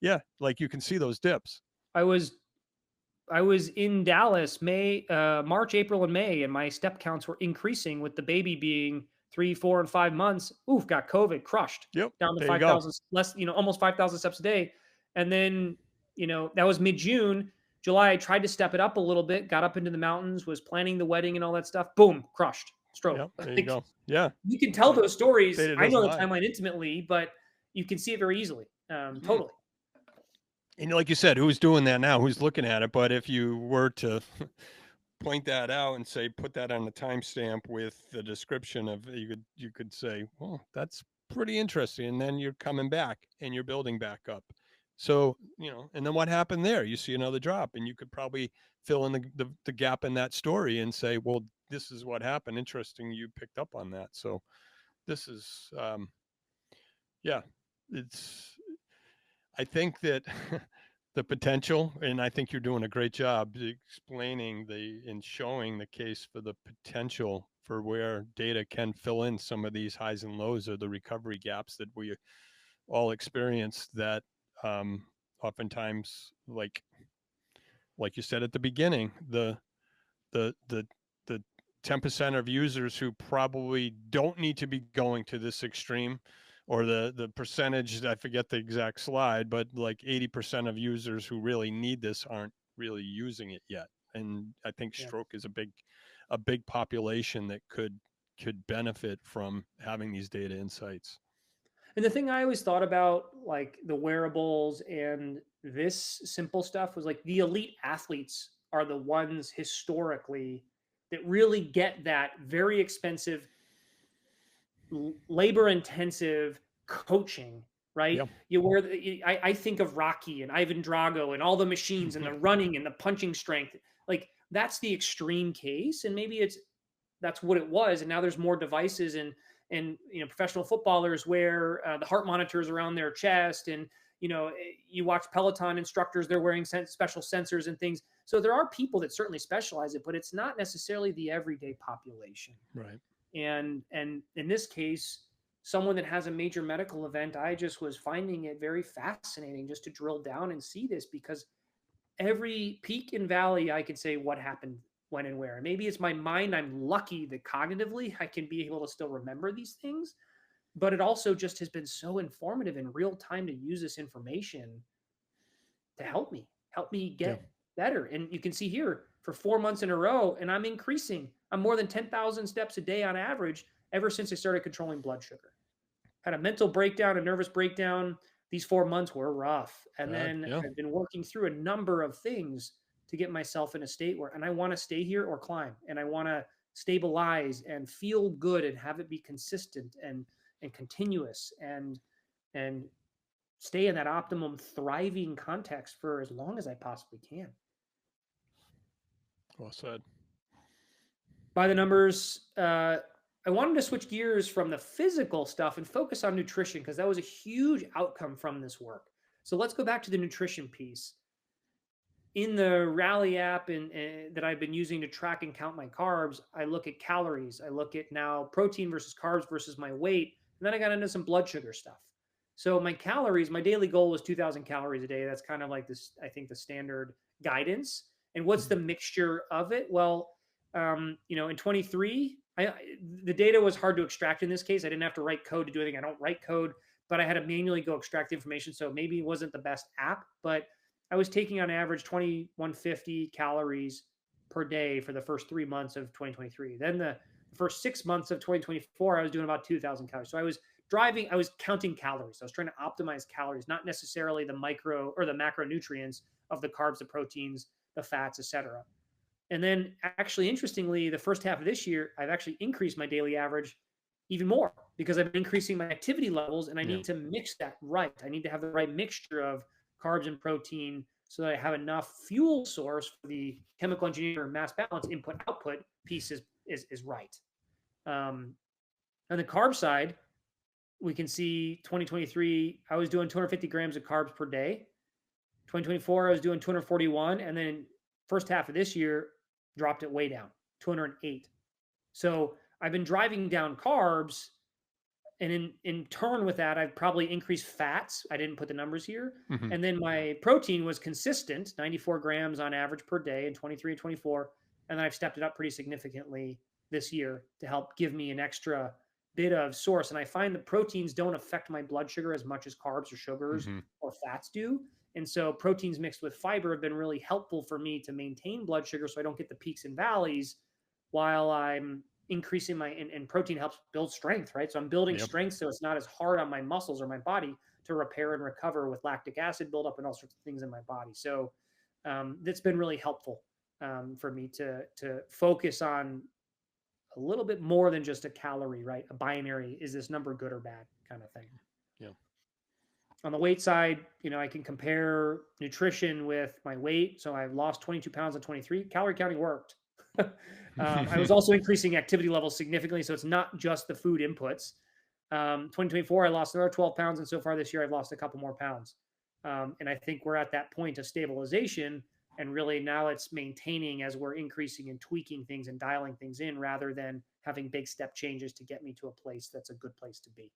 [SPEAKER 1] yeah, like you can see those dips.
[SPEAKER 2] I was I was in Dallas March, April, and May, and my step counts were increasing with the baby being 3, 4, and 5 months. Oof, got COVID, crushed
[SPEAKER 1] Yep,
[SPEAKER 2] down to
[SPEAKER 1] there you go.
[SPEAKER 2] 5,000 less, almost 5,000 steps a day. And then, that was mid June. July, I tried to step it up a little bit, got up into the mountains, was planning the wedding and all that stuff. Boom, crushed, stroke.
[SPEAKER 1] Yep, there you
[SPEAKER 2] Like,
[SPEAKER 1] go. Yeah,
[SPEAKER 2] you can tell
[SPEAKER 1] like
[SPEAKER 2] those stories.
[SPEAKER 1] data
[SPEAKER 2] I
[SPEAKER 1] doesn't
[SPEAKER 2] know the
[SPEAKER 1] lie.
[SPEAKER 2] timeline intimately, but you can see it very easily.
[SPEAKER 1] Hmm.
[SPEAKER 2] Totally.
[SPEAKER 1] And like you said, who's doing that now? Who's looking at it? But if you were to point that out and say, put that on the timestamp with the description of, you could say, well, that's pretty interesting. And then you're coming back and you're building back up. So, and then what happened there? You see another drop, and you could probably fill in the gap in that story and say, well, this is what happened. Interesting. You picked up on that. So this is, yeah, it's, I think that the potential, and I think you're doing a great job explaining and showing the case for the potential for where data can fill in some of these highs and lows, or the recovery gaps that we all experience, that oftentimes, like you said at the beginning, the 10% of users who probably don't need to be going to this extreme, or the percentage, I forget the exact slide, but like 80% of users who really need this aren't really using it yet. And I think
[SPEAKER 2] Yeah.
[SPEAKER 1] stroke is a big population that could benefit from having these data insights.
[SPEAKER 2] And the thing I always thought about, like the wearables and this simple stuff, was like the elite athletes are the ones historically that really get that very expensive, labor intensive coaching, right?
[SPEAKER 1] Yeah.
[SPEAKER 2] You wear I think of Rocky and Ivan Drago and all the machines and the running and the punching strength. Like that's the extreme case. And maybe that's what it was. And now there's more devices, and professional footballers wear the heart monitors around their chest, and you watch Peloton instructors, they're wearing special sensors and things. So there are people that certainly specialize it, but it's not necessarily the everyday population.
[SPEAKER 1] Right.
[SPEAKER 2] And in this case, someone that has a major medical event, I just was finding it very fascinating just to drill down and see this, because every peak and valley I could say what happened when and where. Maybe it's my mind. I'm lucky that cognitively I can be able to still remember these things, but it also just has been so informative in real time to use this information to help me
[SPEAKER 1] Yeah.
[SPEAKER 2] get better. And you can see here for 4 months in a row, and I'm increasing. I'm more than 10,000 steps a day on average ever since I started controlling blood sugar. Had a mental breakdown, a nervous breakdown. These 4 months were rough. And
[SPEAKER 1] Bad.
[SPEAKER 2] then
[SPEAKER 1] Yeah.
[SPEAKER 2] I've been working through a number of things to get myself in a state where, and I want to stay here or climb, and I want to stabilize and feel good and have it be consistent and continuous, and stay in that optimum thriving context for as long as I possibly can.
[SPEAKER 1] Well said.
[SPEAKER 2] By the numbers, I wanted to switch gears from the physical stuff and focus on nutrition, because that was a huge outcome from this work. So let's go back to the nutrition piece. In the Rally app that I've been using to track and count my carbs, I look at calories. I look at now protein versus carbs versus my weight. And then I got into some blood sugar stuff. So my calories, my daily goal was 2,000 calories a day. That's kind of like this, I think, the standard guidance. And what's the
[SPEAKER 1] Mhm.
[SPEAKER 2] mixture of it? Well, in 23, the data was hard to extract in this case. I didn't have to write code to do anything. I don't write code, but I had to manually go extract the information. So maybe it wasn't the best app, but I was taking on average 2,150 calories per day for the first 3 months of 2023. Then the first 6 months of 2024, I was doing about 2,000 calories. So I was counting calories. I was trying to optimize calories, not necessarily the micro or the macronutrients of the carbs, the proteins, the fats, etc. And then actually, interestingly, the first half of this year, I've actually increased my daily average even more, because I'm increasing my activity levels, and I
[SPEAKER 1] Yeah.
[SPEAKER 2] need to mix that right. I need to have the right mixture of carbs and protein so that I have enough fuel source for the chemical engineering and mass balance input output piece is right. Um, on the carb side, we can see 2023, I was doing 250 grams of carbs per day. 2024, I was doing 241. And then first half of this year, dropped it way down, 208. So I've been driving down carbs, and in turn with that, I've probably increased fats. I didn't put the numbers here.
[SPEAKER 1] Mhm.
[SPEAKER 2] And then my protein was consistent, 94 grams on average per day in 23 and 24. And then I've stepped it up pretty significantly this year to help give me an extra bit of source. And I find that proteins don't affect my blood sugar as much as carbs or sugars
[SPEAKER 1] Mhm.
[SPEAKER 2] or fats do. And so proteins mixed with fiber have been really helpful for me to maintain blood sugar so I don't get the peaks and valleys while I'm increasing my, and protein helps build strength, right? So I'm building
[SPEAKER 1] Yep.
[SPEAKER 2] strength so it's not as hard on my muscles or my body to repair and recover with lactic acid buildup and all sorts of things in my body. So that's been really helpful for me to focus on a little bit more than just a calorie, right? A binary, is this number good or bad kind of thing.
[SPEAKER 1] Yeah.
[SPEAKER 2] On the weight side, I can compare nutrition with my weight. So I've lost 22 pounds in 23. Calorie counting worked. I was also increasing activity levels significantly. So it's not just the food inputs. 2024, I lost another 12 pounds. And so far this year, I've lost a couple more pounds. And I think we're at that point of stabilization. And really now it's maintaining as we're increasing and tweaking things and dialing things in rather than having big step changes to get me to a place that's a good place to be.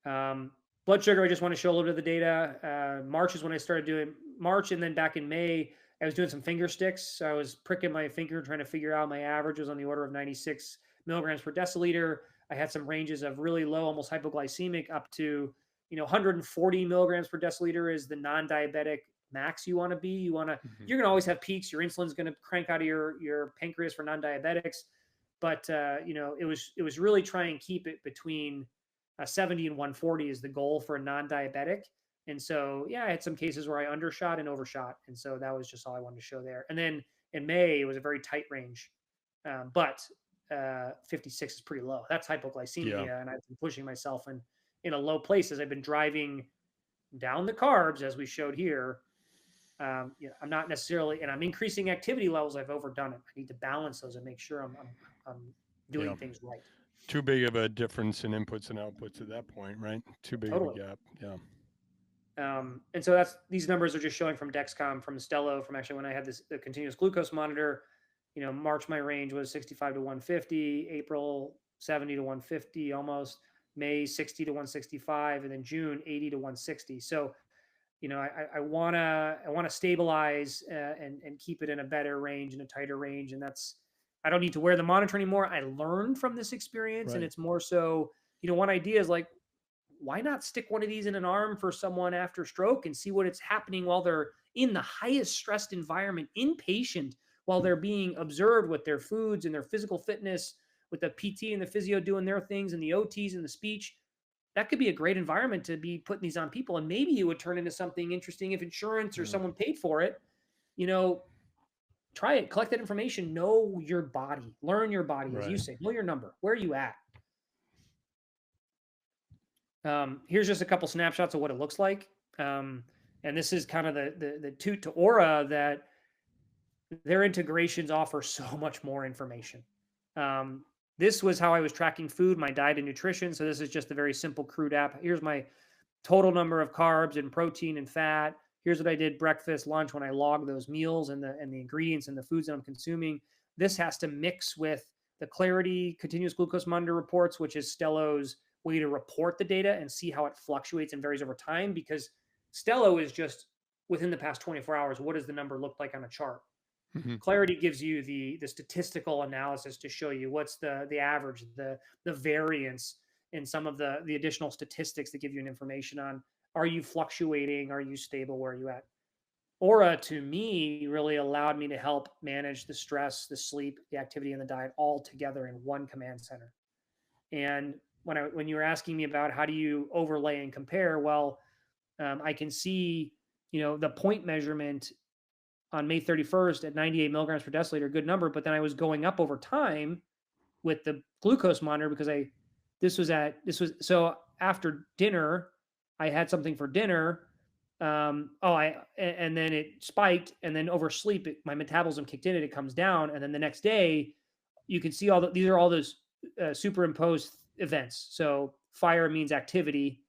[SPEAKER 2] Blood sugar, I just want to show a little bit of the data. March is when I started doing March, and then back in May, I was doing some finger sticks. So I was pricking my finger, trying to figure out my average was on the order of 96 milligrams per deciliter. I had some ranges of really low, almost hypoglycemic, up to 140 milligrams per deciliter is the non-diabetic max you want to be.
[SPEAKER 1] Mhm.
[SPEAKER 2] You're gonna always have peaks. Your insulin's gonna crank out of your pancreas for non-diabetics, but it was really trying to keep it between 70 and 140 is the goal for a non-diabetic. And so, yeah, I had some cases where I undershot and overshot. And so that was just all I wanted to show there. And then in May, it was a very tight range. But 56 is pretty low. That's
[SPEAKER 1] Yeah.
[SPEAKER 2] hypoglycemia. And I've been pushing myself in a low place as I've been driving down the carbs, as we showed here. I'm not necessarily, and I'm increasing activity levels. I've overdone it. I need to balance those and make sure I'm
[SPEAKER 1] Yeah.
[SPEAKER 2] doing things right.
[SPEAKER 1] Too big of a difference in inputs and outputs at that point, right? Too big of a
[SPEAKER 2] Totally.
[SPEAKER 1] gap. Yeah.
[SPEAKER 2] And so these numbers are just showing from Dexcom, from Stello, from actually when I had the continuous glucose monitor. March my range was 65 to 150, April 70 to 150 almost, May 60 to 165, and then June 80 to 160. So I want to stabilize and keep it in a better range and a tighter range, and that's I don't need to wear the monitor anymore. I learned from this experience, and
[SPEAKER 1] Right.
[SPEAKER 2] it's more so one idea is like, why not stick one of these in an arm for someone after stroke and see what it's happening while they're in the highest stressed environment, inpatient, while they're being observed with their foods and their physical fitness, with the PT and the physio doing their things and the OTs and the speech. That could be a great environment to be putting these on people. And maybe it would turn into something interesting if insurance or
[SPEAKER 1] Yeah.
[SPEAKER 2] someone paid for it. You know, Try it, collect that information, know your body, learn your body, as you
[SPEAKER 1] Right.
[SPEAKER 2] say, know your number. Where are you at? Here's just a couple snapshots of what it looks like. And this is kind of the toot to Aura that their integrations offer so much more information. This was how I was tracking food, my diet and nutrition. So this is just a very simple, crude app. Here's my total number of carbs and protein and fat. Here's what I did breakfast, lunch, when I log those meals and the ingredients and the foods that I'm consuming. This has to mix with the Clarity continuous glucose monitor reports, which is Stello's way to report the data and see how it fluctuates and varies over time. Because Stello is just within the past 24 hours, what does the number look like on a chart?
[SPEAKER 1] Hmm.
[SPEAKER 2] Clarity gives you the statistical analysis to show you what's the average, the variance in some of the additional statistics that give you an information on, are you fluctuating, are you stable, where are you at. Aura to me really allowed me to help manage the stress, the sleep, the activity, and the diet all together in one command center. And when you were asking me about how do you overlay and compare, well, I can see the point measurement on May 31st at 98 milligrams per deciliter, good number. But then I was going up over time with the glucose monitor because so after dinner, I had something for dinner. And then it spiked, and then oversleep, my metabolism kicked in, and it comes down. And then the next day, you can see these are all those superimposed events. So fire means activity,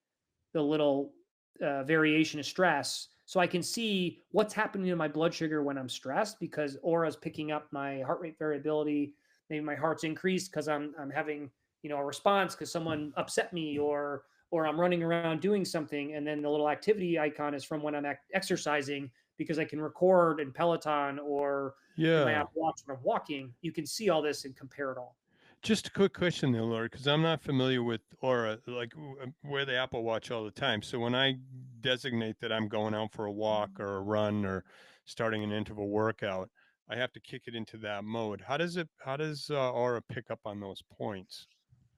[SPEAKER 2] the little variation of stress. So I can see what's happening to my blood sugar when I'm stressed because Aura's picking up my heart rate variability, Maybe my heart's increased because I'm having, a response because someone upset me, or I'm running around doing something, and then the little activity icon is from when I'm exercising, because I can record in Peloton or in my
[SPEAKER 1] Yeah.
[SPEAKER 2] Apple Watch when I'm walking. You can see all this and compare it all.
[SPEAKER 1] Just a quick question there, Laura, because I'm not familiar with Aura. Like, wear the Apple Watch all the time. So when I designate that I'm going out for a walk or a run or starting an interval workout, I have to kick it into that mode. How does it? How does Aura pick up on those points?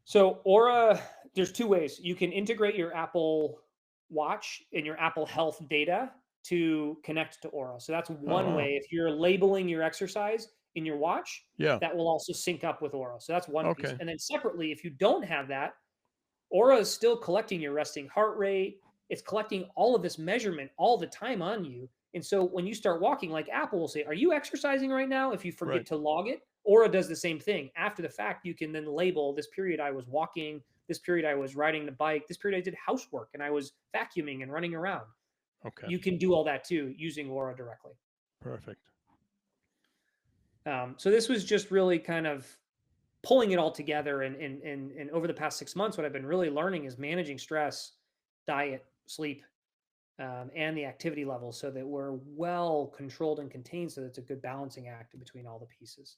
[SPEAKER 2] So Aura, there's two ways. You can integrate your Apple Watch and your Apple Health data to connect to Aura. So that's
[SPEAKER 1] Oh,
[SPEAKER 2] one
[SPEAKER 1] wow.
[SPEAKER 2] way. If you're labeling your exercise in your watch,
[SPEAKER 1] Yeah.
[SPEAKER 2] that will also sync up with Aura. So that's one piece.
[SPEAKER 1] Okay.
[SPEAKER 2] And then separately, if you don't have that, Aura is still collecting your resting heart rate. It's collecting all of this measurement all the time on you. And so when you start walking, like Apple will say, "Are you exercising right now?" If you forget
[SPEAKER 1] Right.
[SPEAKER 2] to log it, Aura does the same thing. After the fact, you can then label this period I was walking, this period I was riding the bike, this period I did housework and I was vacuuming and running around.
[SPEAKER 1] Okay.
[SPEAKER 2] You can do all that too using Aura directly.
[SPEAKER 1] Perfect.
[SPEAKER 2] So this was just really kind of pulling it all together. And over the past 6 months, what I've been really learning is managing stress, diet, sleep, and the activity levels, so that we're well controlled and contained, so that it's a good balancing act between all the pieces.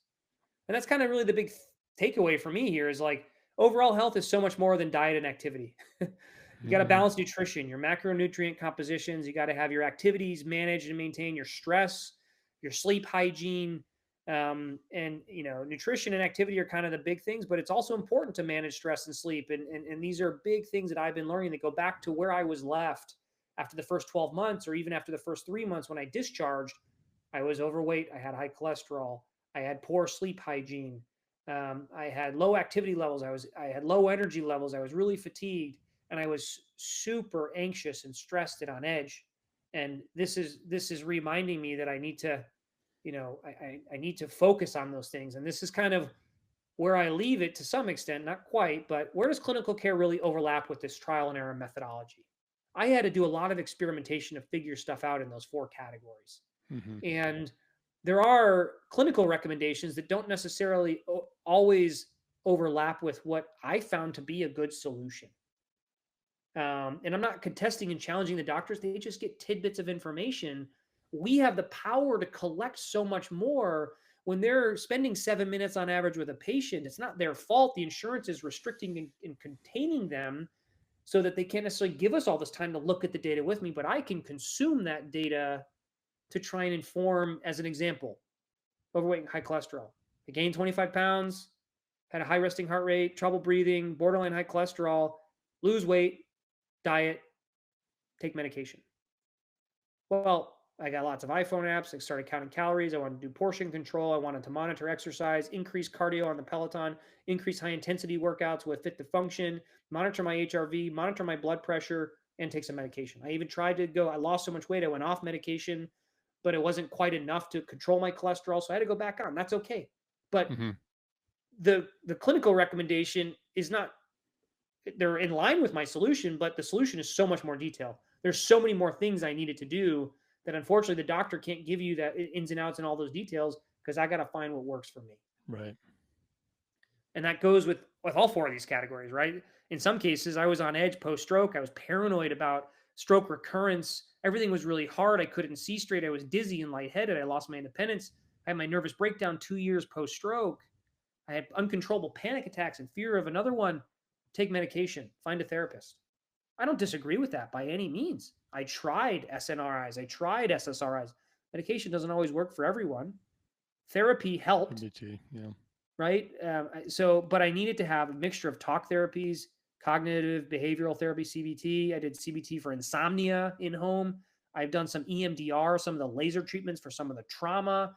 [SPEAKER 2] And that's kind of really the big takeaway for me here is like overall health is so much more than diet and activity. You got to
[SPEAKER 1] Hmm.
[SPEAKER 2] balance nutrition, your macronutrient compositions. You got to have your activities managed and maintain your stress, your sleep hygiene. And nutrition and activity are kind of the big things, but it's also important to manage stress and sleep. And these are big things that I've been learning that go back to where I was left after the first 12 months, or even after the first 3 months when I discharged. I was overweight. I had high cholesterol. I had poor sleep hygiene. I had low activity levels. I had low energy levels. I was really fatigued, and I was super anxious and stressed and on edge. And this is reminding me that I need to, I need to focus on those things. And this is kind of where I leave it to some extent, not quite, but where does clinical care really overlap with this trial and error methodology? I had to do a lot of experimentation to figure stuff out in those four categories.
[SPEAKER 1] Hmm.
[SPEAKER 2] And there are clinical recommendations that don't necessarily always overlap with what I found to be a good solution. And I'm not contesting and challenging the doctors, they just get tidbits of information. We have the power to collect so much more. When they're spending 7 minutes on average with a patient, it's not their fault. The insurance is restricting and containing them so that they can't necessarily give us all this time to look at the data with me, but I can consume that data to try and inform. As an example, overweight and high cholesterol. I gained 25 pounds, had a high resting heart rate, trouble breathing, borderline high cholesterol, lose weight, diet, take medication. Well, I got lots of iPhone apps. I started counting calories. I wanted to do portion control. I wanted to monitor exercise, increase cardio on the Peloton, increase high intensity workouts with Fit to Function, monitor my HRV, monitor my blood pressure, and take some medication. I even tried to go, I lost so much weight, I went off medication, but it wasn't quite enough to control my cholesterol. So I had to go back on. That's okay. But
[SPEAKER 1] Hmm.
[SPEAKER 2] the clinical recommendation is not, they're in line with my solution, but the solution is so much more detailed. There's so many more things I needed to do that unfortunately the doctor can't give you that ins and outs and all those details, because I got to find what works for me.
[SPEAKER 1] Right.
[SPEAKER 2] And that goes with all four of these categories, right? In some cases, I was on edge post stroke. I was paranoid about stroke recurrence. Everything was really hard. I couldn't see straight. I was dizzy and lightheaded. I lost my independence. I had my nervous breakdown 2 years post stroke. I had uncontrollable panic attacks and fear of another one. Take medication, find a therapist. I don't disagree with that by any means. I tried SNRIs, I tried SSRIs. Medication doesn't always work for everyone. Therapy helped,
[SPEAKER 1] CBT. Yeah.
[SPEAKER 2] right? But I needed to have a mixture of talk therapies, cognitive behavioral therapy, CBT. I did CBT for insomnia in home. I've done some EMDR, some of the laser treatments for some of the trauma,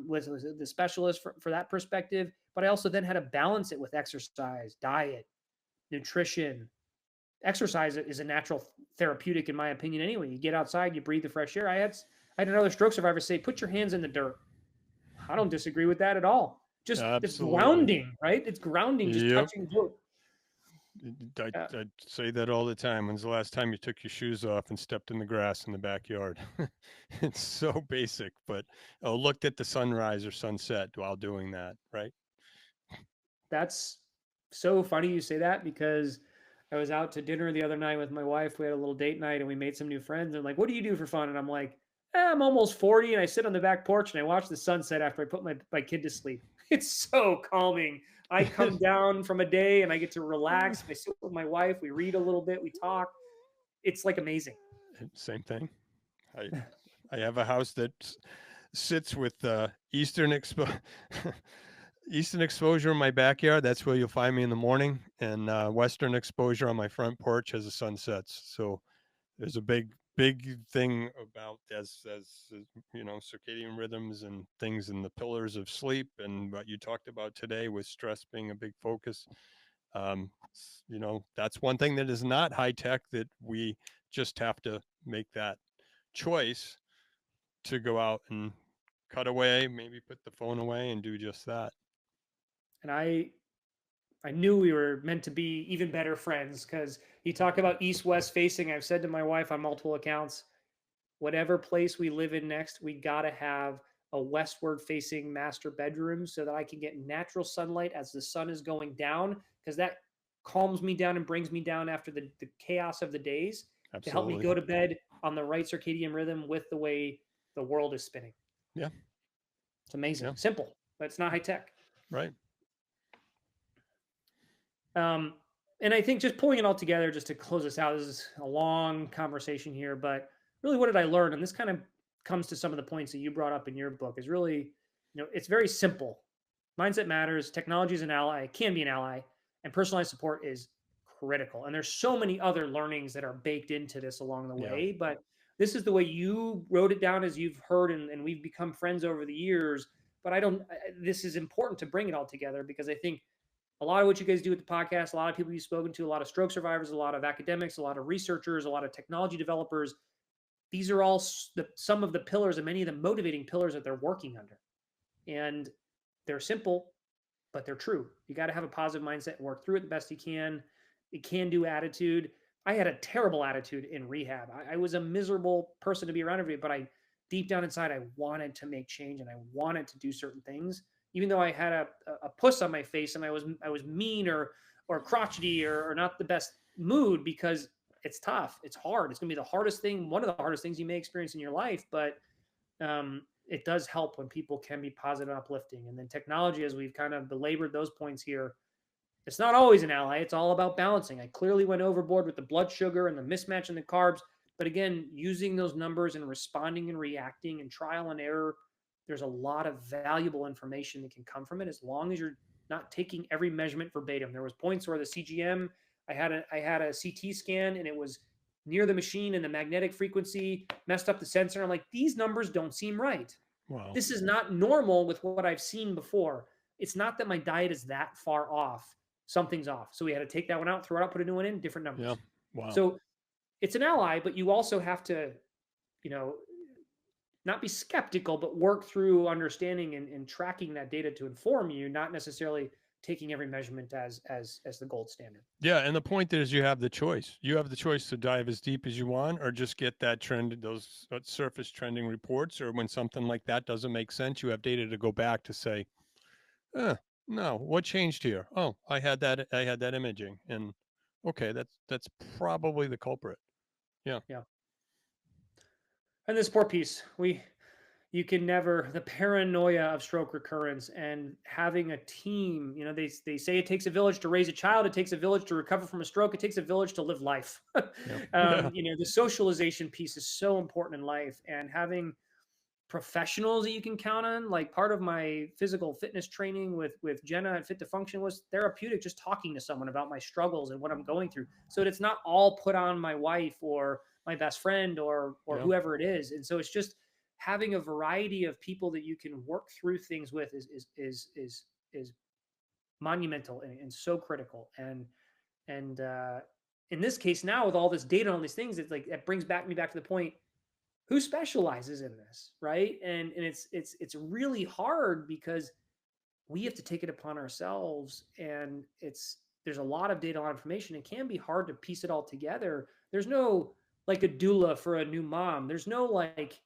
[SPEAKER 2] with the specialist for that perspective. But I also then had to balance it with exercise, diet, nutrition. Exercise is a natural therapeutic, in my opinion. Anyway, you get outside, you breathe the fresh air. I had another stroke survivor say, "Put your hands in the dirt." I don't disagree with that at all. Just it's
[SPEAKER 1] Absolutely.
[SPEAKER 2] grounding, right? It's grounding, just
[SPEAKER 1] Yep.
[SPEAKER 2] touching dirt. Uh,
[SPEAKER 1] I say that all the time. When's the last time you took your shoes off and stepped in the grass in the backyard? It's so basic, but looked at the sunrise or sunset while doing that, right?
[SPEAKER 2] That's so funny you say that, because I was out to dinner the other night with my wife. We had a little date night and we made some new friends. And like, what do you do for fun? And I'm like, I'm almost 40 and I sit on the back porch and I watch the sunset after I put my kid to sleep. It's so calming. I come down from a day and I get to relax. I sit with my wife. We read a little bit. We talk. It's like amazing.
[SPEAKER 1] Same thing. I I have a house that sits with eastern exposure in my backyard. That's where you'll find me in the morning, and western exposure on my front porch as the sun sets. So there's a big thing about circadian rhythms and things in the pillars of sleep, and what you talked about today with stress being a big focus. That's one thing that is not high tech, that we just have to make that choice to go out and cut away, maybe put the phone away and do just that.
[SPEAKER 2] And I knew we were meant to be even better friends, because you talk about east west facing. I've said to my wife on multiple accounts, whatever place we live in next, we got to have a westward facing master bedroom so that I can get natural sunlight as the sun is going down, because that calms me down and brings me down after the chaos of the days, to help me
[SPEAKER 1] Absolutely.
[SPEAKER 2] go to bed on the right circadian rhythm with the way the world is spinning.
[SPEAKER 1] Yeah.
[SPEAKER 2] It's amazing.
[SPEAKER 1] Yeah.
[SPEAKER 2] Simple, but it's not high tech.
[SPEAKER 1] Right.
[SPEAKER 2] Um, and I think, just pulling it all together, just to close this out, this is a long conversation here, but really, what did I learn? And this kind of comes to some of the points that you brought up in your book. Is really, it's very simple. Mindset matters. Technology is an ally, can be an ally, and personalized support is critical. And there's so many other learnings that are baked into this along the
[SPEAKER 1] Yeah.
[SPEAKER 2] way, but this is the way you wrote it down, as you've heard, and we've become friends over the years. But this is important to bring it all together, because I think a lot of what you guys do with the podcast, a lot of people you've spoken to, a lot of stroke survivors, a lot of academics, a lot of researchers, a lot of technology developers, these are all some of the pillars, and many of the motivating pillars that they're working under. And they're simple, but they're true. You got to have a positive mindset and work through it the best you can. It can do attitude. I had a terrible attitude in rehab. I was a miserable person to be around everybody, but deep down inside, I wanted to make change and I wanted to do certain things, even though I had a puss on my face and I was mean or crotchety, or not the best mood, because it's tough. It's hard. It's going to be the hardest thing, one of the hardest things you may experience in your life. But it does help when people can be positive and uplifting. And then technology, as we've kind of belabored those points here, it's not always an ally. It's all about balancing. I clearly went overboard with the blood sugar and the mismatch in the carbs. But again, using those numbers and responding and reacting and trial and error, there's a lot of valuable information that can come from it, as long as you're not taking every measurement verbatim. There was points where the CGM, I had a CT scan and it was near the machine and the magnetic frequency messed up the sensor. I'm like, these numbers don't seem right.
[SPEAKER 1] Wow.
[SPEAKER 2] This is not normal with what I've seen before. It's not that my diet is that far off. Something's off. So we had to take that one out, throw it out, put a new one in, different
[SPEAKER 1] Yeah.
[SPEAKER 2] numbers.
[SPEAKER 1] Wow.
[SPEAKER 2] So it's an ally, but you also have to, you know, not be skeptical, but work through understanding and tracking that data to inform you, not necessarily taking every measurement as the gold standard.
[SPEAKER 1] Yeah, and the point is, you have the choice. You have the choice to dive as deep as you want, or just get that trend, those surface trending reports, or when something like that doesn't make sense, you have data to go back to say, no, what changed here? Oh, I had that imaging, and okay, that's probably the culprit. Yeah.
[SPEAKER 2] Yeah. And this poor piece, you can never, the paranoia of stroke recurrence and having a team. They say it takes a village to raise a child, it takes a village to recover from a stroke, it takes a village to live life.
[SPEAKER 1] Yeah. Yeah.
[SPEAKER 2] The socialization piece is so important in life, and having professionals that you can count on. Like, part of my physical fitness training with Jenna at Fit to Function was therapeutic, just talking to someone about my struggles and what I'm going through, so that it's not all put on my wife or my best friend or
[SPEAKER 1] Yeah.
[SPEAKER 2] whoever it is. And so it's just having a variety of people that you can work through things with is monumental and so critical. And in this case, now with all this data on all these things, it's like that brings me back to the point: who specializes in this, right? And it's really hard, because we have to take it upon ourselves, and there's a lot of data, a lot of information. It can be hard to piece it all together. There's no, like, a doula for a new mom. There's no, like,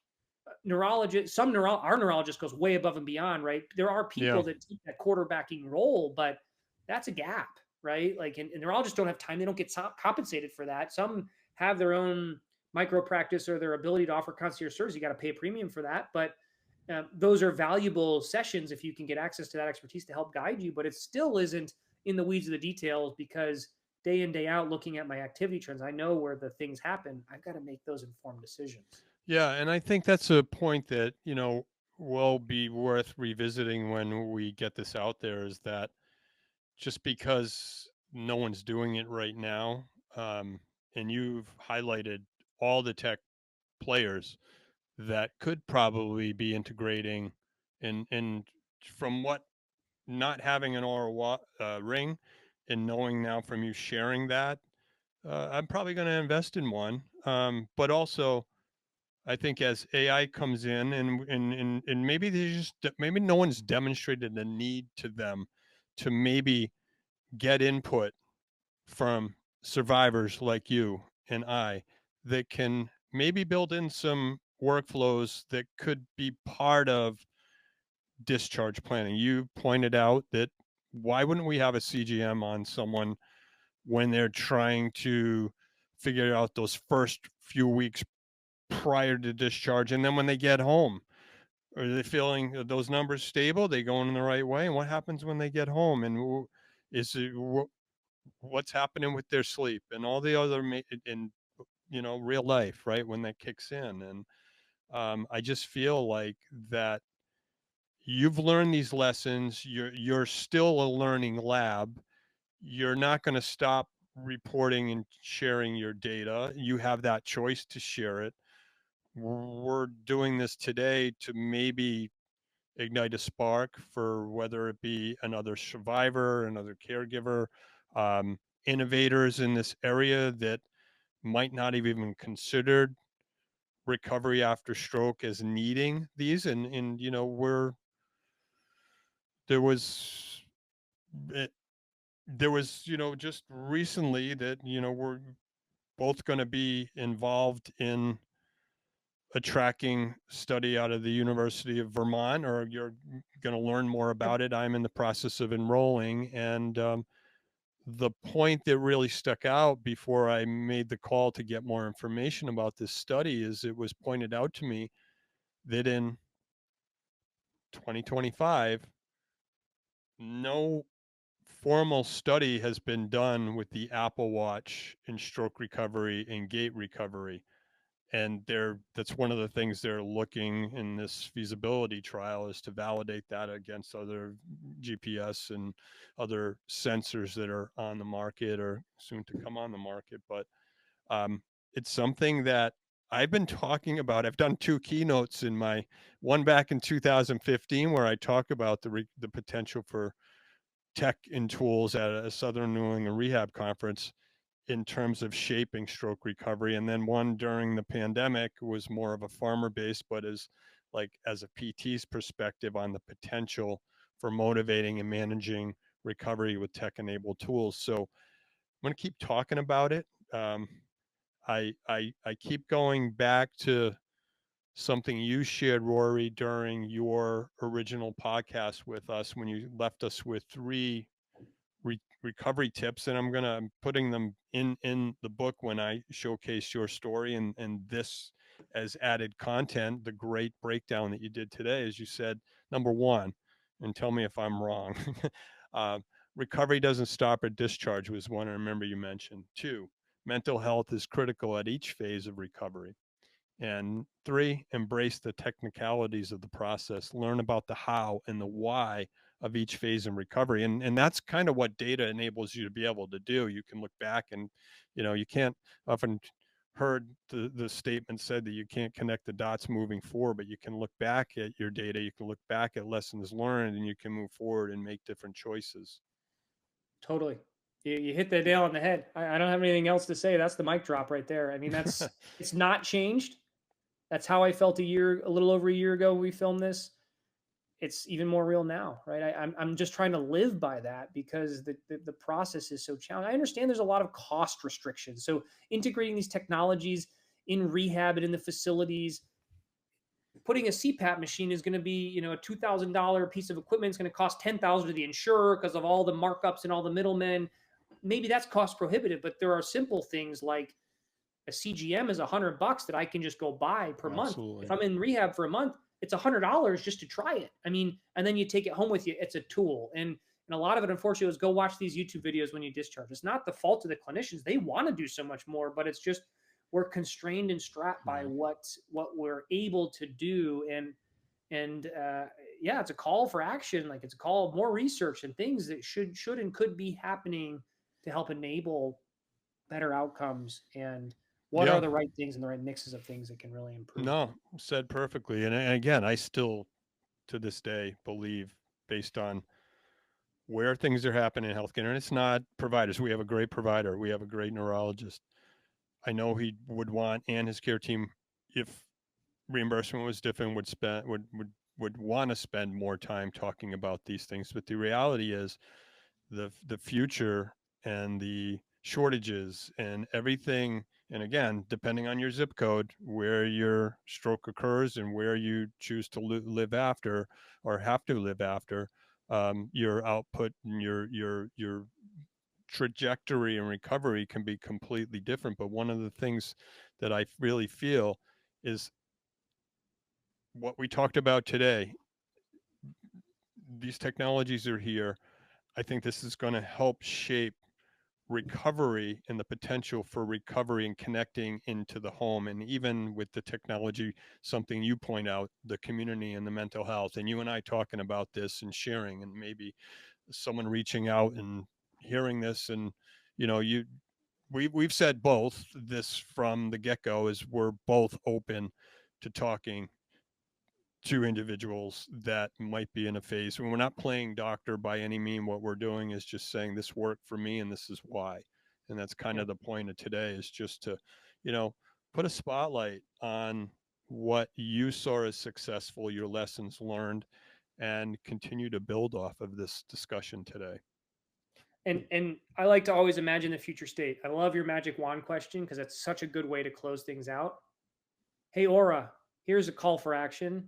[SPEAKER 2] neurologist. Our neurologist goes way above and beyond, right? There are
[SPEAKER 1] Yeah.
[SPEAKER 2] people that take that quarterbacking role, but that's a gap, right? Like, and neurologists don't have time. They don't get compensated for that. Some have their own micro practice or their ability to offer concierge service. You got to pay a premium for that. But those are valuable sessions if you can get access to that expertise to help guide you. But it still isn't in the weeds of the details, because day in, day out, looking at my activity trends, I know where the things happen. I've got to make those informed decisions.
[SPEAKER 1] Yeah, and I think that's a point that, will be worth revisiting when we get this out there, is that just because no one's doing it right now, um, and you've highlighted all the tech players that could probably be integrating, and from what, not having an Aura ring, and knowing now from you sharing that, I'm probably going to invest in one. But also, I think as AI comes in, and maybe maybe no one's demonstrated a need to them to maybe get input from survivors like you and I, that can maybe build in some workflows that could be part of discharge planning. You pointed out that, why wouldn't we have a CGM on someone when they're trying to figure out those first few weeks prior to discharge, and then when they get home, are they feeling those numbers stable? They going in the right way? And what happens when they get home? And is it what's happening with their sleep and all the other in real life, right, when that kicks in? And I just feel like that you've learned these lessons. You're still a learning lab. You're not going to stop reporting and sharing your data. You have that choice to share it. We're doing this today to maybe ignite a spark for, whether it be another survivor, another caregiver, innovators in this area that might not have even considered recovery after stroke as needing these. And we're there was it, there was just recently that we're both going to be involved in a tracking study out of the University of Vermont, or you're going to learn more
[SPEAKER 2] Yep.
[SPEAKER 1] about it. I'm in the process of enrolling. And the point that really stuck out before I made the call to get more information about this study is, it was pointed out to me that in 2025, no formal study has been done with the Apple Watch in stroke recovery and gait recovery. And that's one of the things they're looking in this feasibility trial, is to validate that against other GPS and other sensors that are on the market or soon to come on the market. But um, it's something that I've been talking about. I've done two keynotes, in my one back in 2015, where I talk about the potential for tech and tools at a Southern New England Rehab Conference in terms of shaping stroke recovery. And then one during the pandemic was more of a farmer base, but as a PT's perspective on the potential for motivating and managing recovery with tech enabled tools. So I'm going to keep talking about it. I keep going back to something you shared, Rory, during your original podcast with us, when you left us with three recovery tips, and I'm putting them in the book when I showcase your story, and this as added content. The great breakdown that you did today, as you said, number one, and tell me if I'm wrong. uh, Recovery doesn't stop at discharge, was one I remember you mentioned. Two, mental health is critical at each phase of recovery. And three, embrace the technicalities of the process. Learn about the how and the why of each phase in recovery. And that's kind of what data enables you to be able to do. You can look back, and you can't often heard the statement said that you can't connect the dots moving forward, but you can look back at your data, you can look back at lessons learned, and you can move forward and make different choices.
[SPEAKER 2] Totally. You hit the nail on the head. I don't have anything else to say. That's the mic drop right there. I mean, it's not changed. That's how I felt a little over a year ago when we filmed this. It's even more real now, right? I'm just trying to live by that, because the process is so challenging. I understand there's a lot of cost restrictions. So integrating these technologies in rehab and in the facilities, putting a CPAP machine is going to be, a $2,000 piece of equipment. It's going to cost 10,000 to the insurer because of all the markups and all the middlemen. Maybe that's cost prohibitive, but there are simple things like a CGM is $100 that I can just go buy per month. If
[SPEAKER 1] Absolutely.
[SPEAKER 2] I'm in rehab for a month, it's $100 just to try it. I mean, and then you take it home with you. It's a tool, and a lot of it, unfortunately, is go watch these YouTube videos when you discharge. It's not the fault of the clinicians; they want to do so much more, but it's just we're constrained and strapped by
[SPEAKER 1] Yeah.
[SPEAKER 2] what we're able to do, and yeah, it's a call for action. Like it's a call of more research and things that should and could be happening to help enable better outcomes, and what are
[SPEAKER 1] Yeah.
[SPEAKER 2] the right things and the right mixes of things that can really improve.
[SPEAKER 1] No, said perfectly. And again, I still to this day believe, based on where things are happening in healthcare, and it's not providers. We have a great provider. We have a great neurologist. I know he would want, and his care team, if reimbursement was different, would want to spend more time talking about these things. But the reality is, the future and the shortages and everything, and again, depending on your zip code, where your stroke occurs and where you choose to live after, or have to live after, your output and your trajectory and recovery can be completely different. But one of the things that I really feel is what we talked about today. These technologies are here. I think this is going to help shape recovery and the potential for recovery and connecting into the home. And even with the technology, something you point out, the community and the mental health, and you and I talking about this and sharing, and maybe someone reaching out and hearing this. And you we've said both this from the get-go, is we're both open to talking to individuals that might be in a phase when we're not playing doctor by any mean. What we're doing is just saying this worked for me and this is why. And that's kind
[SPEAKER 2] Yeah.
[SPEAKER 1] of the point of today, is just to, you know, put a spotlight on what you saw as successful, your lessons learned, and continue to build off of this discussion today.
[SPEAKER 2] And I like to always imagine the future state. I love your magic wand question because that's such a good way to close things out. Hey Aura, here's a call for action.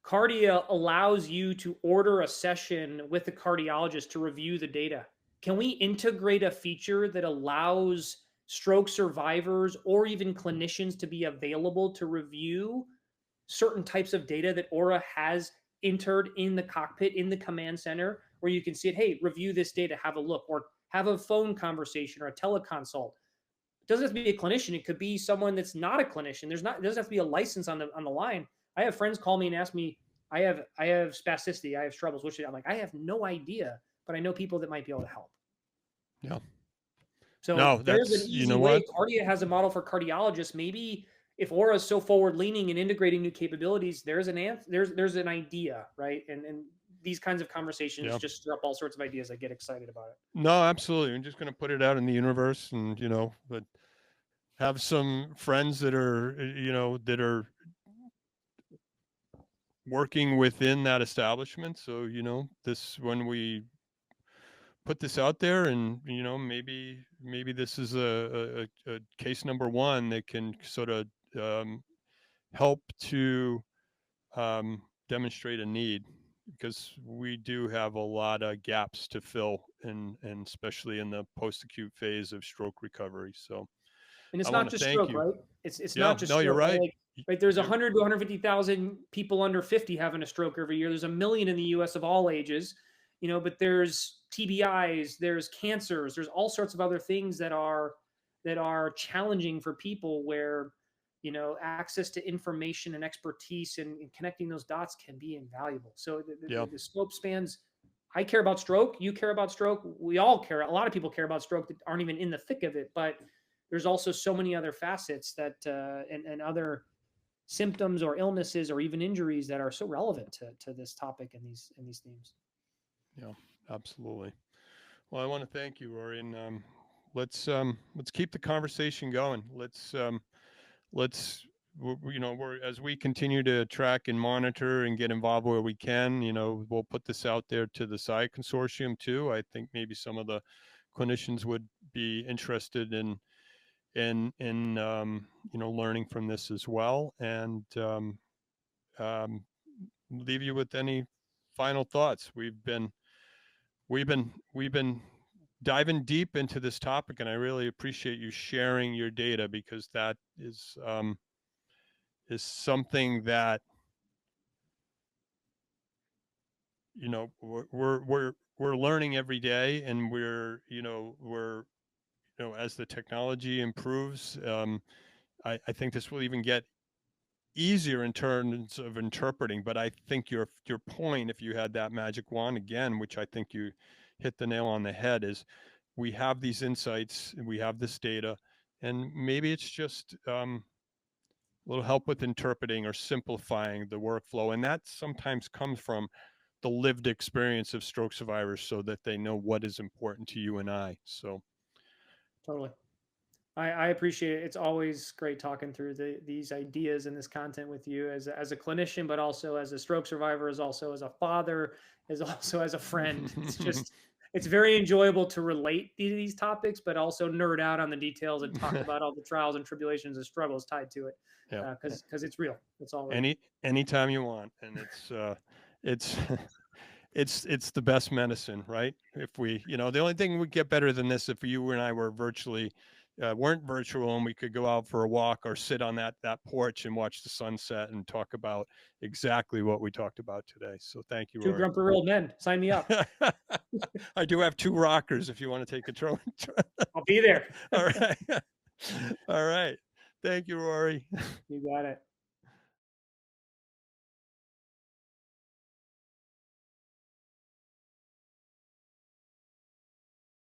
[SPEAKER 2] Cardia allows you to order a session with the cardiologist to review the data. Can we integrate a feature that allows stroke survivors or even clinicians to be available to review certain types of data that Aura has entered in the cockpit, in the command center, where you can see it? Hey, review this data, have a look, or have a phone conversation or a teleconsult. It doesn't have to be a clinician. It could be someone that's not a clinician. It doesn't have to be a license on the line. I have friends call me and ask me, I have spasticity, I have struggles. Which I'm like, I have no idea, but I know people that might be able to help.
[SPEAKER 1] Yeah.
[SPEAKER 2] So
[SPEAKER 1] No,
[SPEAKER 2] there's an
[SPEAKER 1] that's, you
[SPEAKER 2] easy
[SPEAKER 1] know
[SPEAKER 2] way.
[SPEAKER 1] what?
[SPEAKER 2] Cardia has a model for cardiologists. Maybe if Aura is so forward leaning and integrating new capabilities, there's an there's an idea, right? And these kinds of conversations
[SPEAKER 1] Yeah.
[SPEAKER 2] just stir up all sorts of ideas. I get excited about it.
[SPEAKER 1] No, absolutely. I'm just going to put it out in the universe, and, but have some friends that are, that are working within that establishment. So, this, when we put this out there, and, maybe this is a case number one that can sort of um, help to demonstrate a need, because we do have a lot of gaps to fill, and especially in the post-acute phase of stroke recovery. So
[SPEAKER 2] And
[SPEAKER 1] I
[SPEAKER 2] it's
[SPEAKER 1] want
[SPEAKER 2] not
[SPEAKER 1] to
[SPEAKER 2] just
[SPEAKER 1] thank
[SPEAKER 2] stroke,
[SPEAKER 1] you.
[SPEAKER 2] right? It's
[SPEAKER 1] Yeah,
[SPEAKER 2] not just
[SPEAKER 1] no, you're
[SPEAKER 2] stroke, right?
[SPEAKER 1] right.
[SPEAKER 2] Like, right, there's
[SPEAKER 1] You're
[SPEAKER 2] 100 to 150,000 people under 50 having a stroke every year. There's a million in the U.S. of all ages, but there's TBIs, there's cancers, there's all sorts of other things that are challenging for people where access to information and expertise and connecting those dots can be invaluable. So
[SPEAKER 1] yeah,
[SPEAKER 2] the scope spans. I care about stroke. You care about stroke. We all care. A lot of people care about stroke that aren't even in the thick of it, but there's also so many other facets that and other symptoms or illnesses or even injuries that are so relevant to this topic and these themes.
[SPEAKER 1] yeah, absolutely. Well, I want to thank you, Rory, and let's keep the conversation going. Let's we're, as we continue to track and monitor and get involved where we can, we'll put this out there to the PSI consortium too. I think maybe some of the clinicians would be interested in learning from this as well. And um, leave you with any final thoughts. We've been diving deep into this topic, and I really appreciate you sharing your data because that is something that we're learning every day, and we're as the technology improves. I think this will even get easier in terms of interpreting. But I think your point, if you had that magic wand again, which I think you hit the nail on the head, is we have these insights, we have this data, and maybe it's just a little help with interpreting or simplifying the workflow, and that sometimes comes from the lived experience of stroke survivors, so that they know what is important to you and I. So
[SPEAKER 2] Totally. I appreciate it. It's always great talking through these ideas and this content with you as a clinician, but also as a stroke survivor, as also as a father, as also as a friend. It's just, it's very enjoyable to relate these topics, but also nerd out on the details and talk about all the trials and tribulations and struggles tied to it.
[SPEAKER 1] yeah,
[SPEAKER 2] Because it's real. It's all real.
[SPEAKER 1] anytime you want, and it's it's the best medicine, right? If the only thing would get better than this, if you and I were weren't virtual, and we could go out for a walk or sit on that porch and watch the sunset and talk about exactly what we talked about today. So thank you,
[SPEAKER 2] Two
[SPEAKER 1] Rory.
[SPEAKER 2] grumpier old men. Sign me up.
[SPEAKER 1] I do have two rockers if you want to take control.
[SPEAKER 2] I'll be there.
[SPEAKER 1] All right. All right. Thank you, Rory.
[SPEAKER 2] You got it.